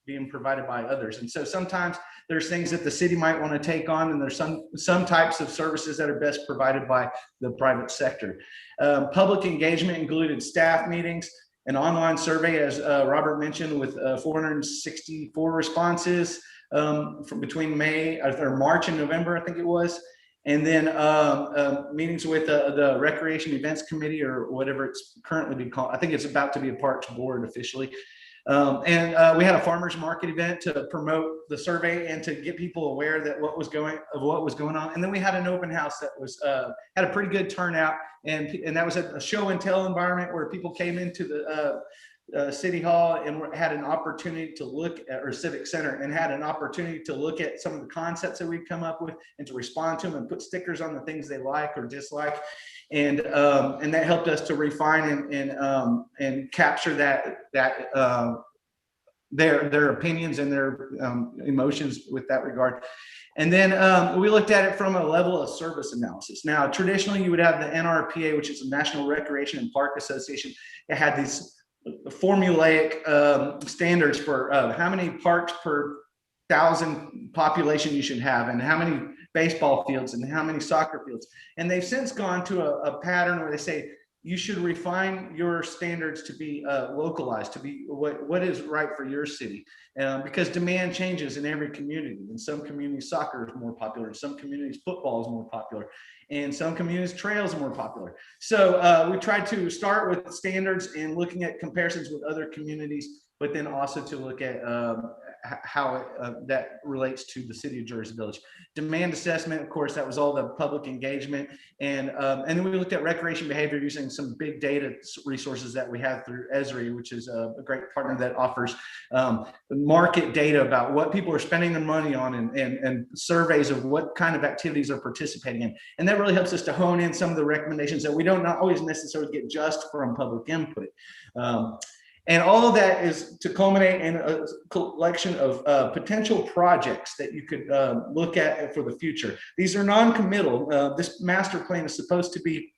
being provided by others. And so sometimes there's things that the city might want to take on, and there's some types of services that are best provided by the private sector. Public engagement included staff meetings, an online survey, as Robert mentioned, with 464 responses from between March and November, I think it was. And then meetings with the Recreation Events Committee, or whatever it's currently being called. I think it's about to be a Parks Board officially. And we had a farmers market event to promote the survey and to get people aware that what was going on. And then we had an open house that was had a pretty good turnout, and that was a show and tell environment where people came into the City Hall and had an opportunity to look at, or Civic Center, and had an opportunity to look at some of the concepts that we've come up with and to respond to them and put stickers on the things they like or dislike. And that helped us to refine and capture their opinions and their emotions with that regard. And then we looked at it from a level of service analysis. Now, traditionally, you would have the NRPA, which is the National Recreation and Park Association. It had these formulaic standards for how many parks per 1,000 population you should have, and how many baseball fields and how many soccer fields. And they've since gone to a pattern where they say you should refine your standards to be localized, to be what is right for your city, because demand changes in every community. In some communities, soccer is more popular. In some communities, football is more popular. In some communities, trails are more popular. So we tried to start with standards and looking at comparisons with other communities, but then also to look at how that relates to the city of Jersey Village. Demand assessment, of course, that was all the public engagement. And then we looked at recreation behavior using some big data resources that we have through Esri, which is a great partner that offers market data about what people are spending their money on and surveys of what kind of activities are participating in. And that really helps us to hone in some of the recommendations that we don't not always necessarily get just from public input. And all of that is to culminate in a collection of potential projects that you could look at for the future. These are non-committal. This master plan is supposed to be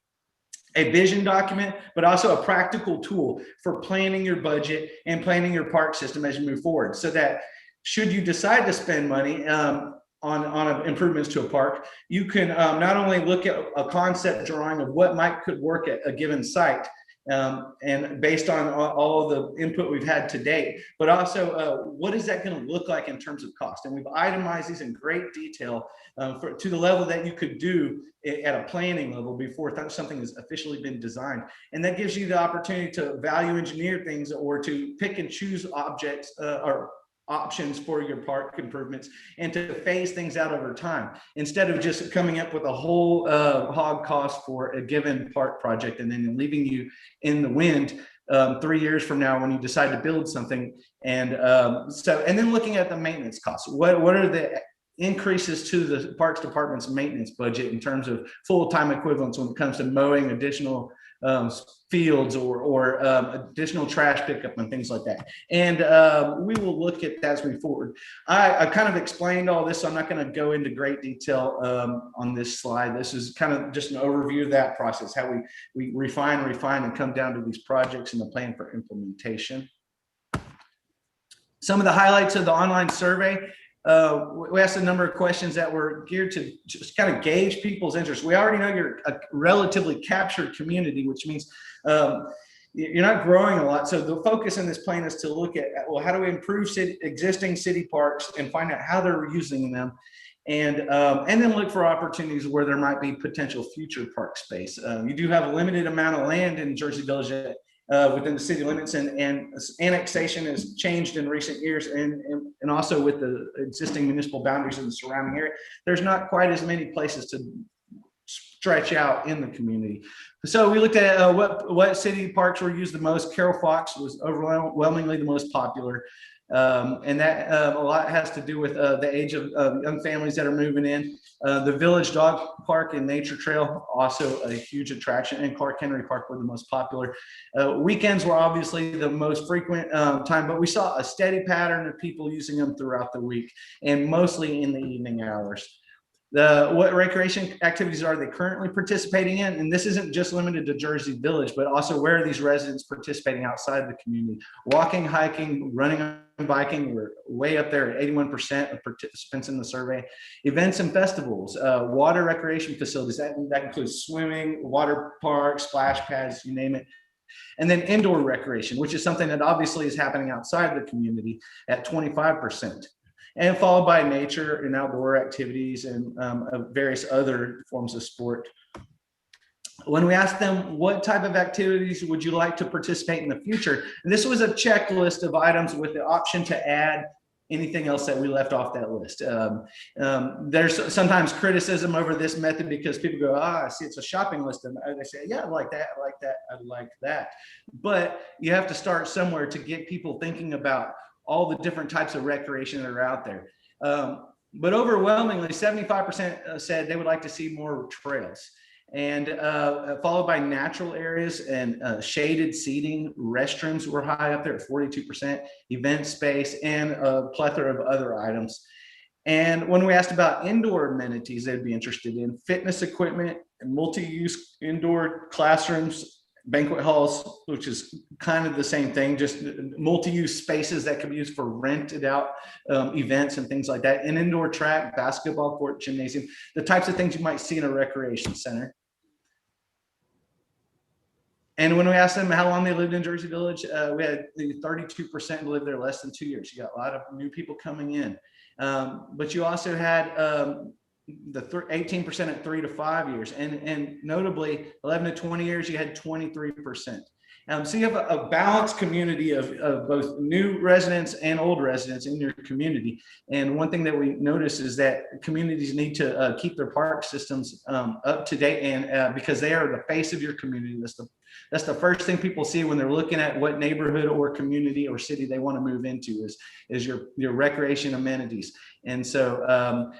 a vision document, but also a practical tool for planning your budget and planning your park system as you move forward. So that should you decide to spend money on improvements to a park, you can not only look at a concept drawing of what could work at a given site, and based on all the input we've had to date, but also what is that going to look like in terms of cost? And we've itemized these in great detail to the level that you could do at a planning level before something has officially been designed. And that gives you the opportunity to value engineer things or to pick and choose objects or options for your park improvements and to phase things out over time instead of just coming up with a whole hog cost for a given park project and then leaving you in the wind 3 years from now when you decide to build something. And and then looking at the maintenance costs. What are the increases to the Parks Department's maintenance budget in terms of full-time equivalents when it comes to mowing additional fields or additional trash pickup and things like that. And we will look at that as we move forward. I kind of explained all this, so I'm not going to go into great detail on this slide. This is kind of just an overview of that process, how we refine and come down to these projects and the plan for implementation. Some of the highlights of the online survey. We asked a number of questions that were geared to just kind of gauge people's interest. We already know you're a relatively captured community, which means you're not growing a lot. So the focus in this plan is to look at, well, how do we improve existing city parks and find out how they're using them, and then look for opportunities where there might be potential future park space. You do have a limited amount of land in Jersey Village within the city limits, and annexation has changed in recent years, and also with the existing municipal boundaries in the surrounding area, there's not quite as many places to stretch out in the community. So we looked at what city parks were used the most. Carroll Fox was overwhelmingly the most popular. And that a lot has to do with the age of young families that are moving in. The Village Dog Park and Nature Trail, also a huge attraction, and Clark Henry Park were the most popular. Weekends were obviously the most frequent time, but we saw a steady pattern of people using them throughout the week and mostly in the evening hours. What recreation activities are they currently participating in? And this isn't just limited to Jersey Village, but also where are these residents participating outside the community? Walking, hiking, running and biking, we're way up there at 81% of participants in the survey. Events and festivals, water recreation facilities, that includes swimming, water parks, splash pads, you name it. And then indoor recreation, which is something that obviously is happening outside the community at 25%. And followed by nature and outdoor activities and various other forms of sport. When we asked them what type of activities would you like to participate in the future, and this was a checklist of items with the option to add anything else that we left off that list. There's sometimes criticism over this method because people go, I see it's a shopping list, and they say, yeah, I like that, I like that, I like that. But you have to start somewhere to get people thinking about all the different types of recreation that are out there. But overwhelmingly, 75% said they would like to see more trails, and followed by natural areas and shaded seating. Restrooms were high up there at 42%, event space, and a plethora of other items. And when we asked about indoor amenities, they'd be interested in fitness equipment, multi-use indoor classrooms, banquet halls, which is kind of the same thing, just multi-use spaces that can be used for rented out events and things like that, an indoor track, basketball court, gymnasium, the types of things you might see in a recreation center. And when we asked them how long they lived in Jersey Village, we had 32% lived there less than 2 years. You got a lot of new people coming in. But you also had the 18% at 3 to 5 years, and notably 11 to 20 years, you had 23%. So you have a balanced community of both new residents and old residents in your community. And one thing that we notice is that communities need to keep their park systems up to date, and because they are the face of your community. That's the first thing people see when they're looking at what neighborhood or community or city they want to move into is your recreation amenities. And so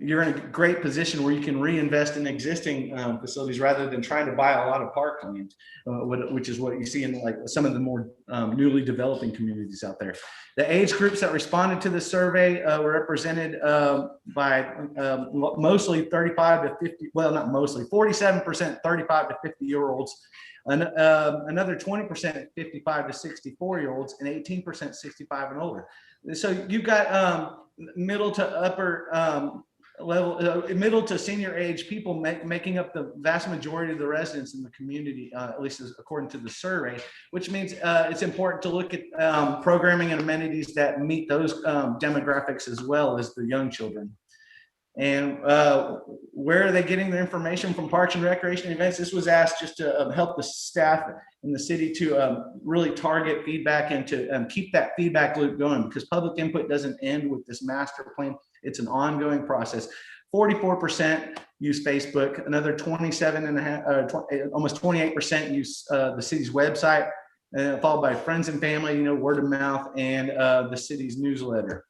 you're in a great position where you can reinvest in existing facilities rather than trying to buy a lot of parkland, which is what you see in like some of the more newly developing communities out there. The age groups that responded to the survey were represented by mostly 35 to 50, well, not mostly, 47% 35 to 50-year-olds, another 20% 55 to 64-year-olds, and 18% 65 and older. So you've got middle to upper level, middle to senior age people making up the vast majority of the residents in the community, at least according to the survey, which means it's important to look at programming and amenities that meet those demographics as well as the young children. And where are they getting their information from? Parks and recreation events. This was asked just to help the staff in the city to really target feedback and to keep that feedback loop going, because public input doesn't end with this master plan. It's an ongoing process. 44% use Facebook, another 27.5, almost 28% use the city's website, followed by friends and family, word of mouth, and the city's newsletter.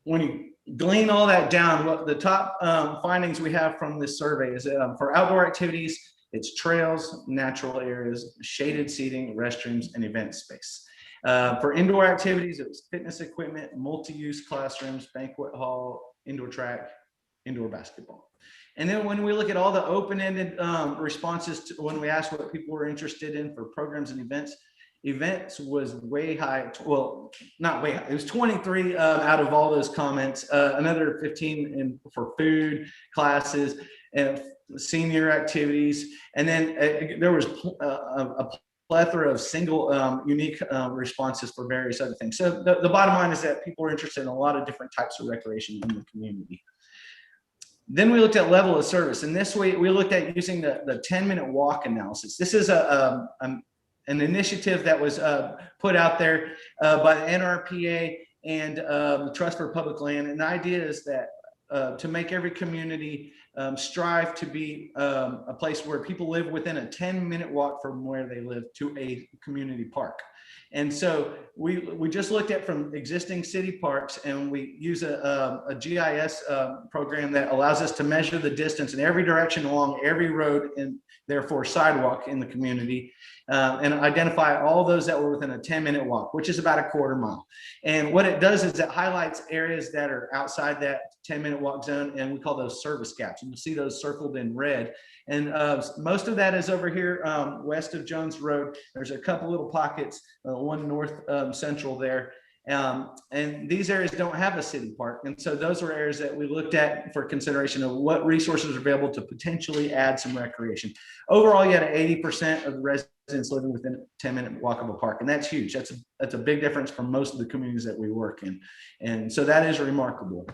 When you glean all that down, what the top findings we have from this survey is that for outdoor activities, it's trails, natural areas, shaded seating, restrooms, and event space. For indoor activities, it was fitness equipment, multi-use classrooms, banquet hall, indoor track, indoor basketball. And then when we look at all the open-ended responses to when we asked what people were interested in for programs and events was way high. Well, not way high. It was 23 out of all those comments. Another 15 for food, classes, and senior activities. And then there was a plethora of single unique responses for various other things. So the bottom line is that people are interested in a lot of different types of recreation in the community. Then we looked at level of service. And this way we looked at using the 10-minute walk analysis. This is an initiative that was put out there by the NRPA and the Trust for Public Land. And the idea is that to make every community strive to be a place where people live within a 10-minute walk from where they live to a community park. And so we just looked at from existing city parks, and we use a GIS program that allows us to measure the distance in every direction along every road and therefore sidewalk in the community, and identify all those that were within a 10-minute walk, which is about a quarter mile. And what it does is it highlights areas that are outside that 10-minute walk zone, and we call those service gaps. And you'll see those circled in red. And most of that is over here west of Jones Road. There's a couple little pockets, one north central there. And these areas don't have a city park. And so those were areas that we looked at for consideration of what resources are available to potentially add some recreation. Overall, you had 80% of the residents living within a 10-minute walk of a park. And that's huge. That's a big difference from most of the communities that we work in. And so that is remarkable.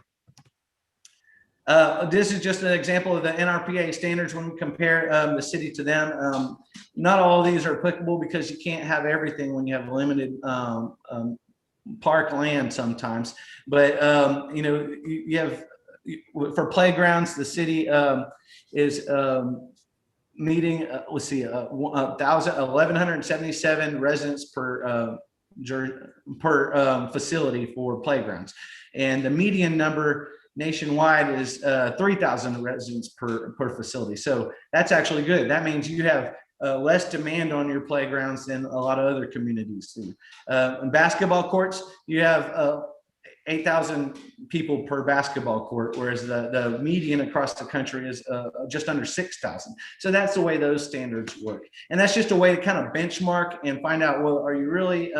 This is just an example of the NRPA standards when we compare the city to them. Not all of these are applicable because you can't have everything when you have limited park land sometimes. But you have, for playgrounds, the city is meeting, let's see, 1,177 residents per facility for playgrounds, and the median number nationwide is 3,000 residents per facility. So that's actually good. That means you have less demand on your playgrounds than a lot of other communities do. In basketball courts, you have 8,000 people per basketball court, whereas the median across the country is just under 6,000. So that's the way those standards work. And that's just a way to kind of benchmark and find out, well, are you really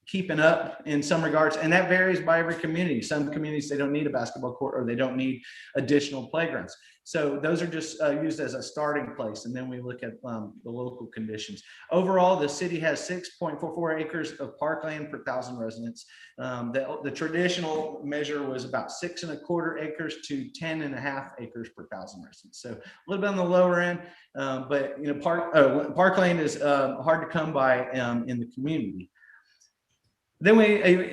keeping up in some regards? And that varies by every community. Some communities, they don't need a basketball court or they don't need additional playgrounds. So those are just used as a starting place. And then we look at the local conditions. Overall, the city has 6.44 acres of parkland per 1,000 residents. The traditional measure was about 6.25 acres to 10.5 acres per 1,000 residents. So a little bit on the lower end, but you know, parkland is hard to come by in the community. Then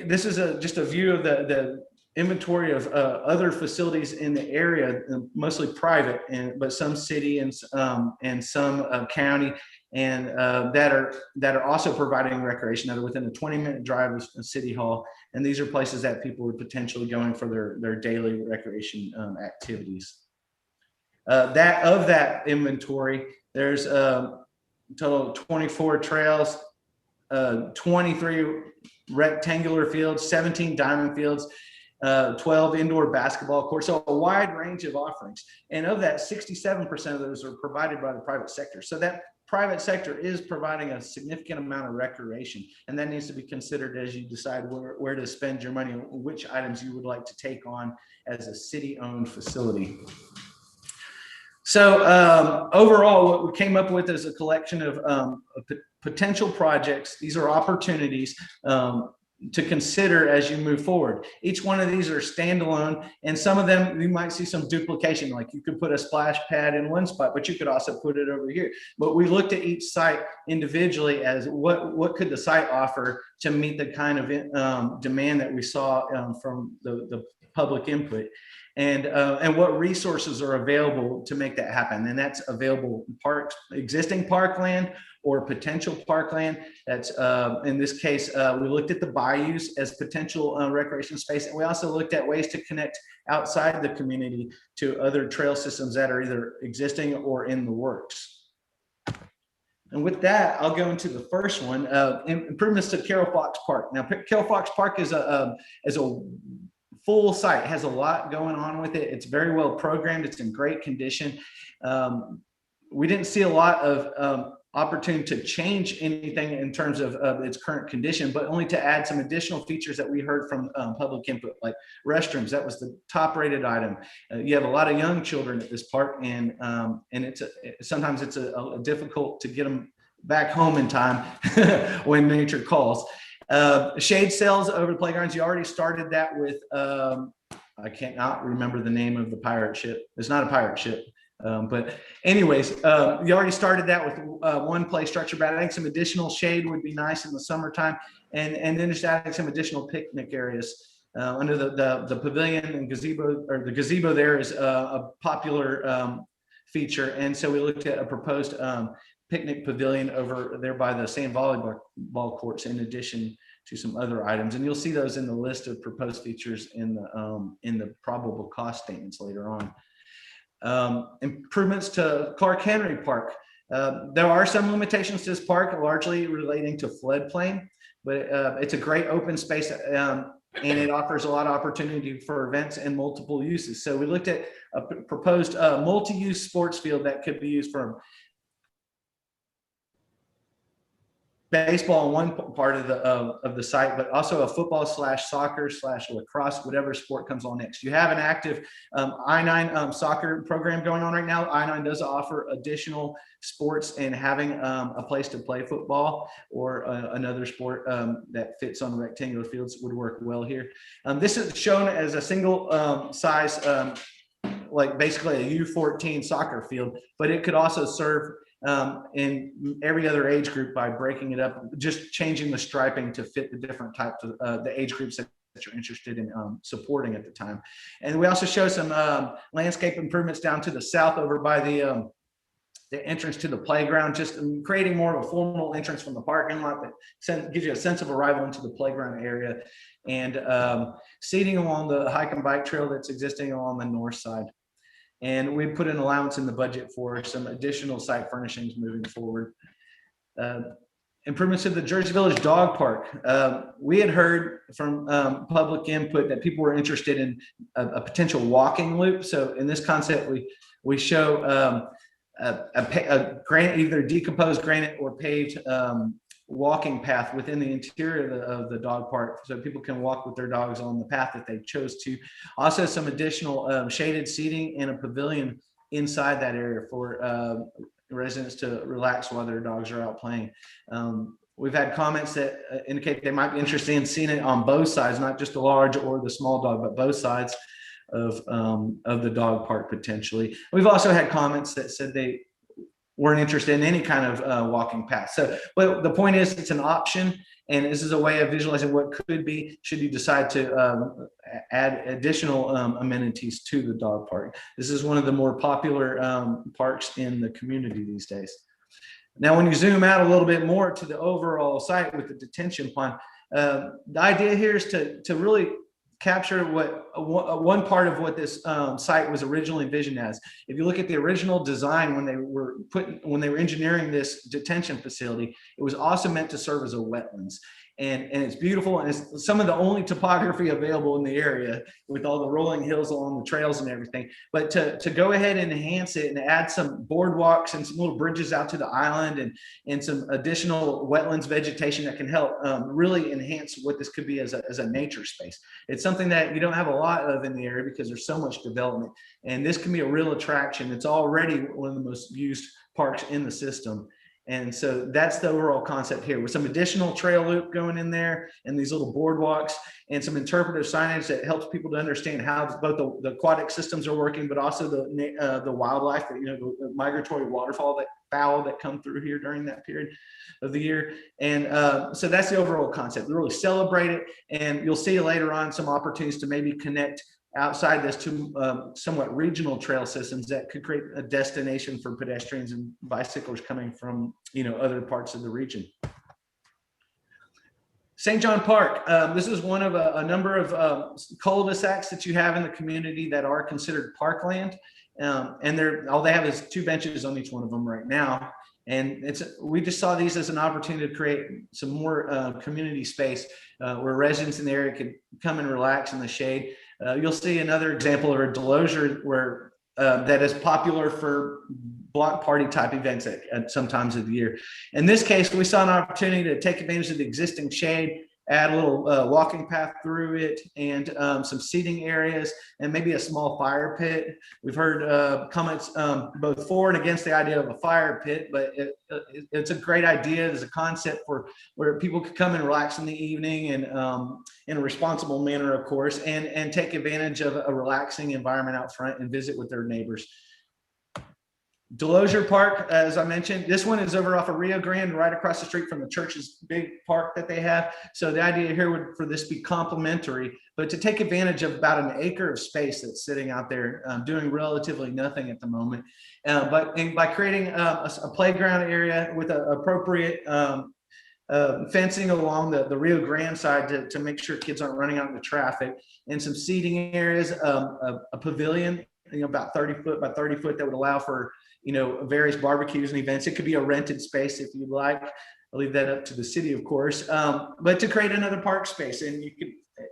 this is just a view of the inventory of other facilities in the area, mostly private, but some city and some county, and that are also providing recreation, that are within a 20-minute drive of City Hall. And these are places that people are potentially going for their daily recreation activities. Of that inventory, there's a total of 24 trails, 23 rectangular fields, 17 diamond fields, 12 indoor basketball courts, so a wide range of offerings. And of that, 67% of those are provided by the private sector. So that private sector is providing a significant amount of recreation, and that needs to be considered as you decide where to spend your money, which items you would like to take on as a city-owned facility. So overall, what we came up with is a collection of potential projects. These are opportunities to consider as you move forward. Each one of these are standalone, and some of them you might see some duplication, like you could put a splash pad in one spot, but you could also put it over here. But we looked at each site individually as what could the site offer to meet the kind of demand that we saw from the public input, and what resources are available to make that happen. And that's available parks, existing parkland or potential parkland. That's in this case, we looked at the bayous as potential recreation space. And we also looked at ways to connect outside the community to other trail systems that are either existing or in the works. And with that, I'll go into the first one, improvements to Carol Fox Park. Now, Carol Fox Park is a full site, has a lot going on with it. It's very well programmed. It's in great condition. We didn't see a lot of opportunity to change anything in terms of its current condition, but only to add some additional features that we heard from public input, like restrooms. That was the top rated item. You have a lot of young children at this park, and sometimes it's difficult to get them back home in time when nature calls. Shade sails over the playgrounds. You already started that with, I cannot remember the name of the pirate ship. It's not a pirate ship. But anyways, you already started that with one play structure, but adding some additional shade would be nice in the summertime. And then just adding some additional picnic areas. Under the pavilion and gazebo, or the gazebo there is a popular feature. And so we looked at a proposed picnic pavilion over there by the sand volleyball courts, in addition to some other items. And you'll see those in the list of proposed features in the probable cost statements later on. Improvements to Clark Henry Park. There are some limitations to this park, largely relating to floodplain, but it's a great open space, and it offers a lot of opportunity for events and multiple uses. So we looked at a proposed multi-use sports field that could be used for baseball in one part of the site, but also a football / soccer / lacrosse, whatever sport comes on next. You have an active I-9 soccer program going on right now. I-9 does offer additional sports, and having a place to play football or another sport that fits on rectangular fields would work well here. This is shown as a single size, like basically a U14 soccer field, but it could also serve in every other age group by breaking it up, just changing the striping to fit the different types of the age groups that you're interested in supporting at the time. And we also show some landscape improvements down to the south over by the entrance to the playground, just creating more of a formal entrance from the parking lot that gives you a sense of arrival into the playground area, and seating along the hike and bike trail that's existing along the north side. And we put an allowance in the budget for some additional site furnishings moving forward. Improvements to the Jersey Village Dog Park. We had heard from public input that people were interested in a potential walking loop. So in this concept, we show a granite, either decomposed granite or paved walking path within the interior of the dog park, so people can walk with their dogs on the path that they chose to. Also, some additional shaded seating and a pavilion inside that area for residents to relax while their dogs are out playing. We've had comments that indicate they might be interested in seeing it on both sides, not just the large or the small dog, but both sides of the dog park potentially. We've also had comments that said they weren't interested in any kind of walking path. So, but the point is, it's an option, and this is a way of visualizing what could be should you decide to add additional amenities to the dog park. This is one of the more popular parks in the community these days. Now, when you zoom out a little bit more to the overall site with the detention pond, the idea here is to really capture what one part of what this site was originally envisioned as. If you look at the original design when they were engineering this detention facility, it was also meant to serve as a wetlands. And it's beautiful, and it's some of the only topography available in the area with all the rolling hills along the trails and everything. But to go ahead and enhance it and add some boardwalks and some little bridges out to the island and some additional wetlands vegetation that can help really enhance what this could be as a nature space. It's something that you don't have a lot of in the area because there's so much development, and this can be a real attraction. It's already one of the most used parks in the system. And so that's the overall concept here, with some additional trail loop going in there and these little boardwalks and some interpretive signage that helps people to understand how both the aquatic systems are working, but also the wildlife, the migratory fowl that come through here during that period of the year. And so that's the overall concept. We really celebrate it, and you'll see later on some opportunities to maybe connect outside this to somewhat regional trail systems that could create a destination for pedestrians and bicyclers coming from other parts of the region. St. John Park, this is one of a number of cul-de-sacs that you have in the community that are considered parkland, and all they have is 2 benches on each one of them right now. And we just saw these as an opportunity to create some more community space where residents in the area could come and relax in the shade. You'll see another example of a Delosier where that is popular for block party type events at some times of the year. In this case, we saw an opportunity to take advantage of the existing shade, add a little walking path through it, and some seating areas, and maybe a small fire pit. We've heard comments both for and against the idea of a fire pit, but it's a great idea. There's a concept for where people could come and relax in the evening and in a responsible manner, of course, and take advantage of a relaxing environment out front and visit with their neighbors. Delosier Park, as I mentioned, this one is over off of Rio Grande, right across the street from the church's big park that they have. So the idea here would for this be complementary, but to take advantage of about an acre of space that's sitting out there doing relatively nothing at the moment. But by creating a playground area with appropriate fencing along the Rio Grande side to make sure kids aren't running out into traffic, and some seating areas, a pavilion, about 30 foot by 30 foot that would allow for various barbecues and events. It could be a rented space if you'd like. I'll leave that up to the city, of course. But to create another park space, and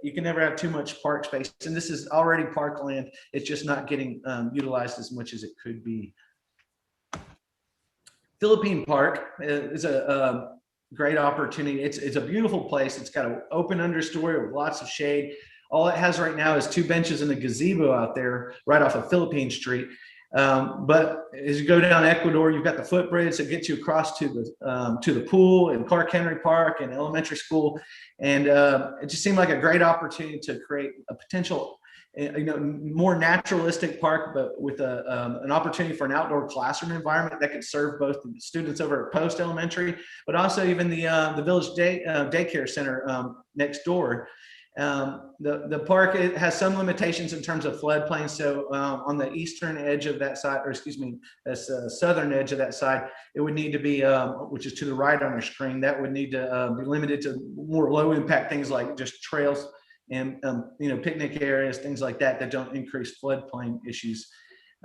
you can never have too much park space. And this is already parkland. It's just not getting utilized as much as it could be. Philippine Park is a great opportunity. It's a beautiful place. It's got an open understory with lots of shade. All it has right now is 2 benches and a gazebo out there right off of Philippine Street. But as you go down Ecuador, you've got the footbridge that gets you across to the pool and Clark Henry Park and elementary school. And it just seemed like a great opportunity to create a potential, more naturalistic park, but with an opportunity for an outdoor classroom environment that could serve both the students over at Post Elementary, but also even the village daycare center next door. The park has some limitations in terms of floodplain. So on the eastern edge of that side, or excuse me, that's southern edge of that side, it would need to be, which is to the right on your screen, that would need to be limited to more low impact things like just trails and picnic areas, things like that don't increase floodplain issues.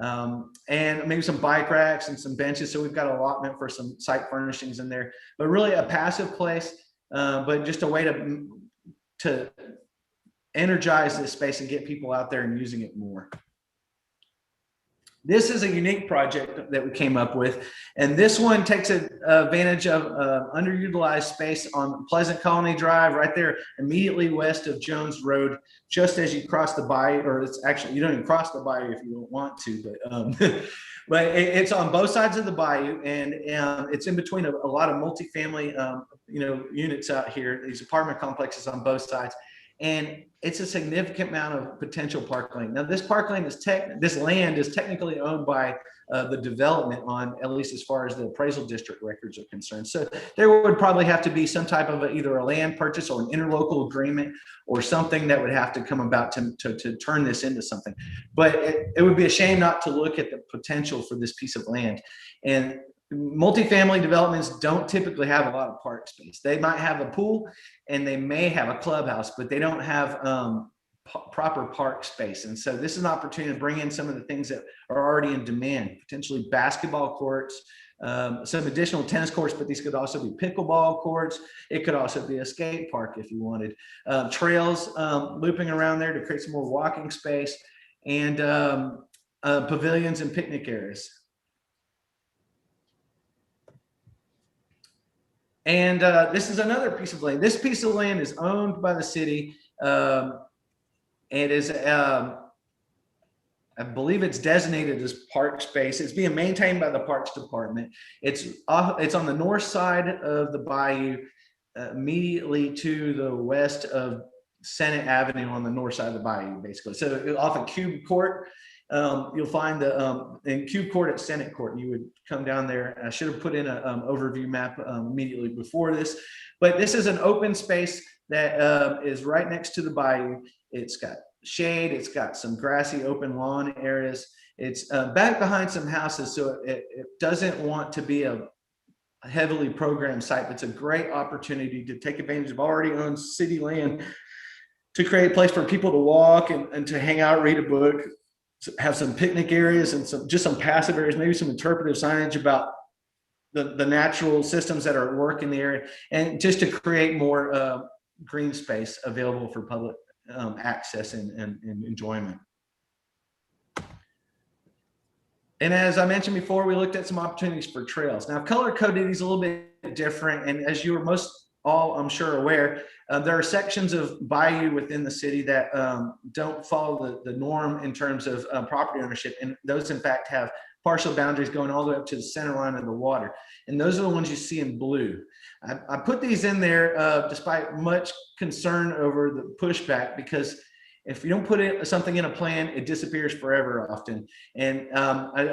And maybe some bike racks and some benches. So we've got an allotment for some site furnishings in there, but really a passive place, but just a way to energize this space and get people out there and using it more. This is a unique project that we came up with, and this one takes advantage of underutilized space on Pleasant Colony Drive, right there immediately west of Jones Road, just as you cross the bayou, or it's actually, you don't even cross the bayou if you don't want to, but but it's on both sides of the bayou, and it's in between a lot of multifamily units out here, these apartment complexes on both sides. And it's a significant amount of potential parkland. Now, this parkland this land is technically owned by the development on, at least as far as the appraisal district records are concerned. So there would probably have to be some type of either a land purchase or an interlocal agreement or something that would have to come about to turn this into something. But it would be a shame not to look at the potential for this piece of land. And multifamily developments don't typically have a lot of park space. They might have a pool and they may have a clubhouse, but they don't have proper park space. And so this is an opportunity to bring in some of the things that are already in demand, potentially basketball courts, some additional tennis courts, but these could also be pickleball courts. It could also be a skate park if you wanted. Trails looping around there to create some more walking space, and pavilions and picnic areas. And this is another piece of land. This piece of land is owned by the city. It is, I believe it's designated as park space. It's being maintained by the Parks Department. It's on the north side of the bayou, immediately to the west of Senate Avenue on the north side of the bayou, basically. So off of Cube Court, you'll find the in Cube Court at Senate Court. You would come down there. I should have put in an overview map immediately before this, but this is an open space that is right next to the bayou. It's got shade. It's got some grassy open lawn areas. It's back behind some houses, so it doesn't want to be a heavily programmed site. But it's a great opportunity to take advantage of already owned city land to create a place for people to walk and to hang out, read a book, have some picnic areas and some passive areas, maybe some interpretive signage about the natural systems that are at work in the area, and just to create more green space available for public access and enjoyment. And as I mentioned before, we looked at some opportunities for trails. Now, color coded is a little bit different, and as you are most all, I'm sure, aware, there are sections of bayou within the city that don't follow the norm in terms of property ownership. And those, in fact, have partial boundaries going all the way up to the center line of the water. And those are the ones you see in blue. I put these in there despite much concern over the pushback, because if you don't put something in a plan, it disappears forever often. And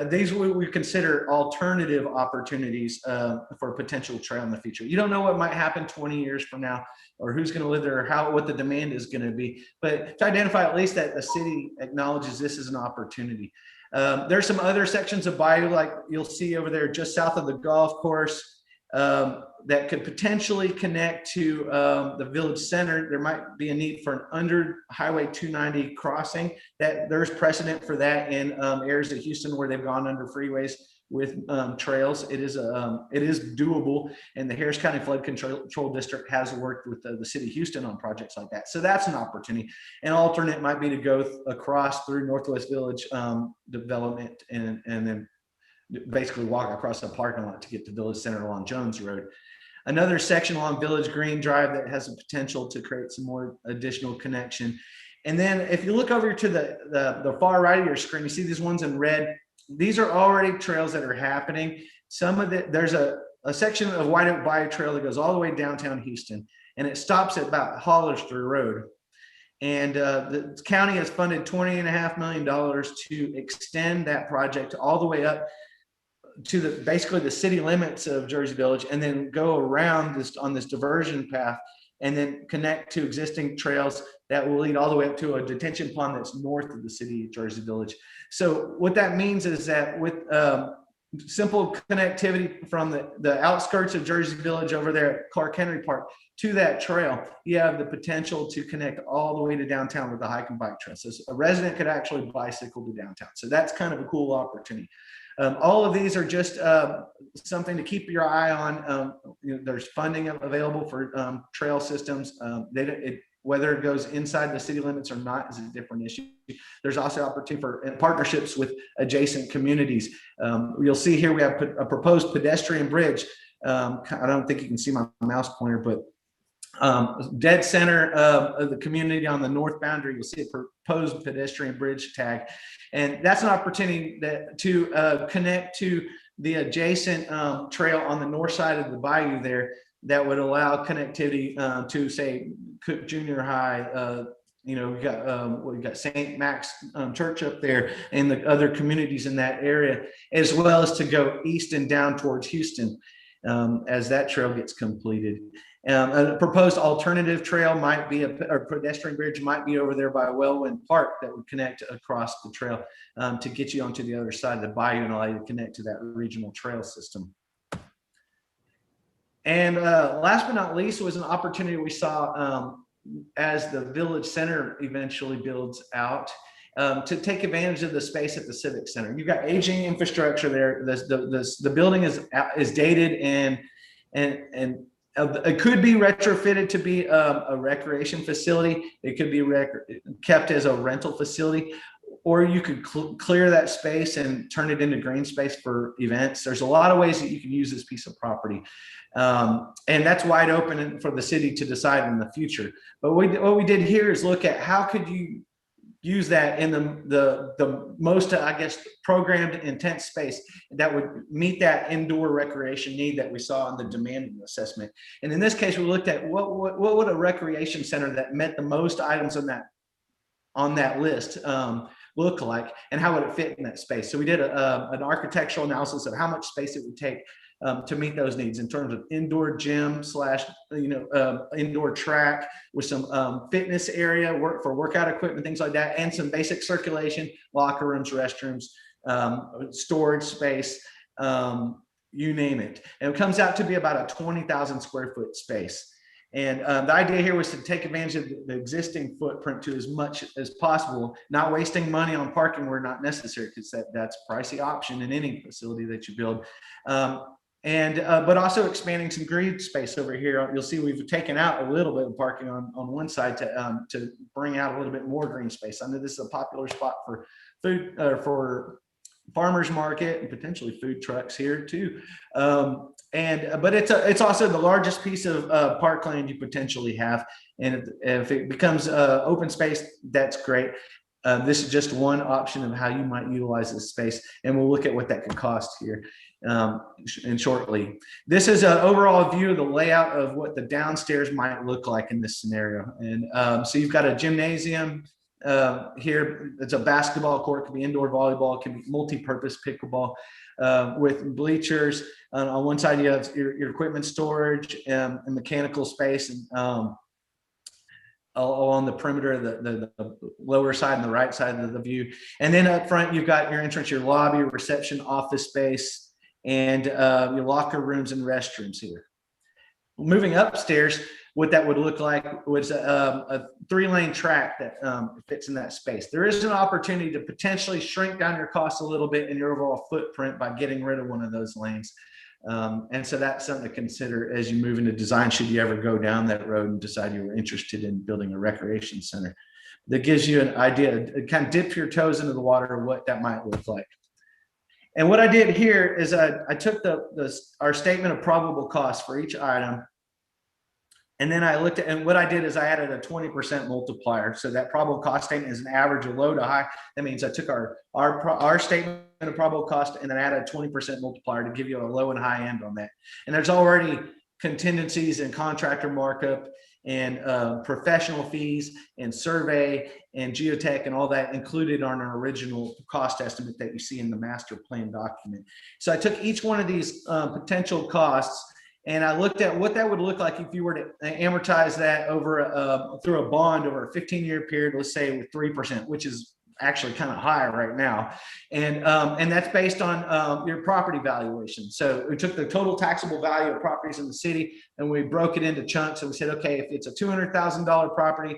these we consider alternative opportunities for a potential trail in the future. You don't know what might happen 20 years from now, or who's going to live there, or what the demand is going to be. But to identify at least that the city acknowledges this is an opportunity. There's some other sections of bayou, like you'll see over there just south of the golf course, that could potentially connect to the village center. There might be a need for an under Highway 290 crossing. That there's precedent for that in areas of Houston where they've gone under freeways with trails. It is doable, and the Harris County Flood Control District has worked with the city of Houston on projects like that. So that's an opportunity. An alternate might be to go across through Northwest Village development and then basically walk across the parking lot to get to Village Center along Jones Road. Another section along Village Green Drive that has the potential to create some more additional connection. And then if you look over to the far right of your screen, you see these ones in red. These are already trails that are happening. There's a section of White Oak Bayou Trail that goes all the way downtown Houston, and it stops at about Hollister Road. And the county has funded $20.5 million to extend that project all the way up to basically the city limits of Jersey Village, and then go around on this diversion path, and then connect to existing trails that will lead all the way up to a detention pond that's north of the city of Jersey Village. So what that means is that with simple connectivity from the outskirts of Jersey Village over there at Clark Henry Park to that trail, you have the potential to connect all the way to downtown with the hike and bike trail. So a resident could actually bicycle to downtown. So that's kind of a cool opportunity. All of these are just something to keep your eye on. There's funding available for trail systems. Whether it goes inside the city limits or not is a different issue. There's also opportunity for partnerships with adjacent communities. You'll see here we have a proposed pedestrian bridge. I don't think you can see my mouse pointer, but dead center of the community on the north boundary, you'll see a proposed pedestrian bridge tag. And that's an opportunity to connect to the adjacent trail on the north side of the bayou there that would allow connectivity to, say, Cook Junior High. You know, we got St. Max Church up there and the other communities in that area, as well as to go east and down towards Houston as that trail gets completed. A proposed alternative trail might be or pedestrian bridge might be over there by Wellwind Park that would connect across the trail to get you onto the other side of the bayou and allow you to connect to that regional trail system. And last but not least was an opportunity we saw as the village center eventually builds out to take advantage of the space at the Civic Center. You've got aging infrastructure there. The building is dated and it could be retrofitted to be a recreation facility. It could be kept as a rental facility, or you could clear that space and turn it into green space for events. There's a lot of ways that you can use this piece of property. And that's wide open for the city to decide in the future. But what we did here is look at how could you use that in the most, I guess, programmed intense space that would meet that indoor recreation need that we saw in the demand assessment. And in this case, we looked at what would a recreation center that met the most items on that list look like, and how would it fit in that space. So we did an architectural analysis of how much space it would take to meet those needs in terms of indoor gym / indoor track with some fitness area for workout equipment, things like that, and some basic circulation, locker rooms, restrooms, storage space, you name it. And it comes out to be about a 20,000 square foot space. And the idea here was to take advantage of the existing footprint to as much as possible, not wasting money on parking where not necessary, because that's a pricey option in any facility that you build. But also expanding some green space over here. You'll see we've taken out a little bit of parking on one side to bring out a little bit more green space. I know this is a popular spot for food, for farmers market and potentially food trucks here too. But it's also the largest piece of parkland you potentially have. And if it becomes open space, that's great. This is just one option of how you might utilize this space, and we'll look at what that could cost here and shortly. This is an overall view of the layout of what the downstairs might look like in this scenario. And so you've got a gymnasium here. It's a basketball court, it could be indoor volleyball, it can be multi-purpose pickleball with bleachers. On one side, you have your equipment storage and mechanical space, and along the perimeter of the lower side and the right side of the view. And then up front, you've got your entrance, your lobby, reception, office space, and your locker rooms and restrooms here. Moving upstairs, what that would look like was a 3-lane track that fits in that space. There is an opportunity to potentially shrink down your costs a little bit in your overall footprint by getting rid of one of those lanes. And so that's something to consider as you move into design, should you ever go down that road and decide you were interested in building a recreation center. That gives you an idea, kind of dip your toes into the water of what that might look like. And what I did here is I took our statement of probable cost for each item, and then I looked at, and what I did is I added a 20% multiplier. So that probable cost statement is an average of low to high. That means I took our statement of probable cost and then added a 20% multiplier to give you a low and high end on that. And there's already contingencies and contractor markup and professional fees and survey and geotech and all that included on our original cost estimate that you see in the master plan document. So I took each one of these potential costs and I looked at what that would look like if you were to amortize that over through a bond over a 15-year period, let's say with 3%, which is actually kind of high right now. And that's based on your property valuation. So we took the total taxable value of properties in the city and we broke it into chunks. And we said, okay, if it's a $200,000 property,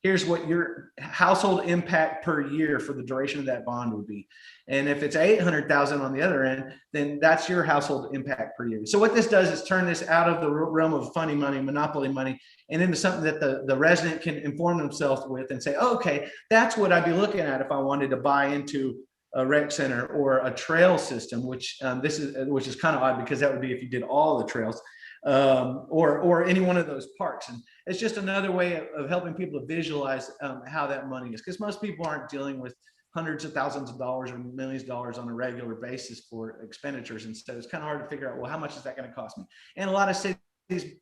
here's what your household impact per year for the duration of that bond would be. And if it's 800,000 on the other end, then that's your household impact per year. So what this does is turn this out of the realm of funny money, monopoly money, and into something that the resident can inform themselves with and say, oh, okay, that's what I'd be looking at if I wanted to buy into a rec center or a trail system, which is kind of odd because that would be if you did all the trails, or any one of those parks. And it's just another way of helping people to visualize how that money is, because most people aren't dealing with hundreds of thousands of dollars or millions of dollars on a regular basis for expenditures. And so it's kind of hard to figure out, well, how much is that going to cost me? And a lot of cities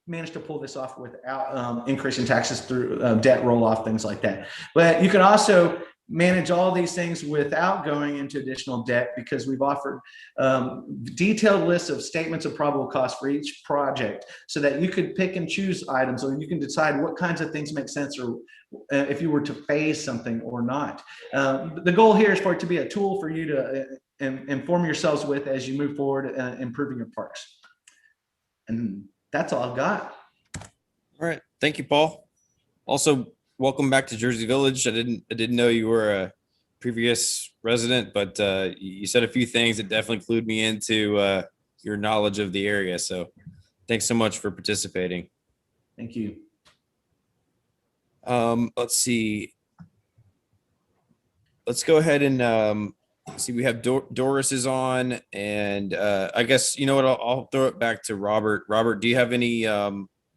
managed to pull this off without increasing taxes through debt roll-off, things like that. But you can also manage all these things without going into additional debt, because we've offered detailed lists of statements of probable cost for each project, so that you could pick and choose items, or you can decide what kinds of things make sense, or if you were to phase something or not. The goal here is for it to be a tool for you to inform yourselves with as you move forward improving your parks. And that's all I've got. All right. Thank you, Paul. Also, welcome back to Jersey Village. I didn't know you were a previous resident, but you said a few things that definitely clued me into your knowledge of the area. So thanks so much for participating. Thank you. Let's see. Let's go ahead and see. We have Doris is on, and I guess, you know what, I'll throw it back to Robert. Robert, do you have any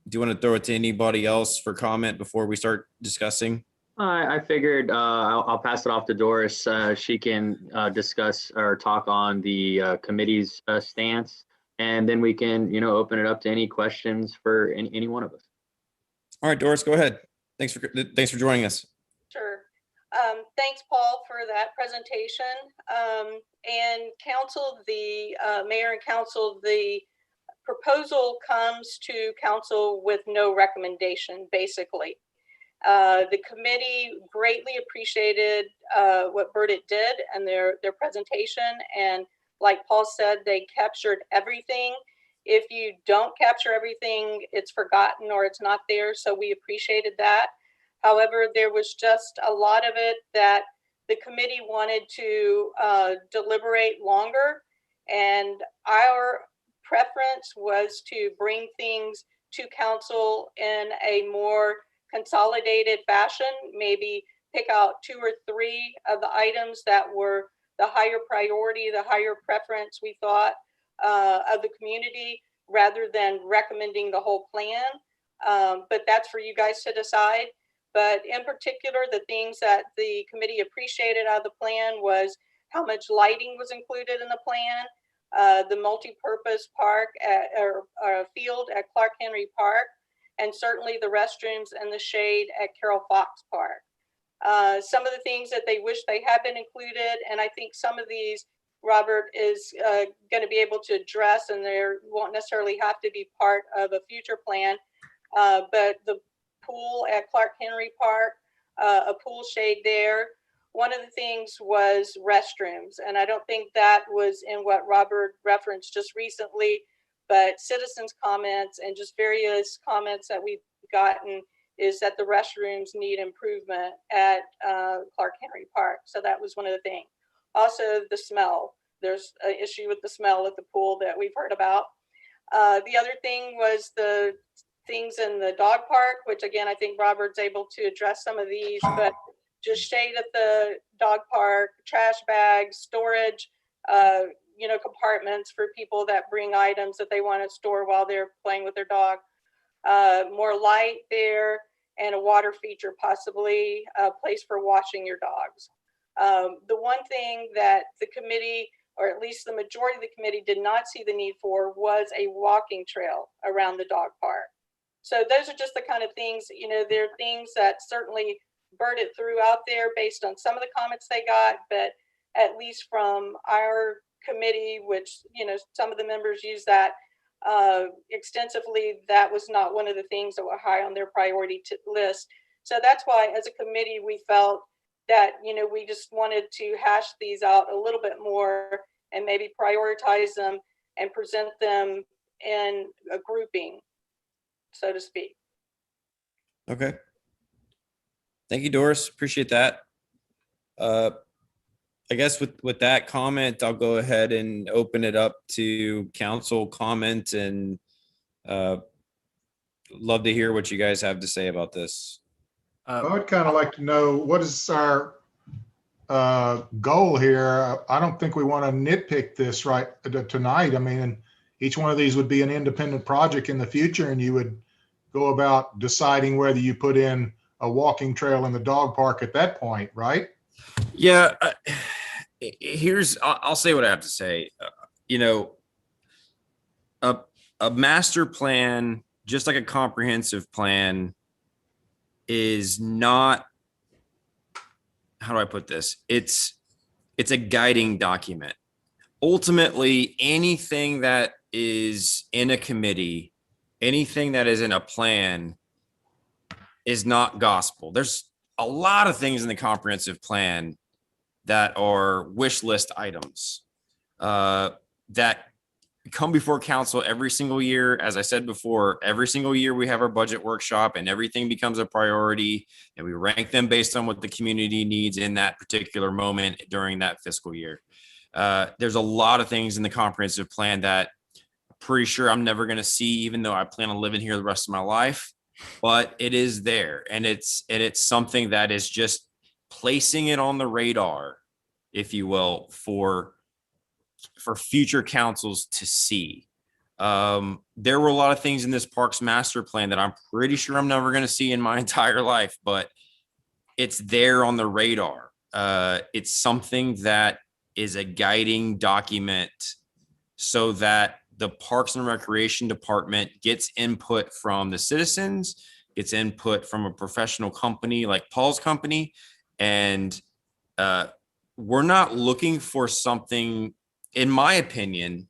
do you want to throw it to anybody else for comment before we start discussing? I figured I'll pass it off to Doris. She can discuss or talk on the committee's stance, and then we can, open it up to any questions for any one of us. All right, Doris, go ahead. Thanks for joining us. Sure. Thanks, Paul, for that presentation. And council, the mayor and council, the proposal comes to council with no recommendation, basically. The committee greatly appreciated what Burdett did and their presentation. And like Paul said, they captured everything. If you don't capture everything, it's forgotten or it's not there. So we appreciated that. However, there was just a lot of it that the committee wanted to deliberate longer. And our preference was to bring things to council in a more consolidated fashion, maybe pick out 2 or 3 of the items that were the higher priority, the higher preference, we thought, of the community, rather than recommending the whole plan. But that's for you guys to decide. But in particular, the things that the committee appreciated out of the plan was how much lighting was included in the plan, the multi-purpose park or field at Clark Henry Park, and certainly the restrooms and the shade at Carol Fox Park. Some of the things that they wish they had been included, and I think some of these Robert is going to be able to address, and they won't necessarily have to be part of a future plan, but the pool at Clark Henry Park, a pool shade there. One of the things was restrooms, and I don't think that was in what Robert referenced just recently, but citizens' comments and just various comments that we've gotten is that the restrooms need improvement at Clark Henry Park. So that was one of the things. Also, the smell. There's an issue with the smell at the pool that we've heard about. The other thing was the things in the dog park, which again, I think Robert's able to address some of these, but just shade at the dog park, trash bags, storage, compartments for people that bring items that they want to store while they're playing with their dog. More light there, and a water feature, possibly a place for washing your dogs. The one thing that the committee, or at least the majority of the committee, did not see the need for was a walking trail around the dog park. So those are just the kind of things, there are things that certainly Burdett threw out there based on some of the comments they got, but at least from our committee, which, some of the members use that extensively, that was not one of the things that were high on their priority list. So that's why as a committee, we felt that, we just wanted to hash these out a little bit more and maybe prioritize them and present them in a grouping, so to speak. Okay. Thank you, Doris. Appreciate that. I guess with that comment, I'll go ahead and open it up to council comment and love to hear what you guys have to say about this. I would kind of like to know what is our goal here. I don't think we want to nitpick this right tonight. I mean, each one of these would be an independent project in the future, and you would go about deciding whether you put in a walking trail in the dog park at that point, right? Yeah. I'll say what I have to say. A master plan, just like a comprehensive plan, is not, how do I put this? It's a guiding document. Ultimately, anything that is in a committee, anything that is in a plan is not gospel. There's a lot of things in the comprehensive plan that are wish list items that come before council every single year. As I said before, every single year we have our budget workshop and everything becomes a priority, and we rank them based on what the community needs in that particular moment during that fiscal year. There's a lot of things in the comprehensive plan that I'm pretty sure I'm never going to see, even though I plan on living here the rest of my life, but it is there. And it's something that is just placing it on the radar, if you will, for future councils to see. There were a lot of things in this parks master plan that I'm pretty sure I'm never going to see in my entire life, but it's there on the radar. It's something that is a guiding document so that the Parks and Recreation Department gets input from the citizens, gets input from a professional company like Paul's company. And we're not looking for something, in my opinion.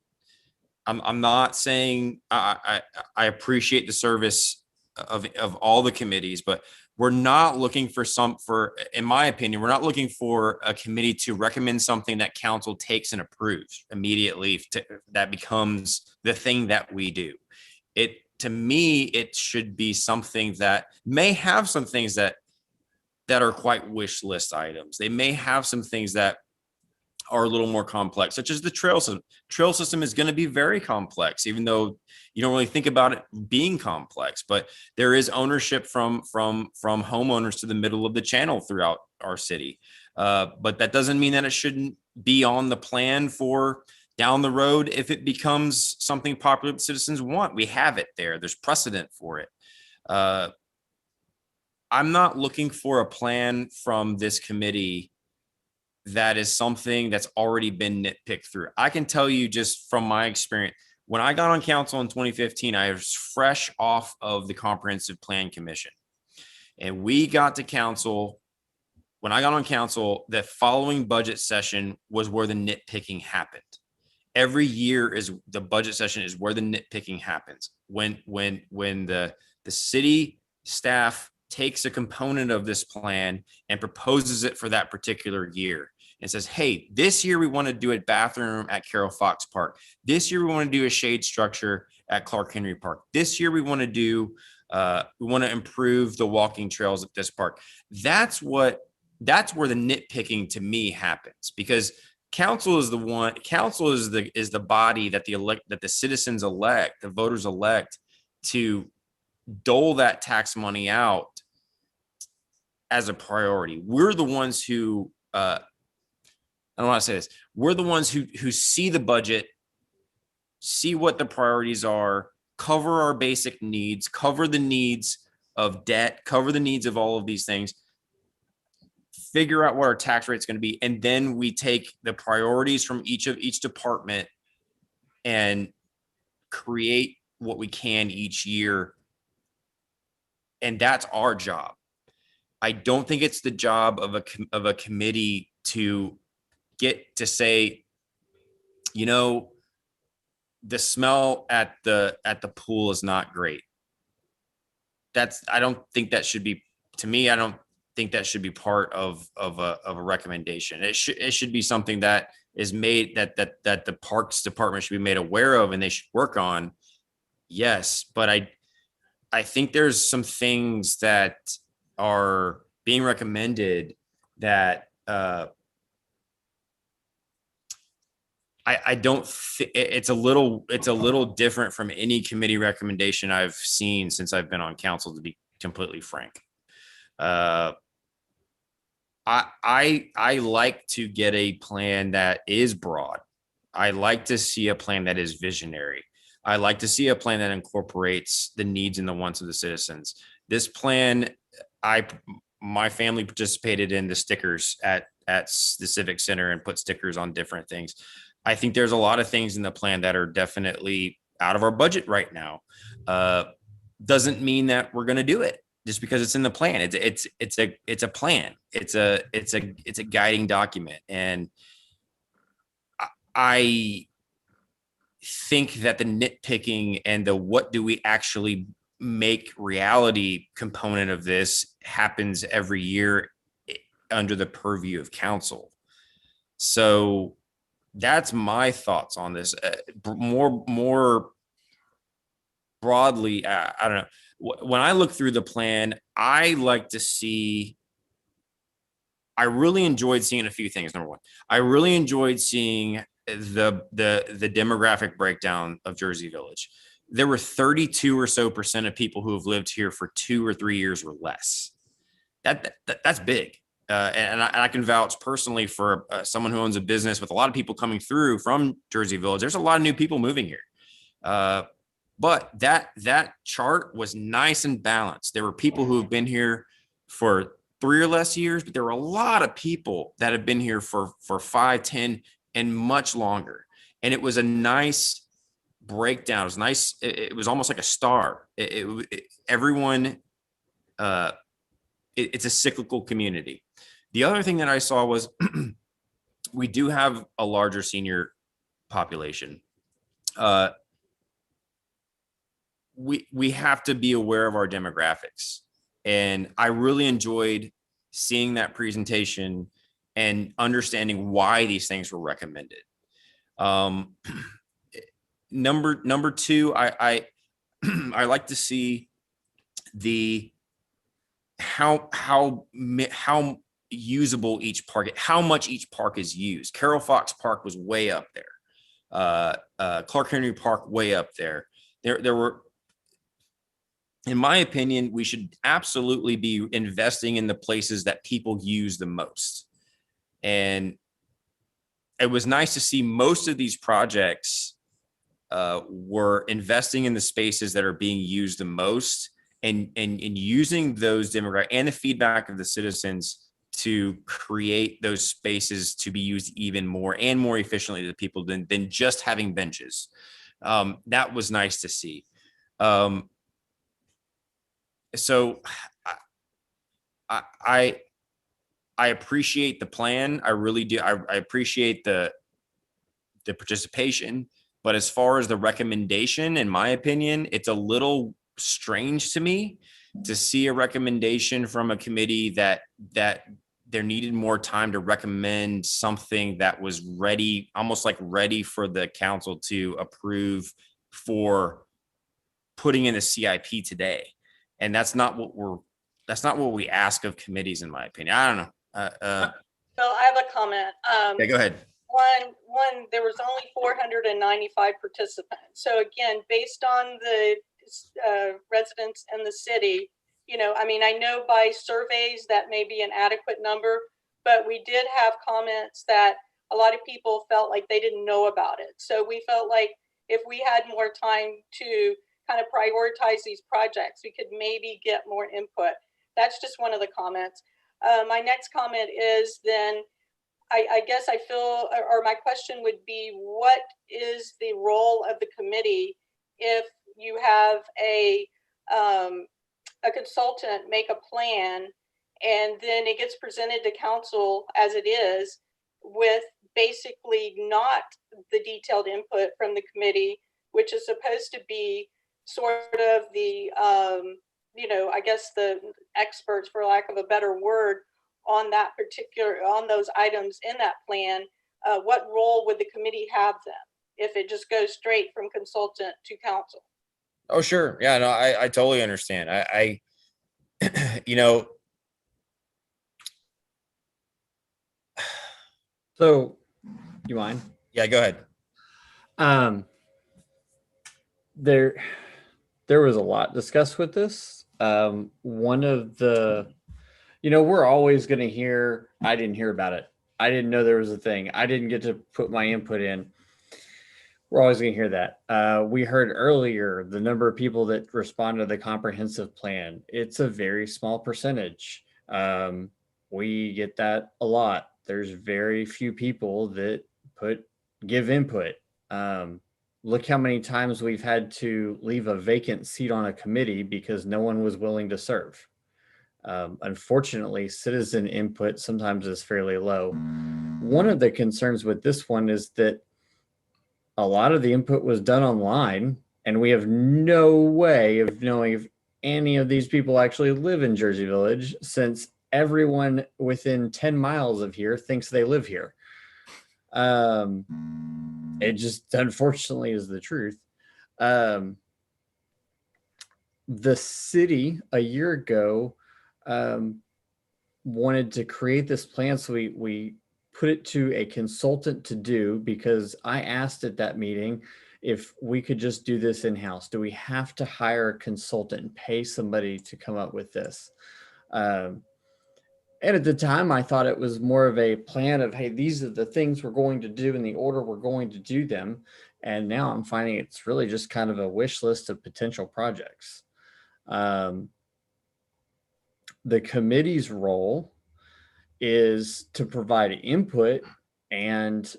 I'm not saying I appreciate the service of all the committees, but we're not looking in my opinion, we're not looking for a committee to recommend something that council takes and approves immediately. That becomes the thing that we do. To me, it should be something that may have some things that are quite wish list items. They may have some things that are a little more complex, such as the trail system. Trail system is going to be very complex, even though you don't really think about it being complex, but there is ownership from homeowners to the middle of the channel throughout our city. But that doesn't mean that it shouldn't be on the plan for down the road if it becomes something popular citizens want. We have it there. There's precedent for it. I'm not looking for a plan from this committee that is something that's already been nitpicked through. I can tell you just from my experience, when I got on council in 2015, I was fresh off of the Comprehensive Plan Commission. And we got to council, when I got on council, the following budget session was where the nitpicking happened. Every year is the budget session is where the nitpicking happens. When the city staff takes a component of this plan and proposes it for that particular year and says, hey, this year we want to do a bathroom at Carroll Fox Park. This year we want to do a shade structure at Clark Henry Park. This year we want to do, we want to improve the walking trails at this park. That's where the nitpicking to me happens, because council is the body that the citizens elect, the voters elect to dole that tax money out as a priority. We're the ones who, I don't want to say this, we're the ones who see the budget, see what the priorities are, cover our basic needs, cover the needs of debt, cover the needs of all of these things, figure out what our tax rate is going to be, and then we take the priorities from each department and create what we can each year. And that's our job. I don't think it's the job of a committee to get to say, the smell at the pool is not great. I don't think that should be, to me, I don't think that should be part of a recommendation. It should be something that is made, that the Parks Department should be made aware of and they should work on. Yes, but I think there's some things that are being recommended that I don't think it's a little different from any committee recommendation I've seen since I've been on council, to be completely frank. I like to get a plan that is broad. I like to see a plan that is visionary. I like to see a plan that incorporates the needs and the wants of the citizens. This plan, my family participated in the stickers at the Civic Center and put stickers on different things. I think there's a lot of things in the plan that are definitely out of our budget right now. Doesn't mean that we're going to do it just because it's in the plan. It's a plan. It's a guiding document. And I think that the nitpicking and the what do we actually make reality component of this happens every year under the purview of council. So that's my thoughts on this. More broadly, I don't know. When I look through the plan, I like to see, I really enjoyed seeing a few things. Number one, I really enjoyed seeing the demographic breakdown of Jersey Village. There were 32% or so of people who have lived here for 2 or 3 years or less. That's big. And I can vouch personally for someone who owns a business with a lot of people coming through from Jersey Village. There's a lot of new people moving here. But that chart was nice and balanced. There were people who have been here for 3 or less years, but there were a lot of people that have been here for 5, 10, and much longer. And it was a nice breakdown. It was nice. It was almost like a star. Everyone, it's a cyclical community. The other thing that I saw was we do have a larger senior population. We have to be aware of our demographics. And I really enjoyed seeing that presentation and understanding why these things were recommended. Number two, I like to see how usable each park, how much each park is used. Carroll Fox Park was way up there. Clark Henry Park way up there. There were, in my opinion, we should absolutely be investing in the places that people use the most. And it was nice to see most of these projects were investing in the spaces that are being used the most and using those demographics and the feedback of the citizens to create those spaces to be used even more and more efficiently to people than just having benches. That was nice to see. So I appreciate the plan. I really do. I appreciate the participation, but as far as the recommendation, in my opinion, it's a little strange to me to see a recommendation from a committee that there needed more time to recommend something that was ready, almost like ready for the council to approve for putting in a CIP today. And that's not what we ask of committees, in my opinion. I don't know. So I have a comment. Yeah, go ahead. One, there was only 495 participants. So again, based on the residents in the city, I mean, I know by surveys that may be an adequate number, but we did have comments that a lot of people felt like they didn't know about it. So we felt like if we had more time to kind of prioritize these projects, we could maybe get more input. That's just one of the comments. My next comment is then, I guess I feel, or my question would be, what is the role of the committee if you have a consultant make a plan and then it gets presented to council as it is with basically not the detailed input from the committee, which is supposed to be sort of the, I guess the experts, for lack of a better word, on those items in that plan. What role would the committee have then if it just goes straight from consultant to council? Oh, sure. Yeah, no, I totally understand. So, you mind? Yeah, go ahead. There was a lot discussed with this. One of the, we're always going to hear, I didn't hear about it. I didn't know there was a thing. I didn't get to put my input in. We're always going to hear that. We heard earlier the number of people that respond to the comprehensive plan. It's a very small percentage. We get that a lot. There's very few people that give input. Look how many times we've had to leave a vacant seat on a committee because no one was willing to serve. Unfortunately, citizen input sometimes is fairly low. One of the concerns with this one is that a lot of the input was done online, and we have no way of knowing if any of these people actually live in Jersey Village, since everyone within 10 miles of here thinks they live here. It just unfortunately is the truth. The city a year ago wanted to create this plan, so we put it to a consultant to do, because I asked at that meeting if we could just do this in-house. Do we have to hire a consultant and pay somebody to come up with this? And at the time, I thought it was more of a plan of, hey, these are the things we're going to do in the order we're going to do them. And now I'm finding it's really just kind of a wish list of potential projects. The committee's role is to provide input, and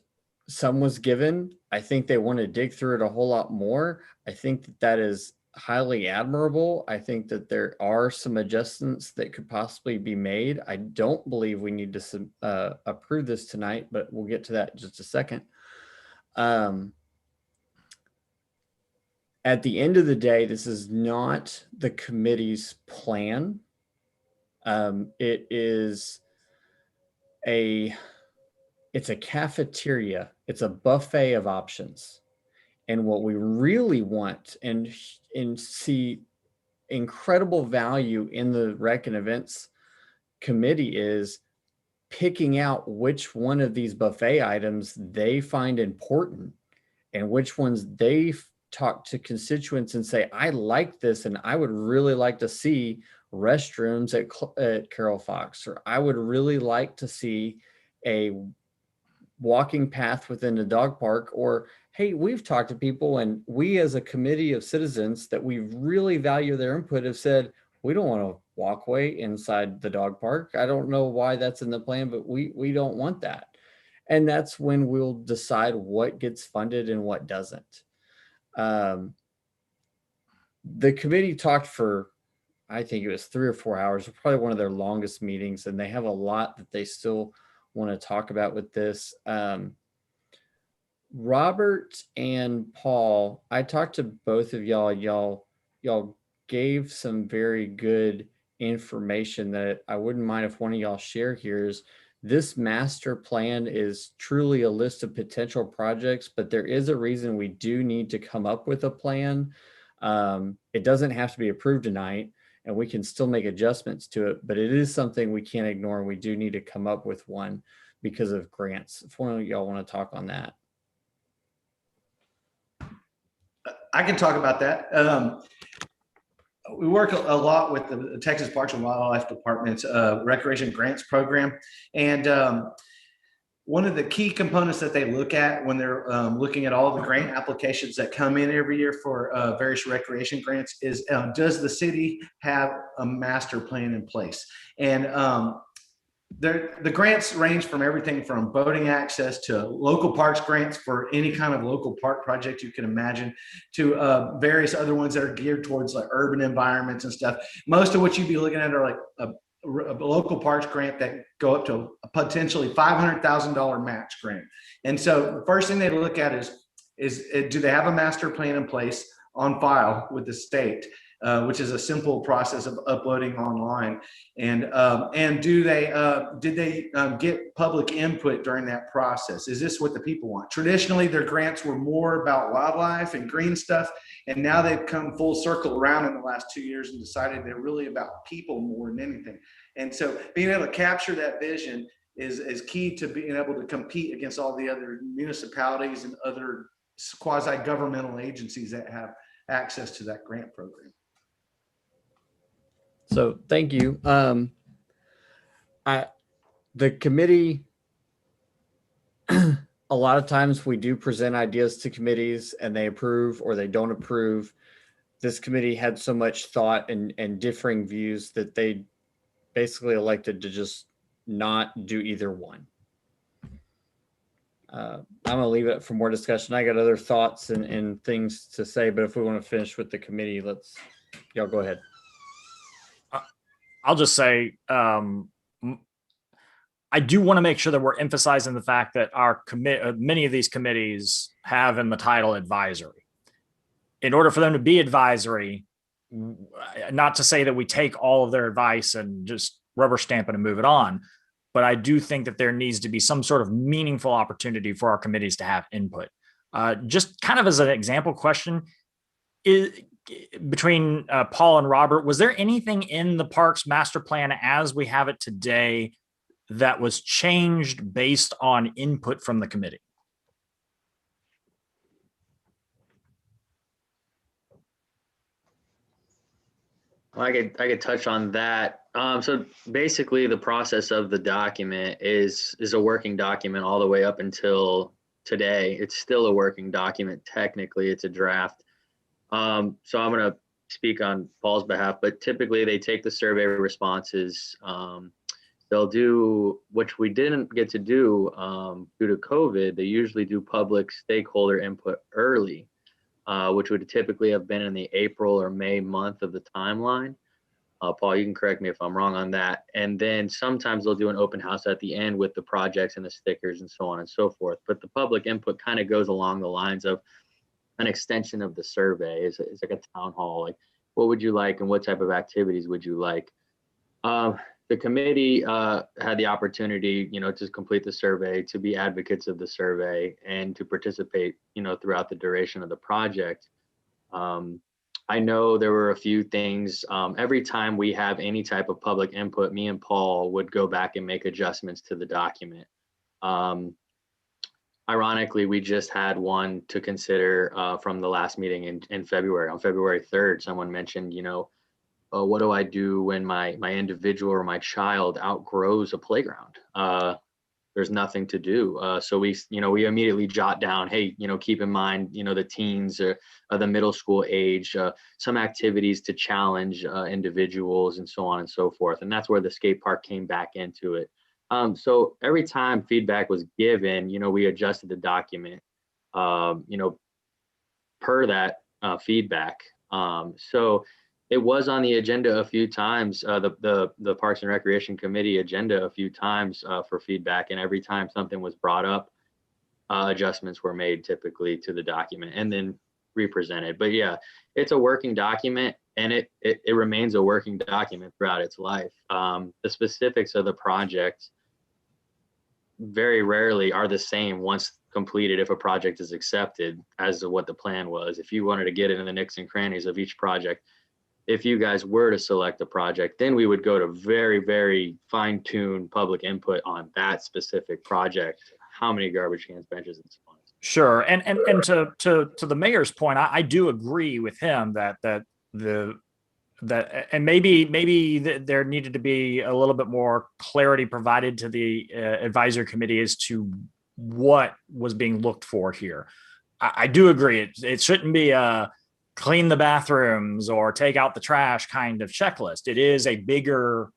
some was given. I think they want to dig through it a whole lot more. I think that is highly admirable. I think that there are some adjustments that could possibly be made. I don't believe we need to approve this tonight, but we'll get to that in just a second. At the end of the day, this is not the committee's plan. It is it's a cafeteria. It's a buffet of options. And what we really want and see incredible value in the Rec and Events Committee is picking out which one of these buffet items they find important and which ones they talk to constituents and say, I like this and I would really like to see restrooms at Carol Fox, or I would really like to see a walking path within the dog park, or hey, we've talked to people and we as a committee of citizens that we really value their input have said, we don't want a walkway inside the dog park. I don't know why that's in the plan, but we don't want that. And that's when we'll decide what gets funded and what doesn't. The committee talked for, I think it was 3 or 4 hours, probably one of their longest meetings, and they have a lot that they still want to talk about with this. Robert and Paul, I talked to both of y'all. Y'all gave some very good information that I wouldn't mind if one of y'all share here. Is this master plan is truly a list of potential projects, but there is a reason we do need to come up with a plan. It doesn't have to be approved tonight, and we can still make adjustments to it, but it is something we can't ignore. We do need to come up with one because of grants. If one of y'all want to talk on that. I can talk about that. We work a lot with the Texas Parks and Wildlife Department's Recreation Grants Program. And one of the key components that they look at when they're looking at all the grant applications that come in every year for various recreation grants is, does the city have a master plan in place? And the grants range from everything from boating access to local parks grants for any kind of local park project you can imagine, to various other ones that are geared towards like urban environments and stuff. Most of what you'd be looking at are like a local parks grant that go up to a potentially $500,000 match grant. And so the first thing they look at is do they have a master plan in place on file with the state? Which is a simple process of uploading online, and did they get public input during that process? Is this what the people want? Traditionally, their grants were more about wildlife and green stuff, and now they've come full circle around in the last 2 years and decided they're really about people more than anything. And so being able to capture that vision is key to being able to compete against all the other municipalities and other quasi-governmental agencies that have access to that grant program. So thank you. The committee, a lot of times we do present ideas to committees and they approve or they don't approve. This committee had so much thought and differing views that they basically elected to just not do either one. I'm gonna leave it for more discussion. I got other thoughts and things to say, but if we want to finish with the committee, y'all go ahead. I'll just say, I do want to make sure that we're emphasizing the fact that our many of these committees have in the title advisory. In order for them to be advisory, not to say that we take all of their advice and just rubber stamp it and move it on, but I do think that there needs to be some sort of meaningful opportunity for our committees to have input. Just kind of as an example question, between Paul and Robert, was there anything in the Parks Master Plan as we have it today that was changed based on input from the committee? I could touch on that. So basically the process of the document is a working document all the way up until today. It's still a working document. Technically, it's a draft. So I'm going to speak on Paul's behalf, but typically they take the survey responses. They'll do, which we didn't get to do due to COVID, they usually do public stakeholder input early, which would typically have been in the April or May month of the timeline. Paul, you can correct me if I'm wrong on that. And then sometimes they'll do an open house at the end with the projects and the stickers and so on and so forth. But the public input kind of goes along the lines of an extension of the survey. It's like a town hall, like what would you like and what type of activities would you like? The committee had the opportunity, to complete the survey, to be advocates of the survey, and to participate, throughout the duration of the project. I know there were a few things. Every time we have any type of public input, me and Paul would go back and make adjustments to the document. Ironically, we just had one to consider from the last meeting in February. On February 3rd, someone mentioned, what do I do when my individual or my child outgrows a playground? There's nothing to do. So we immediately jot down, hey, keep in mind, the teens or the middle school age, some activities to challenge individuals and so on and so forth. And that's where the skate park came back into it. So every time feedback was given, we adjusted the document, per that feedback. So it was on the agenda a few times, the Parks and Recreation Committee agenda a few times for feedback, and every time something was brought up, adjustments were made typically to the document and then represented. But yeah, it's a working document, and it remains a working document throughout its life. The specifics of the project very rarely are the same once completed if a project is accepted as to what the plan was. If you wanted to get into the nicks and crannies of each project, if you guys were to select a project, then we would go to very, very fine-tuned public input on that specific project. How many garbage cans, benches, and so on. Sure. And to the mayor's point, I do agree with him that maybe there needed to be a little bit more clarity provided to the advisory committee as to what was being looked for here. I do agree. It shouldn't be a clean the bathrooms or take out the trash kind of checklist. It is a bigger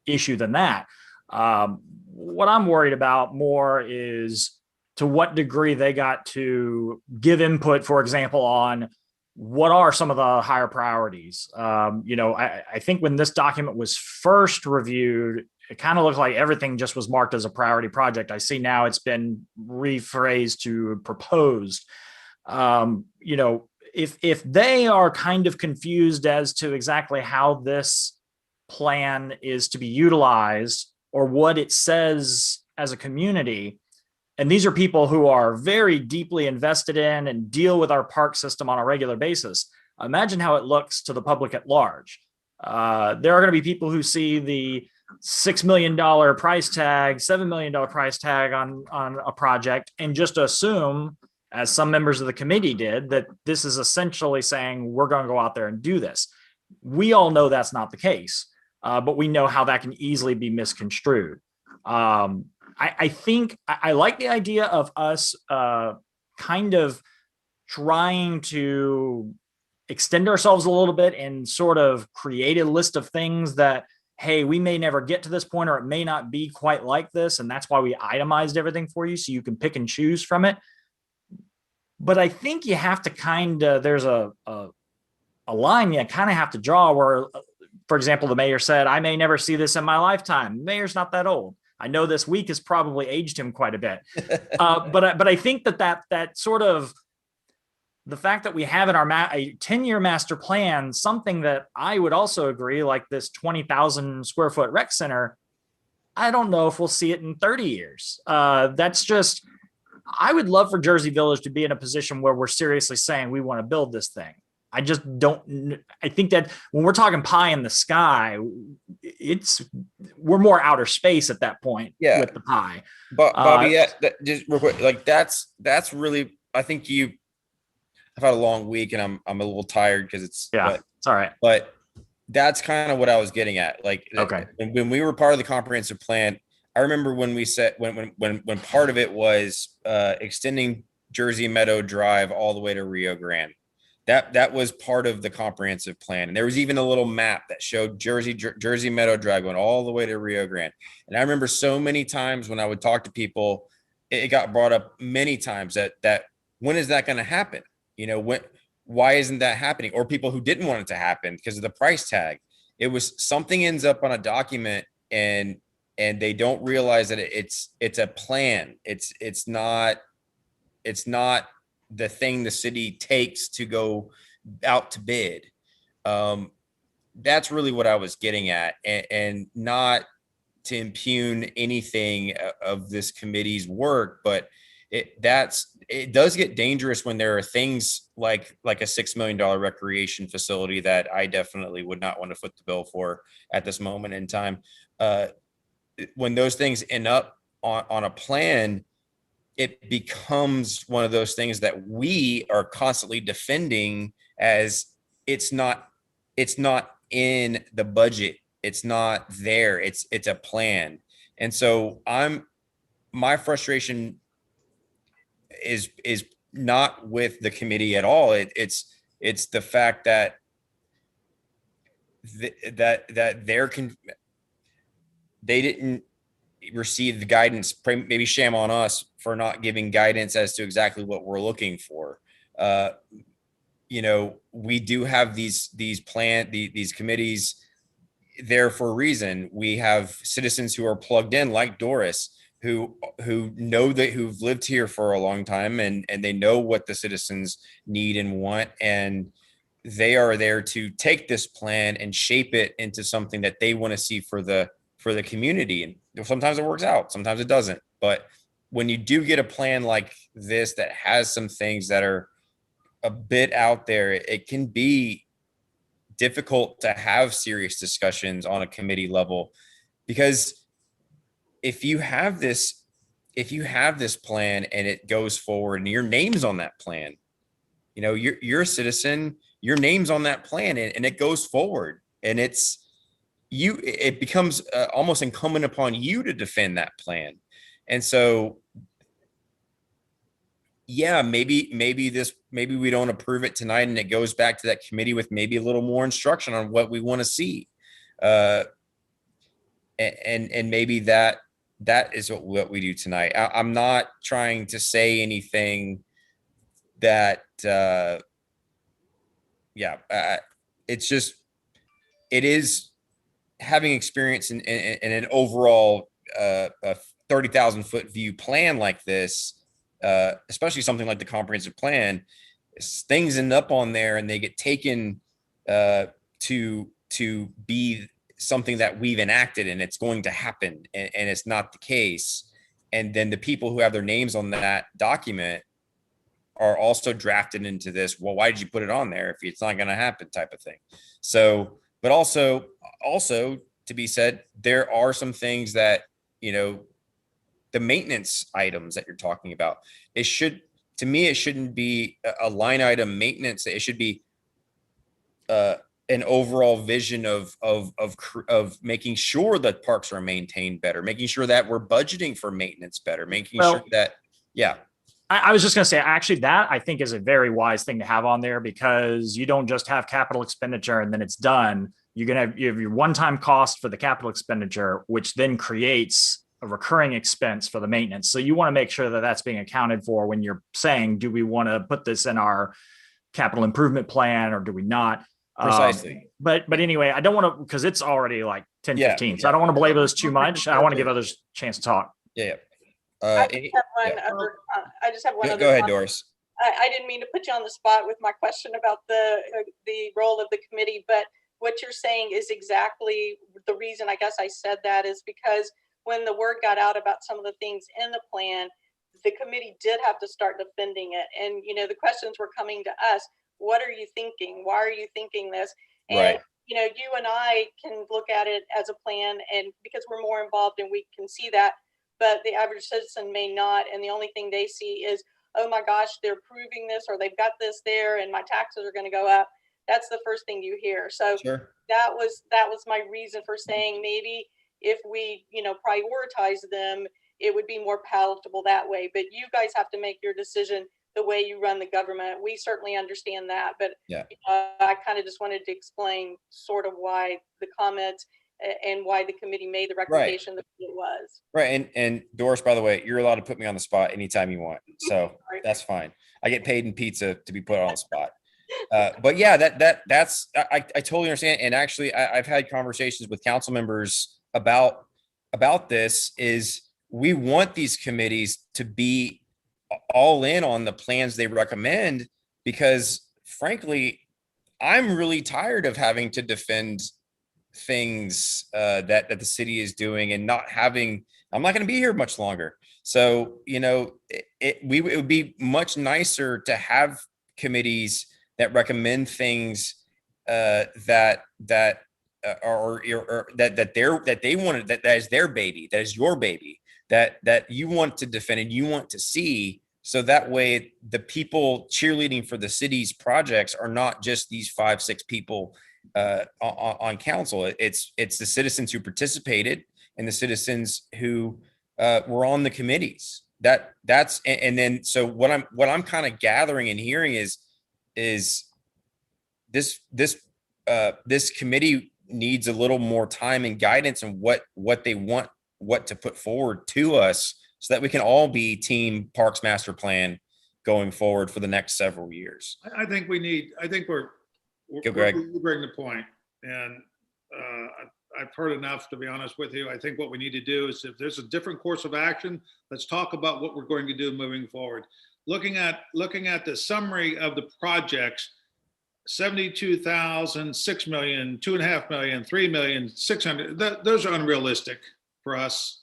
issue than that. What I'm worried about more is to what degree they got to give input, for example, on what are some of the higher priorities. I think when this document was first reviewed, it kind of looked like everything just was marked as a priority project. I see now it's been rephrased to proposed. If they are kind of confused as to exactly how this plan is to be utilized or what it says as a community, and these are people who are very deeply invested in and deal with our park system on a regular basis, imagine how it looks to the public at large. There are going to be people who see $6 million price tag, $7 million price tag on a project, and just assume, as some members of the committee did, that this is essentially saying we're going to go out there and do this. We all know that's not the case, but we know how that can easily be misconstrued. I think I like the idea of us kind of trying to extend ourselves a little bit and sort of create a list of things that, hey, we may never get to this point, or it may not be quite like this. And that's why we itemized everything for you, so you can pick and choose from it. But I think you have to kind of, there's a line you kind of have to draw where, for example, the mayor said, I may never see this in my lifetime. The mayor's not that old. I know this week has probably aged him quite a bit. But I think that sort of, the fact that we have in our a 10-year master plan, something that I would also agree, like this 20,000 square foot rec center, I don't know if we'll see it in 30 years. That's just, I would love for Jersey Village to be in a position where we're seriously saying we want to build this thing. I just don't, I think that when we're talking pie in the sky, we're more outer space at that point with the pie. But Bobby, just real quick, like that's really, I think I've had a long week and I'm a little tired because it's all right. But that's kind of what I was getting at. Like, okay, when we were part of the comprehensive plan, I remember when we said when part of it was extending Jersey Meadow Drive all the way to Rio Grande. That was part of the comprehensive plan, and there was even a little map that showed Jersey Meadow Drive going all the way to Rio Grande. And I remember so many times when I would talk to people, it got brought up many times that when is that going to happen? You know, why isn't that happening? Or people who didn't want it to happen because of the price tag. It was something ends up on a document and they don't realize that it's a plan. It's not the thing the city takes to go out to bid. That's really what I was getting at, and not to impugn anything of this committee's work, but it does get dangerous when there are things like a $6 million recreation facility that I definitely would not want to foot the bill for at this moment in time. When those things end up on a plan, it becomes one of those things that we are constantly defending as it's not in the budget. It's not there. It's a plan. And so my frustration is not with the committee at all. It's the fact that they didn't receive the guidance. Maybe shame on us for not giving guidance as to exactly what we're looking for. You know, we do have these committees there for a reason. We have citizens who are plugged in, like Doris, who know who've lived here for a long time, and they know what the citizens need and want, and they are there to take this plan and shape it into something that they want to see for the community. And sometimes it works out, sometimes it doesn't. But when you do get a plan like this that has some things that are a bit out there, it can be difficult to have serious discussions on a committee level, because if you have this plan and it goes forward and your name's on that plan, you know, you're a citizen, your name's on that plan, and it goes forward, and it becomes almost incumbent upon you to defend that plan. And so, yeah, maybe we don't approve it tonight and it goes back to that committee with maybe a little more instruction on what we want to see. And maybe that is what we do tonight. I'm not trying to say anything that, it's just, it is having experience in an overall 30,000 foot view plan like this, especially something like the comprehensive plan. Things end up on there and they get taken to be something that we've enacted and it's going to happen, and it's not the case. And then the people who have their names on that document are also drafted into this. Well, why did you put it on there if it's not going to happen, type of thing? So, but also to be said. There are some things that, you know, the maintenance items that you're talking about, to me, it shouldn't be a line item maintenance. It should be an overall vision of making sure that parks are maintained better, making sure that we're budgeting for maintenance better, making sure that, yeah. I was just going to say, actually, that I think is a very wise thing to have on there, because you don't just have capital expenditure and then it's done. You have your one-time cost for the capital expenditure, which then creates a recurring expense for the maintenance. So you want to make sure that that's being accounted for when you're saying, do we want to put this in our capital improvement plan or do we not? Precisely. But anyway, I don't want to, because it's already like 10:15, so I don't want to belabor this too much. I want to give others a chance to talk. Yeah. I just have one other. Go ahead, comment. Doris. I didn't mean to put you on the spot with my question about the role of the committee, but what you're saying is exactly the reason I guess I said that, is because when the word got out about some of the things in the plan, the committee did have to start defending it. And, you know, the questions were coming to us. What are you thinking? Why are you thinking this? And, right. you know, you and I can look at it as a plan, and because we're more involved and we can see that, but the average citizen may not. And the only thing they see is, oh my gosh, they're approving this, or they've got this there and my taxes are going to go up. That's the first thing you hear. So sure. that was my reason for saying maybe if we, you know, prioritize them, it would be more palatable that way. But you guys have to make your decision the way you run the government. We certainly understand that, but yeah, I kind of just wanted to explain sort of why the comments and why the committee made the recommendation that it was. Right. And Doris, by the way, you're allowed to put me on the spot anytime you want. So that's fine. I get paid in pizza to be put on the spot. But yeah, that's I totally understand. And actually, I've had conversations with council members about this. Is we want these committees to be all in on the plans they recommend, because frankly, I'm really tired of having to defend things that the city is doing and not having. I'm not going to be here much longer. So, you know, it would be much nicer to have committees that recommend things that they wanted, that is their baby, that is your baby, that you want to defend and you want to see. So that way the people cheerleading for the city's projects are not just these 5-6 people on council. It's the citizens who participated and the citizens who were on the committees. That's and then so what I'm kind of gathering and hearing is this committee needs a little more time and guidance on what they want, what to put forward to us, so that we can all be team Parks Master Plan going forward for the next several years. I think we're Go, Greg. bring the point. And I've heard enough, to be honest with you. I think what we need to do is, if there's a different course of action, let's talk about what we're going to do moving forward. Looking at the summary of the projects, 72,000, 6 million, 2.5 million, 3 million, 600, those are unrealistic for us.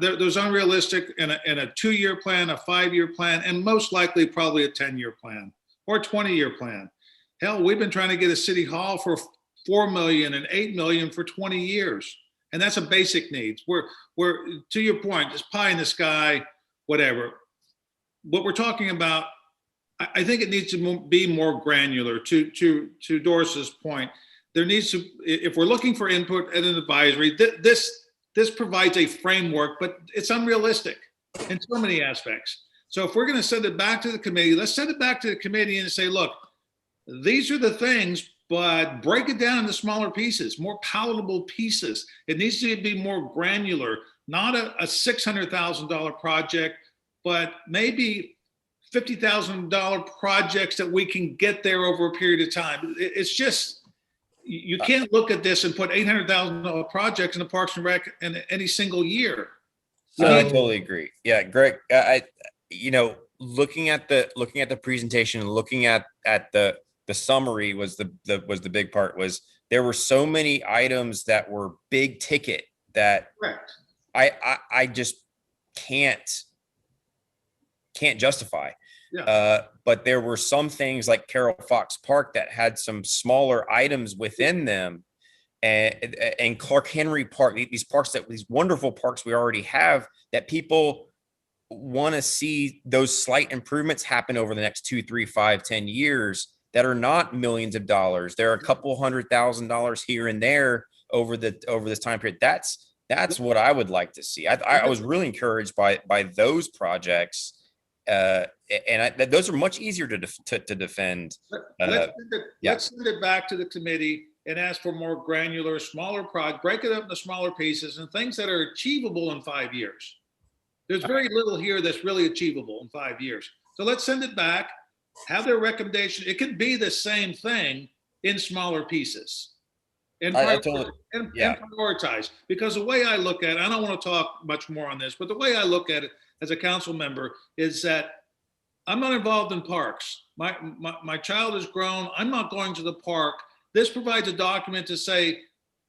Those unrealistic in a 2-year plan, a 5-year plan, and most likely probably a 10-year plan or a 20-year plan. Hell, we've been trying to get a city hall for 4 million and 8 million for 20 years. And that's a basic needs. We're to your point, just pie in the sky, whatever. What we're talking about, I think it needs to be more granular. To Doris's point, there needs to, if we're looking for input and an advisory, this provides a framework, but it's unrealistic in so many aspects. So if we're going to send it back to the committee, let's send it back to the committee and say, look, these are the things, but break it down into smaller pieces, more palatable pieces. It needs to be more granular, not a $600,000 project, but maybe $50,000 projects that we can get there over a period of time. It's just, you can't look at this and put $800,000 projects in the Parks and Rec in any single year. I totally agree. Yeah, Greg, looking at the presentation, looking at the summary was the big part. Was there were so many items that were big ticket that correct. I just can't justify. Yeah. But there were some things like Carroll Fox Park that had some smaller items within them and Clark Henry Park, these wonderful parks we already have, that people want to see those slight improvements happen over the next 2, 3, 5, 10 years that are not millions of dollars. There are a couple $100,000 here and there over this time period. That's what I would like to see. I was really encouraged by those projects. Those are much easier to defend. Let's send it back to the committee and ask for more granular, smaller projects, break it up into smaller pieces and things that are achievable in 5 years. There's very little here that's really achievable in 5 years. So let's send it back, have their recommendation. It could be the same thing in smaller pieces. And prioritize. Because the way I look at it, I don't want to talk much more on this, but the way I look at it as a council member is that I'm not involved in parks. My child is grown. I'm not going to the park. This provides a document to say,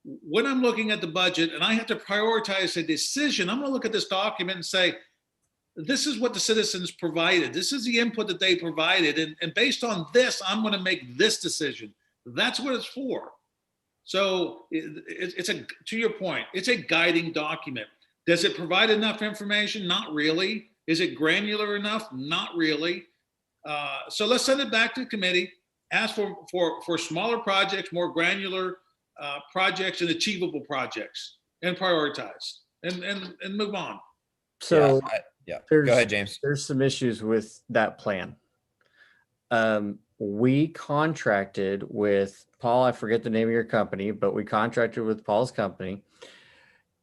when I'm looking at the budget and I have to prioritize a decision, I'm going to look at this document and say, this is what the citizens provided. This is the input that they provided. And based on this, I'm going to make this decision. That's what it's for. So it's to your point, it's a guiding document. Does it provide enough information? Not really. Is it granular enough? Not really. So let's send it back to the committee, ask for smaller projects, more granular projects and achievable projects, and prioritize and move on. So go ahead, James. There's some issues with that plan. We contracted with Paul, I forget the name of your company, but we contracted with Paul's company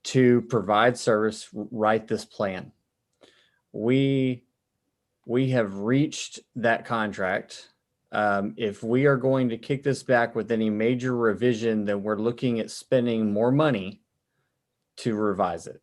to provide service, write this plan. We have reached that contract. If we are going to kick this back with any major revision, then we're looking at spending more money to revise it.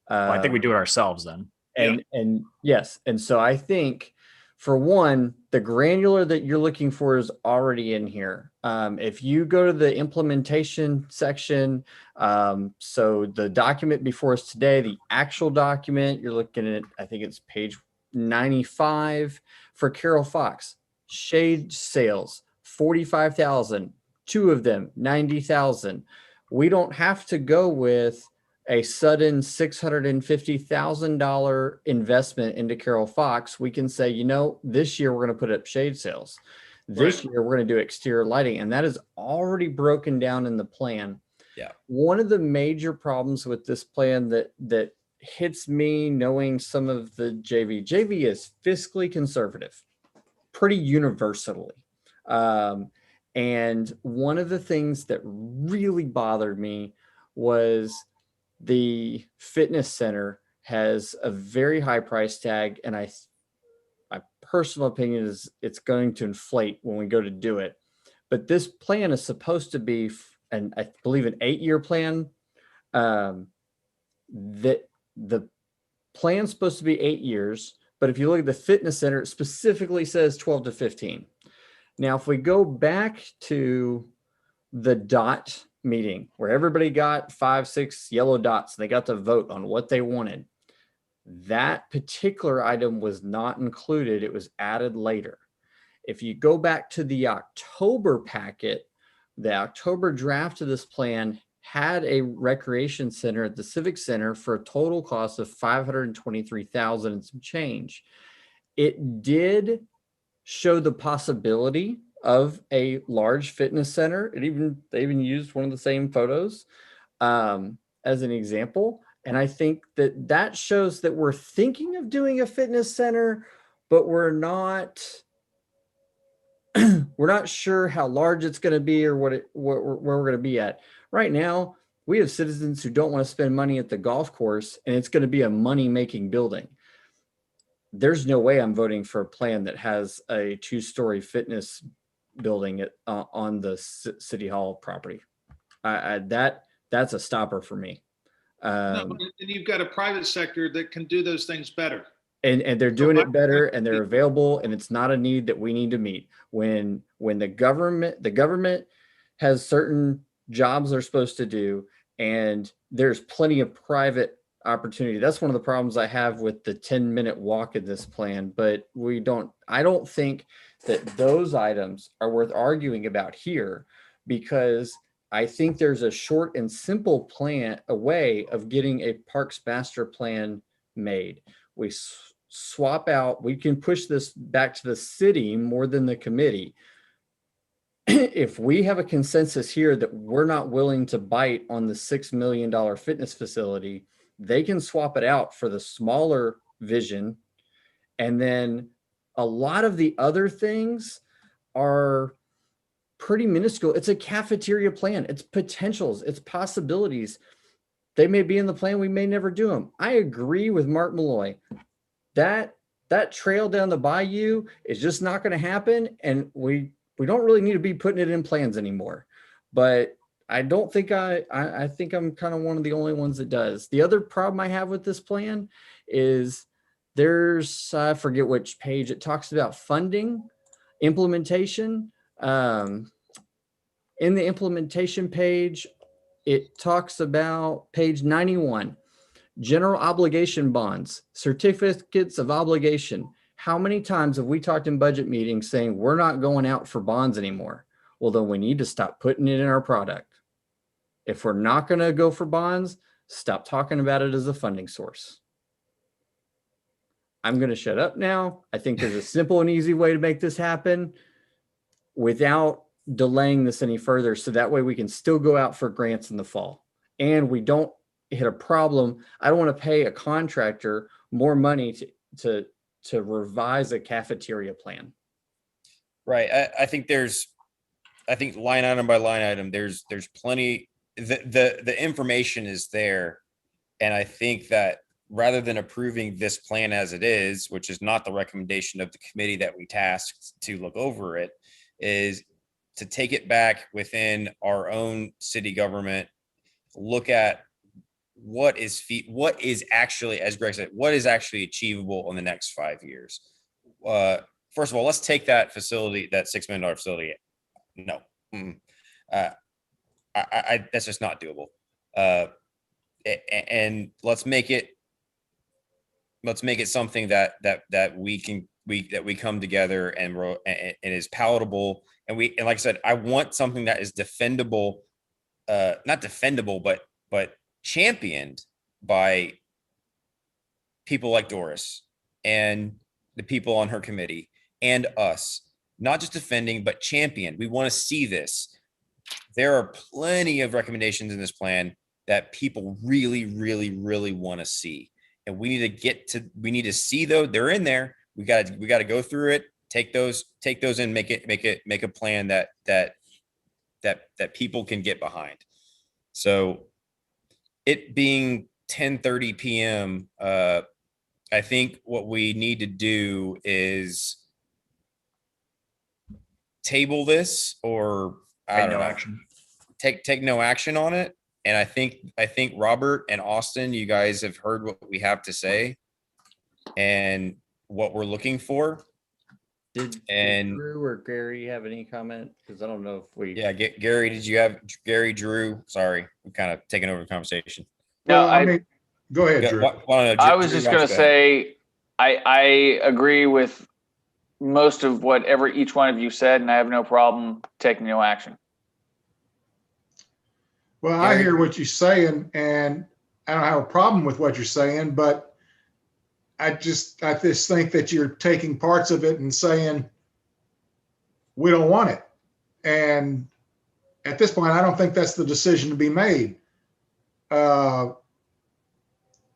Well, I think we do it ourselves then. And yes. And so I think, for one, the granular that you're looking for is already in here. If you go to the implementation section, so the document before us today, the actual document, you're looking at, I think it's page 95 for Carol Fox. Shade sales, 45,000, 2 of them, 90,000. We don't have to go with a sudden $650,000 investment into Carol Fox. We can say, this year we're going to put up shade sales. This year we're going to do exterior lighting, and that is already broken down in the plan. Yeah. One of the major problems with this plan that hits me, knowing some of the JV is fiscally conservative, pretty universally. And one of the things that really bothered me was the fitness center has a very high price tag, and my personal opinion is it's going to inflate when we go to do it. But this plan is supposed to be, and I believe, an 8-year plan. That the plan's supposed to be 8 years, but if you look at the fitness center, it specifically says 12 to 15. Now, if we go back to the DOT meeting where everybody got 5, 6 yellow dots and they got to vote on what they wanted, that particular item was not included. It was added later. If you go back to the October packet, the October draft of this plan had a recreation center at the Civic Center for a total cost of $523,000 and some change. It did show the possibility of a large fitness center. They even used one of the same photos as an example. And I think that shows that we're thinking of doing a fitness center, but we're not sure how large it's going to be or where we're going to be at. Right now, we have citizens who don't want to spend money at the golf course, and it's going to be a money-making building. There's no way I'm voting for a plan that has a 2-story fitness building on the City Hall property. That's a stopper for me. And you've got a private sector that can do those things better. And they're doing it better, and they're available, and it's not a need that we need to meet. When the government has certain jobs they're supposed to do, and there's plenty of private opportunity. That's one of the problems I have with the 10-minute walk in this plan, but I don't think that those items are worth arguing about here, because I think there's a short and simple plan, a way of getting a parks master plan made. We swap out, we can push this back to the city more than the committee. If we have a consensus here that we're not willing to bite on the $6 million fitness facility, they can swap it out for the smaller vision. And then a lot of the other things are pretty minuscule. It's a cafeteria plan. It's potentials. It's possibilities. They may be in the plan. We may never do them. I agree with Mark Malloy. That trail down the bayou is just not going to happen. And we don't really need to be putting it in plans anymore. But I don't think I think I'm kind of one of the only ones that does. The other problem I have with this plan is there's, I forget which page, it talks about funding, implementation. In the implementation page, it talks about page 91, general obligation bonds, certificates of obligation. How many times have we talked in budget meetings saying we're not going out for bonds anymore? Well, then we need to stop putting it in our product. If we're not going to go for bonds, stop talking about it as a funding source. I'm going to shut up now. I think there's a simple and easy way to make this happen without delaying this any further. So that way we can still go out for grants in the fall and we don't hit a problem. I don't want to pay a contractor more money to revise a cafeteria plan. Right. I think line item by line item, there's plenty, the information is there. And I think that rather than approving this plan as it is, which is not the recommendation of the committee that we tasked to look over it, is to take it back within our own city government, look at what is actually, as Greg said, what is actually achievable in the next 5 years. First of all, let's take that facility, that $6 million facility. No, that's just not doable. And let's make it something that we come together and is palatable. And like I said, I want something that is defendable, not defendable, but championed by people like Doris and the people on her committee and us, not just defending, but championed. We want to see this. There are plenty of recommendations in this plan that people really, really, really want to see. And we need to see those. They're in there. We got to go through it, take those in, make a plan that people can get behind. So it being 10:30 p.m., I think what we need to do is table this, or I don't know, action. Take no action on it. And I think Robert and Austin, you guys have heard what we have to say and what we're looking for. Did Drew or Gary have any comment? Because I don't know if we. Yeah, Gary, did you have Gary, Drew? Sorry, I'm kind of taking over the conversation. No, I mean, go ahead, Drew. I was just going to say, I agree with most of whatever each one of you said, and I have no problem taking no action. Well, I hear what you're saying, and I don't have a problem with what you're saying, but I just think that you're taking parts of it and saying, we don't want it. And at this point, I don't think that's the decision to be made.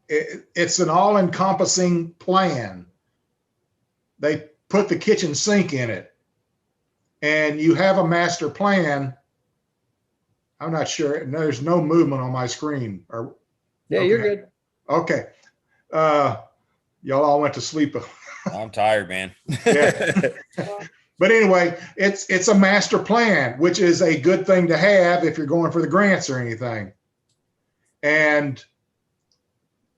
It's an all-encompassing plan. They put the kitchen sink in it, and you have a master plan. I'm not sure. There's no movement on my screen. Yeah, okay. You're good. Okay. Y'all all went to sleep. I'm tired, man. Yeah. But anyway, it's a master plan, which is a good thing to have if you're going for the grants or anything. And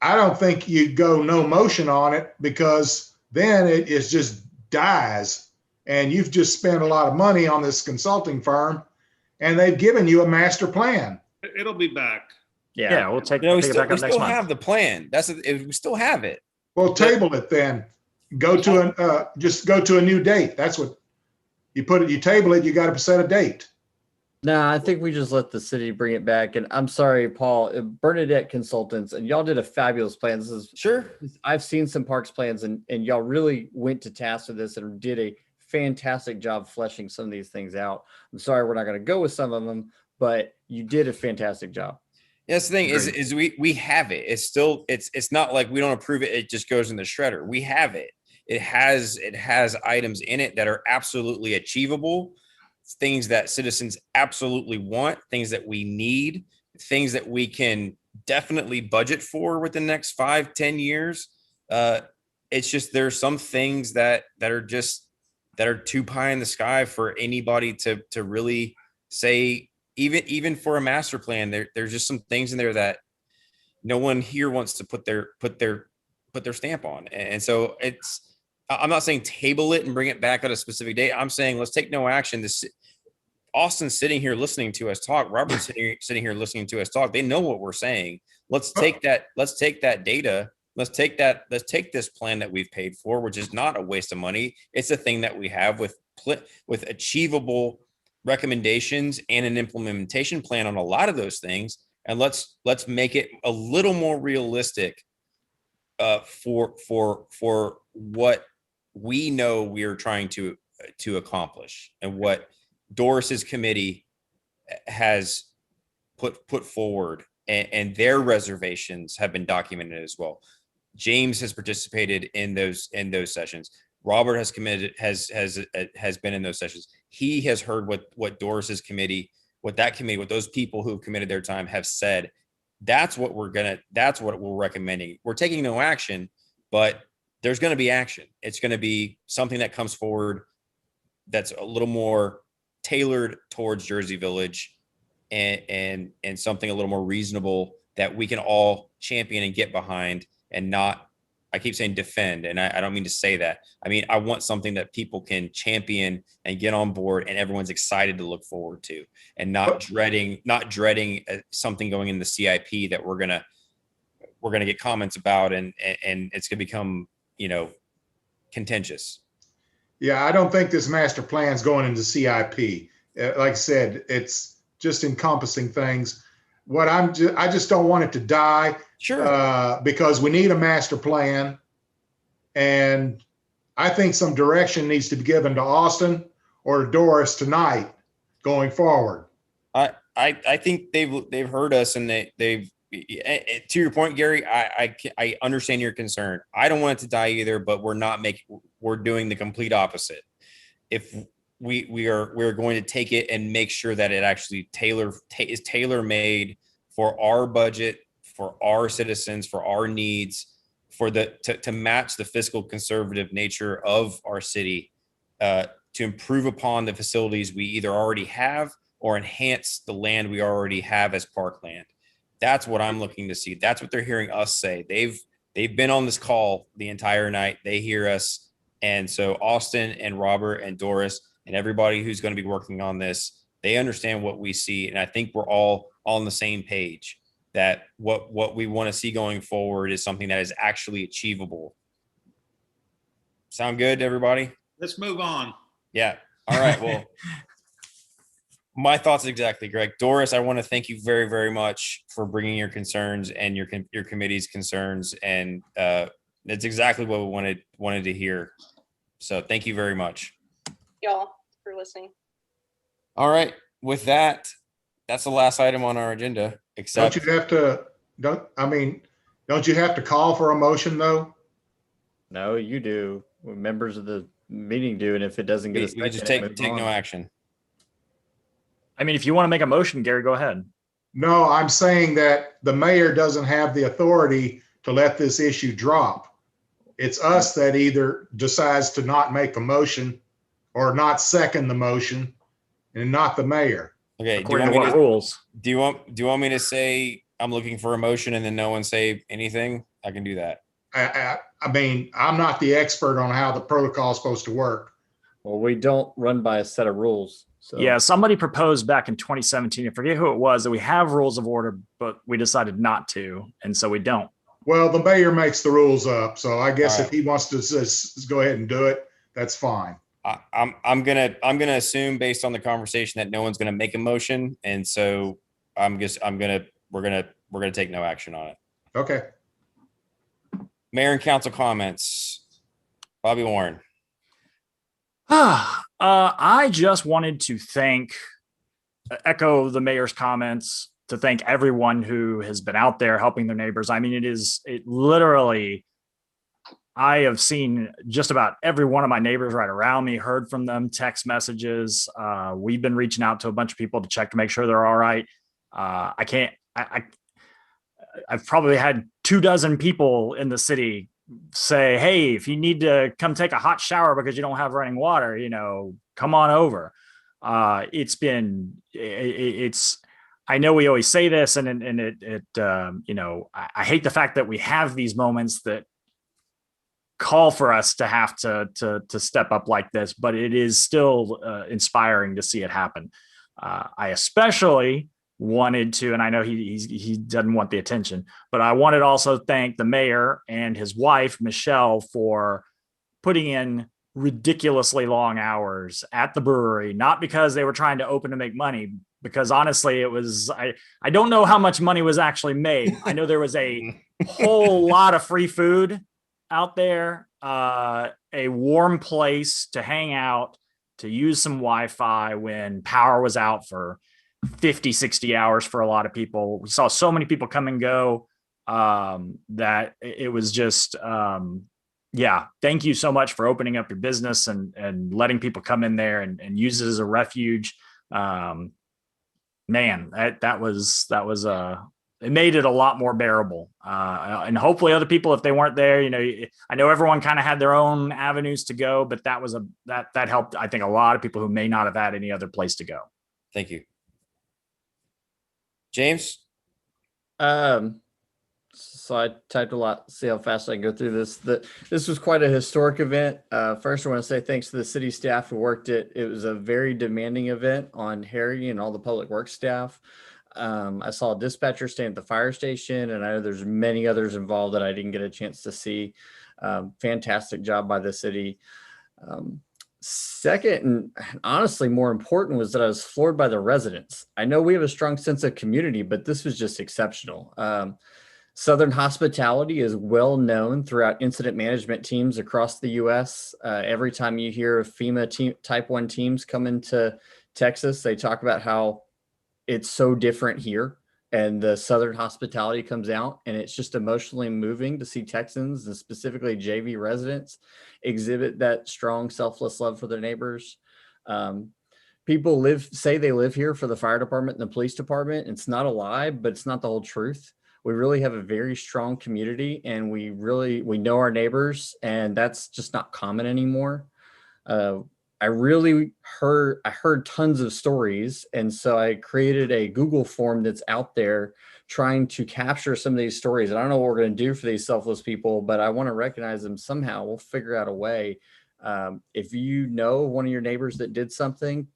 I don't think you go no motion on it, because then it is just dies. And you've just spent a lot of money on this consulting firm, and they've given you a master plan. It'll be back. Yeah, we'll take it back up next month. We still have the plan. We still have it. Well, table it then. Go to just go to a new date. That's what you put it. You table it. You got to set a date. Nah, I think we just let the city bring it back. And I'm sorry, Paul, Bernadette Consultants, and y'all did a fabulous plan. This is Sure. I've seen some parks plans, and y'all really went to task with this and did a fantastic job fleshing some of these things out. I'm sorry we're not going to go with some of them, but you did a fantastic job. Yeah, that's the thing is we have it. It's still it's not like we don't approve it. It just goes in the shredder. We have it. It has items in it that are absolutely achievable, things that citizens absolutely want, things that we need, things that we can definitely budget for within the next 5-10 years. It's just there's some things that are too pie in the sky for anybody to really say. Even for a master plan, there's just some things in there that no one here wants to put their stamp on. And so I'm not saying table it and bring it back at a specific date. I'm saying let's take no action. Austin's sitting here listening to us talk. Robert's sitting here listening to us talk. They know what we're saying. Let's take that data. Let's take this plan that we've paid for, which is not a waste of money. It's a thing that we have with achievable recommendations and an implementation plan on a lot of those things. And let's make it a little more realistic for what we know we are trying to accomplish and what Doris's committee has put forward, and their reservations have been documented as well. James has participated in those sessions. Robert has been in those sessions. He has heard what Doris's committee, what those people who have committed their time have said. That's what we're recommending. We're taking no action, but there's going to be action. It's going to be something that comes forward that's a little more tailored towards Jersey Village and something a little more reasonable that we can all champion and get behind, and not, I keep saying defend, and I don't mean to say that. I mean, I want something that people can champion and get on board and everyone's excited to look forward to, and not dreading something going in the CIP that we're going to get comments about and it's going to become, contentious. Yeah, I don't think this master plan is going into CIP. Like I said, it's just encompassing things. I just don't want it to die. Sure. Because we need a master plan, and I think some direction needs to be given to Austin or Doris tonight going forward. I think they've heard us, and they've to your point, Gary. I understand your concern. I don't want it to die either, but we're doing the complete opposite. If we're going to take it and make sure that it actually is tailor-made for our budget, for our citizens, for our needs, to match the fiscal conservative nature of our city, to improve upon the facilities we either already have or enhance the land we already have as parkland. That's what I'm looking to see. That's what they're hearing us say. They've been on this call the entire night. They hear us. And so Austin and Robert and Doris and everybody who's going to be working on this, they understand what we see. And I think we're all on the same page that what we want to see going forward is something that is actually achievable. Sound good to everybody? Let's move on. Yeah. All right. Well, my thoughts exactly, Greg. Doris, I want to thank you very, very much for bringing your concerns and your committee's concerns. And that's exactly what we wanted to hear. So thank you very much. Y'all for listening. All right. With that, that's the last item on our agenda. Except Don't you have to call for a motion though? No, you do. Members of the meeting do, and if it doesn't get we just take no action. I mean, if you want to make a motion, Gary, go ahead. No, I'm saying that the mayor doesn't have the authority to let this issue drop. It's us that either decides to not make a motion or not second the motion, and not the mayor. Okay. According to what rules? Do you want me to say I'm looking for a motion and then no one say anything? I can do that. I mean, I'm not the expert on how the protocol is supposed to work. Well, we don't run by a set of rules. So yeah, somebody proposed back in 2017, I forget who it was, that we have rules of order, but we decided not to, and so we don't. Well, the mayor makes the rules up, so I guess if he wants to just go ahead and do it, that's fine. I'm gonna assume based on the conversation that no one's gonna make a motion, and so we're gonna take no action on it. Okay. Mayor and council comments. Bobby Warren. I just wanted to echo the mayor's comments, to thank everyone who has been out there helping their neighbors. I mean, it literally, I have seen just about every one of my neighbors right around me, heard from them, text messages. We've been reaching out to a bunch of people to check to make sure they're all right. I've probably had 24 people in the city say, hey, if you need to come take a hot shower because you don't have running water, come on over. I know we always say this, and I hate the fact that we have these moments that call for us to have to step up like this, but it is still inspiring to see it happen. I especially wanted to, and I know he doesn't want the attention, but I wanted to also thank the mayor and his wife, Michelle, for putting in ridiculously long hours at the brewery, not because they were trying to open to make money, because honestly, it was, I don't know how much money was actually made. I know there was a whole lot of free food out there, a warm place to hang out, to use some Wi-Fi when power was out for 50, 60 hours for a lot of people. We saw so many people come and go that it was just, thank you so much for opening up your business and letting people come in there and use it as a refuge. Man, that was it made it a lot more bearable. And hopefully other people, if they weren't there, I know everyone kind of had their own avenues to go, but that helped, I think, a lot of people who may not have had any other place to go. Thank you. James? So I typed a lot, see how fast I can go through this. This was quite a historic event. First, I want to say thanks to the city staff who worked it. It was a very demanding event on Harry and all the public works staff. I saw a dispatcher staying at the fire station, and I know there's many others involved that I didn't get a chance to see. Fantastic job by the city. Second, and honestly more important, was that I was floored by the residents. I know we have a strong sense of community, but this was just exceptional. Southern hospitality is well known throughout incident management teams across the U.S. Every time you hear of FEMA Type 1 teams come into Texas, they talk about how it's so different here, and the Southern hospitality comes out, and it's just emotionally moving to see Texans, and specifically JV residents, exhibit that strong, selfless love for their neighbors. People say they live here for the fire department and the police department. It's not a lie, but it's not the whole truth. We really have a very strong community, and we know our neighbors, and that's just not common anymore. I heard tons of stories, and so I created a Google form that's out there trying to capture some of these stories. And I don't know what we're going to do for these selfless people, but I want to recognize them somehow. We'll figure out a way. If you know one of your neighbors that did something,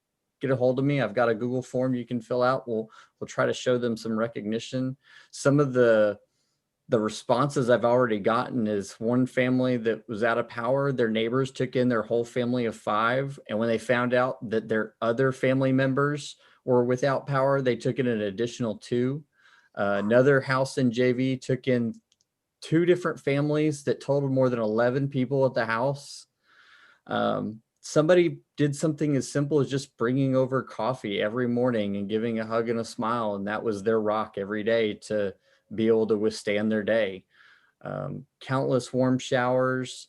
get a hold of me. I've got a Google form you can fill out. We'll try to show them some recognition. Some of the responses I've already gotten is one family that was out of power. Their neighbors took in their whole family of 5. And when they found out that their other family members were without power, they took in an additional 2. Another house in JV took in 2 different families that totaled more than 11 people at the house. Somebody did something as simple as just bringing over coffee every morning and giving a hug and a smile. And that was their rock every day to be able to withstand their day. Countless warm showers.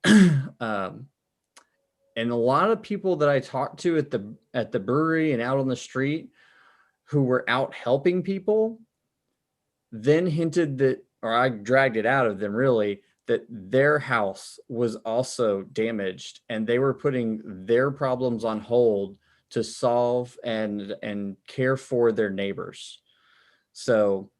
And a lot of people that I talked to at the brewery and out on the street who were out helping people then hinted that, or I dragged it out of them really, that their house was also damaged and they were putting their problems on hold to solve and care for their neighbors. So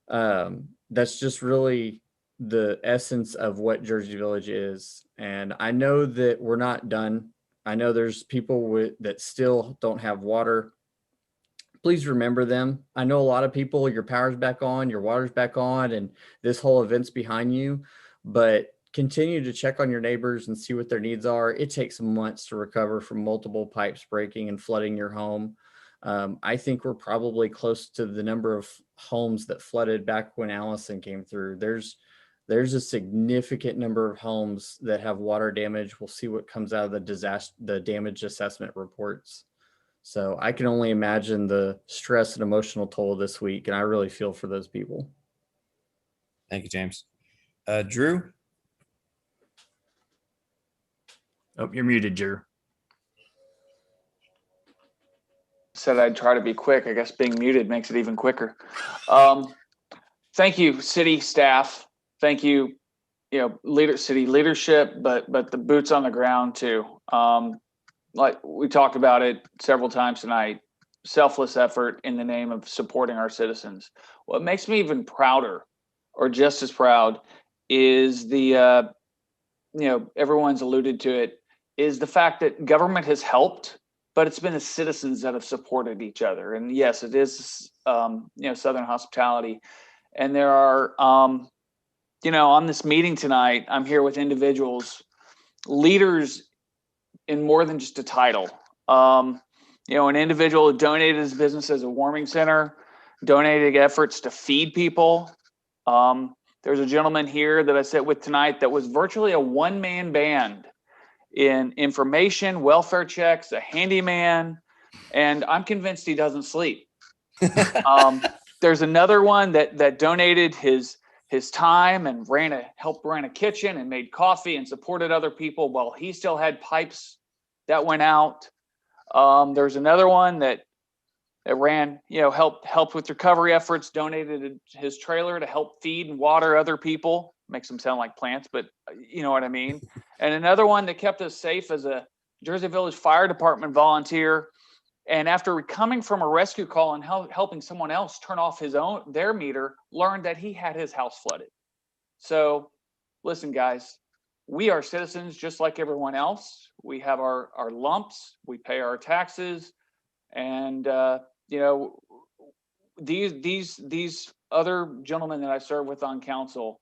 that's just really the essence of what Jersey Village is. And I know that we're not done. I know there's people that still don't have water. Please remember them. I know a lot of people, your power's back on, your water's back on, and this whole event's behind you. But continue to check on your neighbors and see what their needs are. It takes months to recover from multiple pipes breaking and flooding your home. I think we're probably close to the number of homes that flooded back when Allison came through. There's a significant number of homes that have water damage. We'll see what comes out of the damage assessment reports. So I can only imagine the stress and emotional toll this week, and I really feel for those people. Thank you, James. Drew? Oh, you're muted, Drew. Said I'd try to be quick. I guess being muted makes it even quicker. Thank you, city staff. Thank you, city leadership, but the boots on the ground too. Like we talked about it several times tonight, selfless effort in the name of supporting our citizens. What makes me even prouder, or just as proud, is the, everyone's alluded to it, is the fact that government has helped, but it's been the citizens that have supported each other. And yes, it is, Southern hospitality. And there are, on this meeting tonight, I'm here with individuals, leaders in more than just a title. An individual who donated his business as a warming center, donated efforts to feed people. There's a gentleman here that I sit with tonight that was virtually a one-man band in information, welfare checks, a handyman, and I'm convinced he doesn't sleep. There's another one that donated his time and helped run a kitchen and made coffee and supported other people while he still had pipes that went out. There's another one that ran, helped with recovery efforts, donated his trailer to help feed and water other people. Makes them sound like plants, but you know what I mean. And another one that kept us safe as a Jersey Village Fire Department volunteer. And after coming from a rescue call and helping someone else turn off their meter, learned that he had his house flooded. So listen, guys, we are citizens just like everyone else. We have our lumps, we pay our taxes, and these other gentlemen that I serve with on council,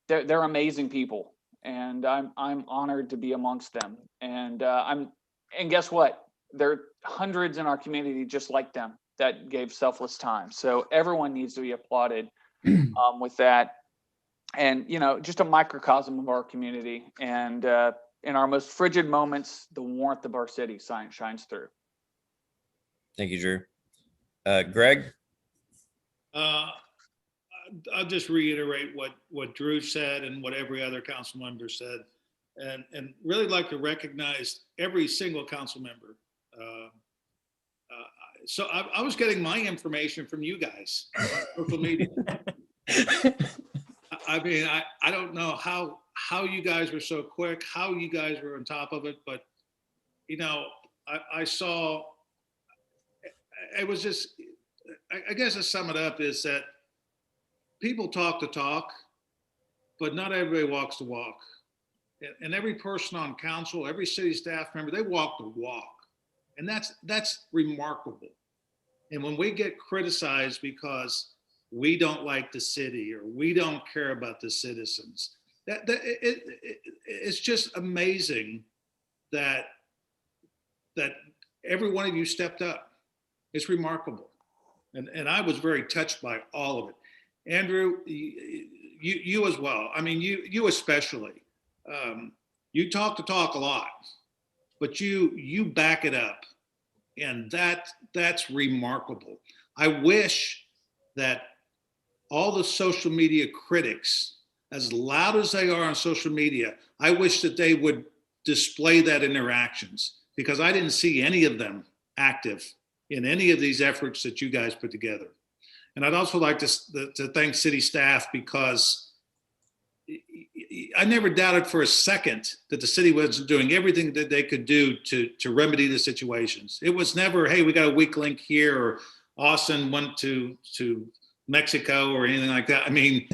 they're amazing people, and I'm honored to be amongst them. And guess what? There are hundreds in our community just like them that gave selfless time. So everyone needs to be applauded with that. And, just a microcosm of our community. And in our most frigid moments, the warmth of our city shines through. Thank you, Drew. Greg? I'll just reiterate what Drew said and what every other council member said, and really like to recognize every single council member. So I was getting my information from you guys on social media. I mean, I don't know how you guys were so quick, how you guys were on top of it, but I saw, it was just, I guess to sum it up is that people talk the talk, but not everybody walks the walk. And every person on council, every city staff member, they walk the walk. And that's remarkable. And when we get criticized because we don't like the city or we don't care about the citizens, it's just amazing that every one of you stepped up. It's remarkable. And I was very touched by all of it. Andrew, you as well. I mean, you especially. You talk the talk a lot, but you back it up, and that's remarkable. I wish that all the social media critics, as loud as they are on social media, I wish that they would display that in their actions, because I didn't see any of them active in any of these efforts that you guys put together. And I'd also like to thank city staff, because I never doubted for a second that the city was doing everything that they could do to remedy the situations. It was never, hey, we got a weak link here, or Austin went to Mexico or anything like that. I mean,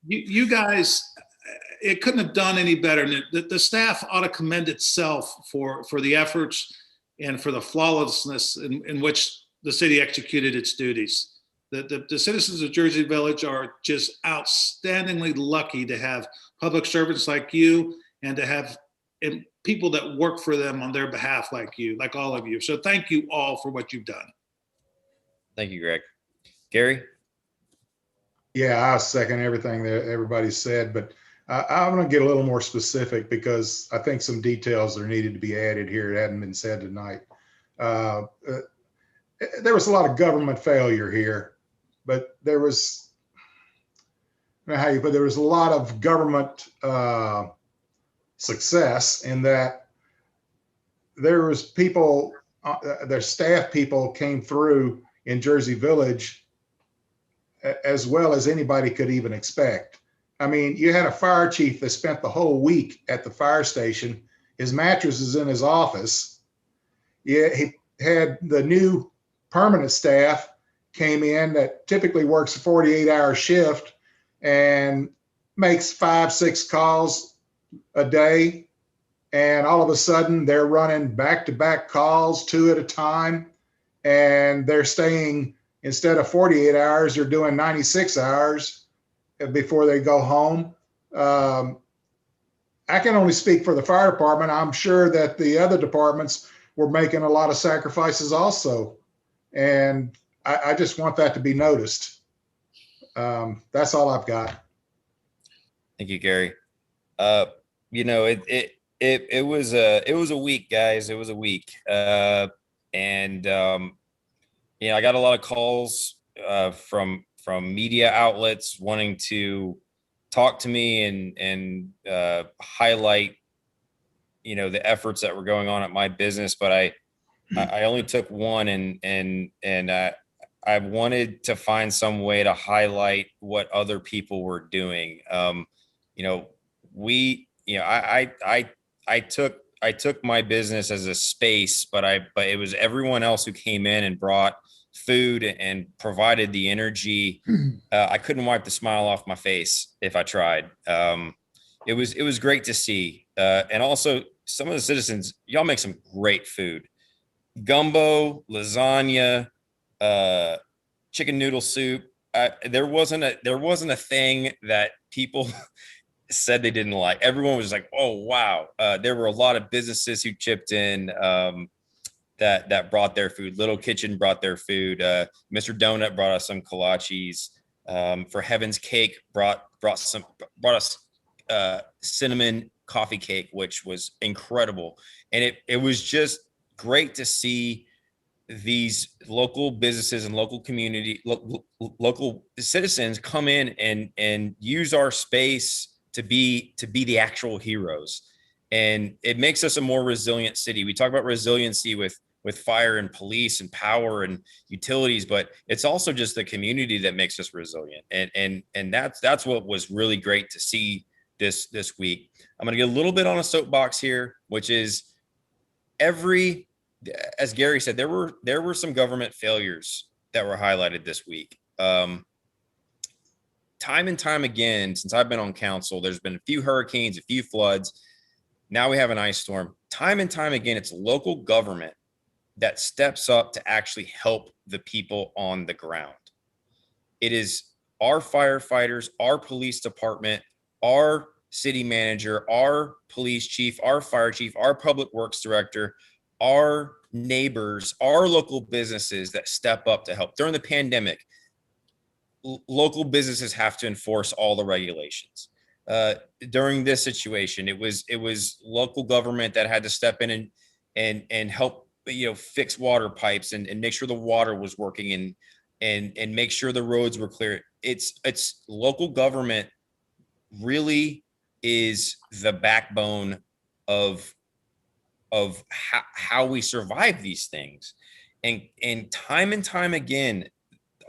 you guys, it couldn't have done any better. And the staff ought to commend itself for the efforts and for the flawlessness in which the city executed its duties. The citizens of Jersey Village are just outstandingly lucky to have public servants like you and to have people that work for them on their behalf like you, like all of you. So thank you all for what you've done. Thank you, Greg. Gary? Yeah, I second everything that everybody said, but I'm going to get a little more specific because I think some details are needed to be added here. It hadn't been said tonight. There was a lot of government failure here, but there was, I don't know how you put it, there was a lot of government success in that there was people, their staff people came through in Jersey Village as well as anybody could even expect. I mean, you had a fire chief that spent the whole week at the fire station. His mattress is in his office. Yeah, he had the new permanent staff came in that typically works a 48-hour shift and makes 5-6 calls a day. And all of a sudden they're running back-to-back calls, 2 at a time. And they're staying, instead of 48 hours, they're doing 96 hours before they go home. I can only speak for the fire department. I'm sure that the other departments were making a lot of sacrifices also. And I just want that to be noticed. That's all I've got. Thank you, Gary. You know, it was a week, guys. It was a week. And you know, I got a lot of calls from media outlets wanting to talk to me and highlight, you know, the efforts that were going on at my business. But I only took one, and I wanted to find some way to highlight what other people were doing. You know, I took my business as a space, but it was everyone else who came in and brought food and provided the energy. I couldn't wipe the smile off my face if I tried. It was great to see. And also some of the citizens, y'all make some great food. Gumbo, lasagna, chicken noodle soup. There wasn't a thing that people said they didn't like. Everyone was like, oh, wow. There were a lot of businesses who chipped in that brought their food. Little Kitchen brought their food. Mr. Donut brought us some kolaches. For Heaven's Cake brought us cinnamon coffee cake, which was incredible. And it was just great to see these local businesses and local community, local citizens come in and use our space to be the actual heroes. And it makes us a more resilient city. We talk about resiliency with fire and police and power and utilities, but it's also just the community that makes us resilient. And that's what was really great to see this week. I'm going to get a little bit on a soapbox here, which is as Gary said, there were some government failures that were highlighted this week. Time and time again, since I've been on council, there's been a few hurricanes, a few floods. Now we have an ice storm. Time and time again, it's local government that steps up to actually help the people on the ground. It is our firefighters, our police department, our city manager, our police chief, our fire chief, our public works director, our neighbors, our local businesses that step up to help. During the pandemic, local businesses have to enforce all the regulations. During this situation, it was local government that had to step in and help, you know, fix water pipes and make sure the water was working and make sure the roads were clear. It's local government really is the backbone of how we survive these things. And time again,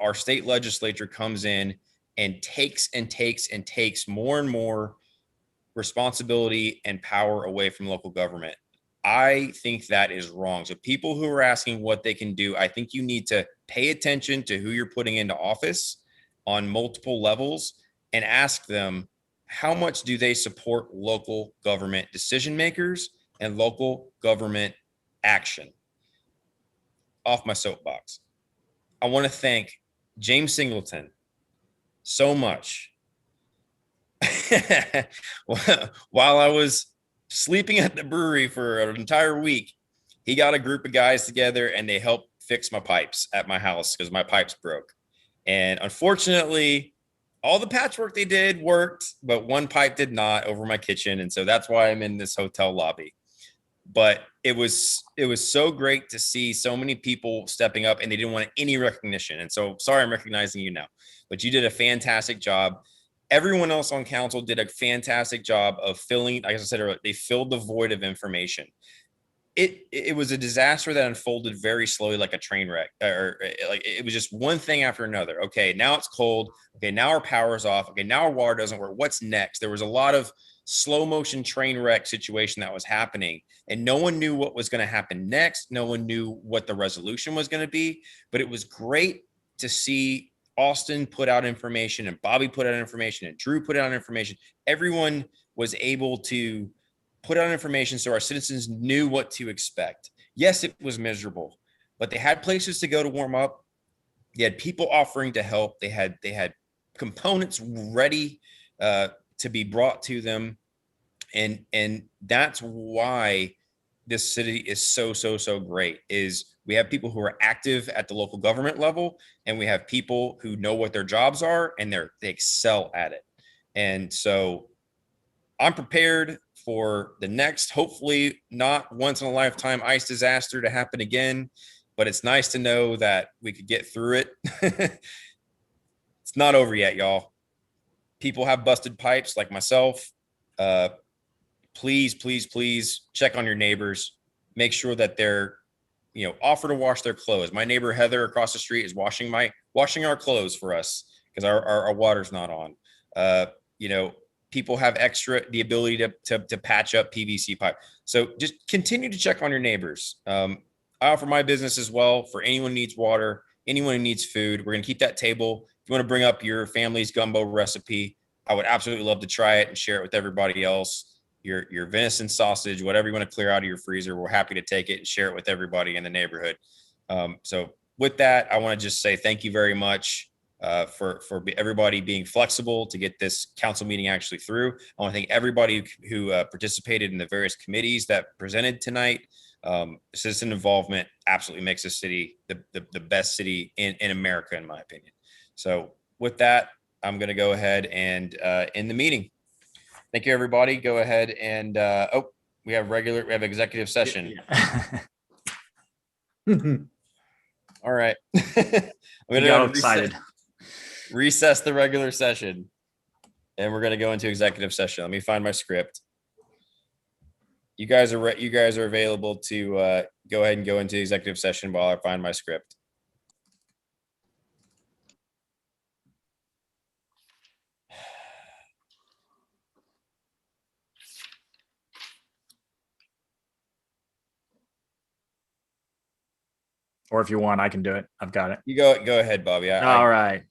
our state legislature comes in and takes more and more responsibility and power away from local government. I think that is wrong. So people who are asking what they can do, I think you need to pay attention to who you're putting into office on multiple levels and ask them, how much do they support local government decision makers and local government action? Off my soapbox. I want to thank James Singleton so much. While I was sleeping at the brewery for an entire week, he got a group of guys together and they helped fix my pipes at my house because my pipes broke. And unfortunately, all the patchwork they did worked, but one pipe did not over my kitchen. And so that's why I'm in this hotel lobby. But it was so great to see so many people stepping up and they didn't want any recognition. And so sorry, I'm recognizing you now, but you did a fantastic job. Everyone else on council did a fantastic job of filling, like I said earlier, they filled the void of information. It was a disaster that unfolded very slowly, like a train wreck, or like it was just one thing after another. Okay, now it's cold. Okay, now our power's off. Okay, now our water doesn't work. What's next? There was a lot of slow motion train wreck situation that was happening, and no one knew what was going to happen next. No one knew what the resolution was going to be, but it was great to see Austin put out information and Bobby put out information and Drew put out information. Everyone was able to put out information so our citizens knew what to expect. Yes, it was miserable, but they had places to go to warm up. They had people offering to help. They had components ready to be brought to them. And that's why this city is so great, is we have people who are active at the local government level, and we have people who know what their jobs are and they excel at it. And so I'm prepared for the next, hopefully not once in a lifetime ice disaster to happen again, but it's nice to know that we could get through it. It's not over yet, y'all. People have busted pipes like myself. Please check on your neighbors. Make sure that they're, offer to wash their clothes. My neighbor Heather across the street is washing our clothes for us because our water's not on. People have the ability to patch up PVC pipe. So just continue to check on your neighbors. I offer my business as well for anyone who needs water, anyone who needs food. We're going to keep that table. If you want to bring up your family's gumbo recipe, I would absolutely love to try it and share it with everybody else. Your venison sausage, whatever you want to clear out of your freezer, we're happy to take it and share it with everybody in the neighborhood. So with that, I want to just say thank you very much for everybody being flexible to get this council meeting actually through. I want to thank everybody who participated in the various committees that presented tonight. Citizen involvement absolutely makes this city the best city in America, in my opinion. So with that, I'm going to go ahead and end the meeting. Thank you, everybody. Go ahead and we have executive session. All right. I'm going to recess the regular session, and we're going to go into executive session. Let me find my script. You guys are available to go ahead and go into executive session while I find my script. Or if you want, I can do it. I've got it. You go ahead, Bobby. All right.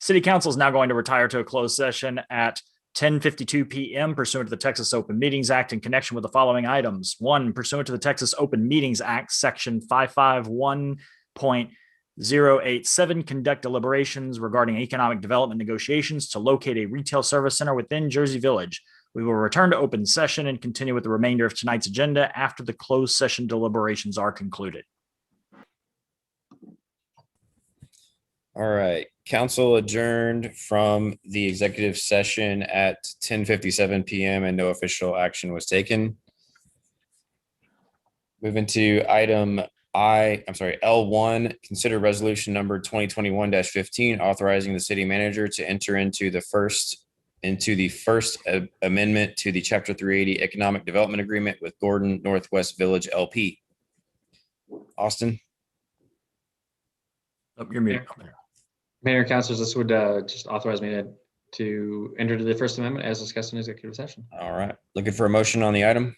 City Council is now going to retire to a closed session at 10:52 p.m. pursuant to the Texas Open Meetings Act in connection with the following items. 1, pursuant to the Texas Open Meetings Act, Section 551.087, conduct deliberations regarding economic development negotiations to locate a retail service center within Jersey Village. We will return to open session and continue with the remainder of tonight's agenda after the closed session deliberations are concluded. All right. Council adjourned from the executive session at 10:57 p.m. and no official action was taken. Moving to item L1, consider resolution number 2021-15, authorizing the city manager to enter into the first amendment to the Chapter 380 Economic Development Agreement with Gordon Northwest Village LP. Austin. Oh, you're muted. Mayor, councilors, this would just authorize me to enter into the First Amendment as discussed in executive session. All right. Looking for a motion on the item.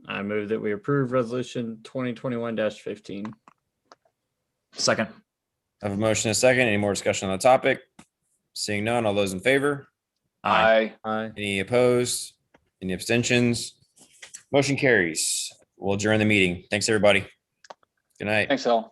I move that we approve resolution 2021-15. Second. I have a motion and a second. Any more discussion on the topic? Seeing none, all those in favor? Aye. Any opposed? Any abstentions? Motion carries. We'll adjourn the meeting. Thanks, everybody. Good night. Thanks, Al.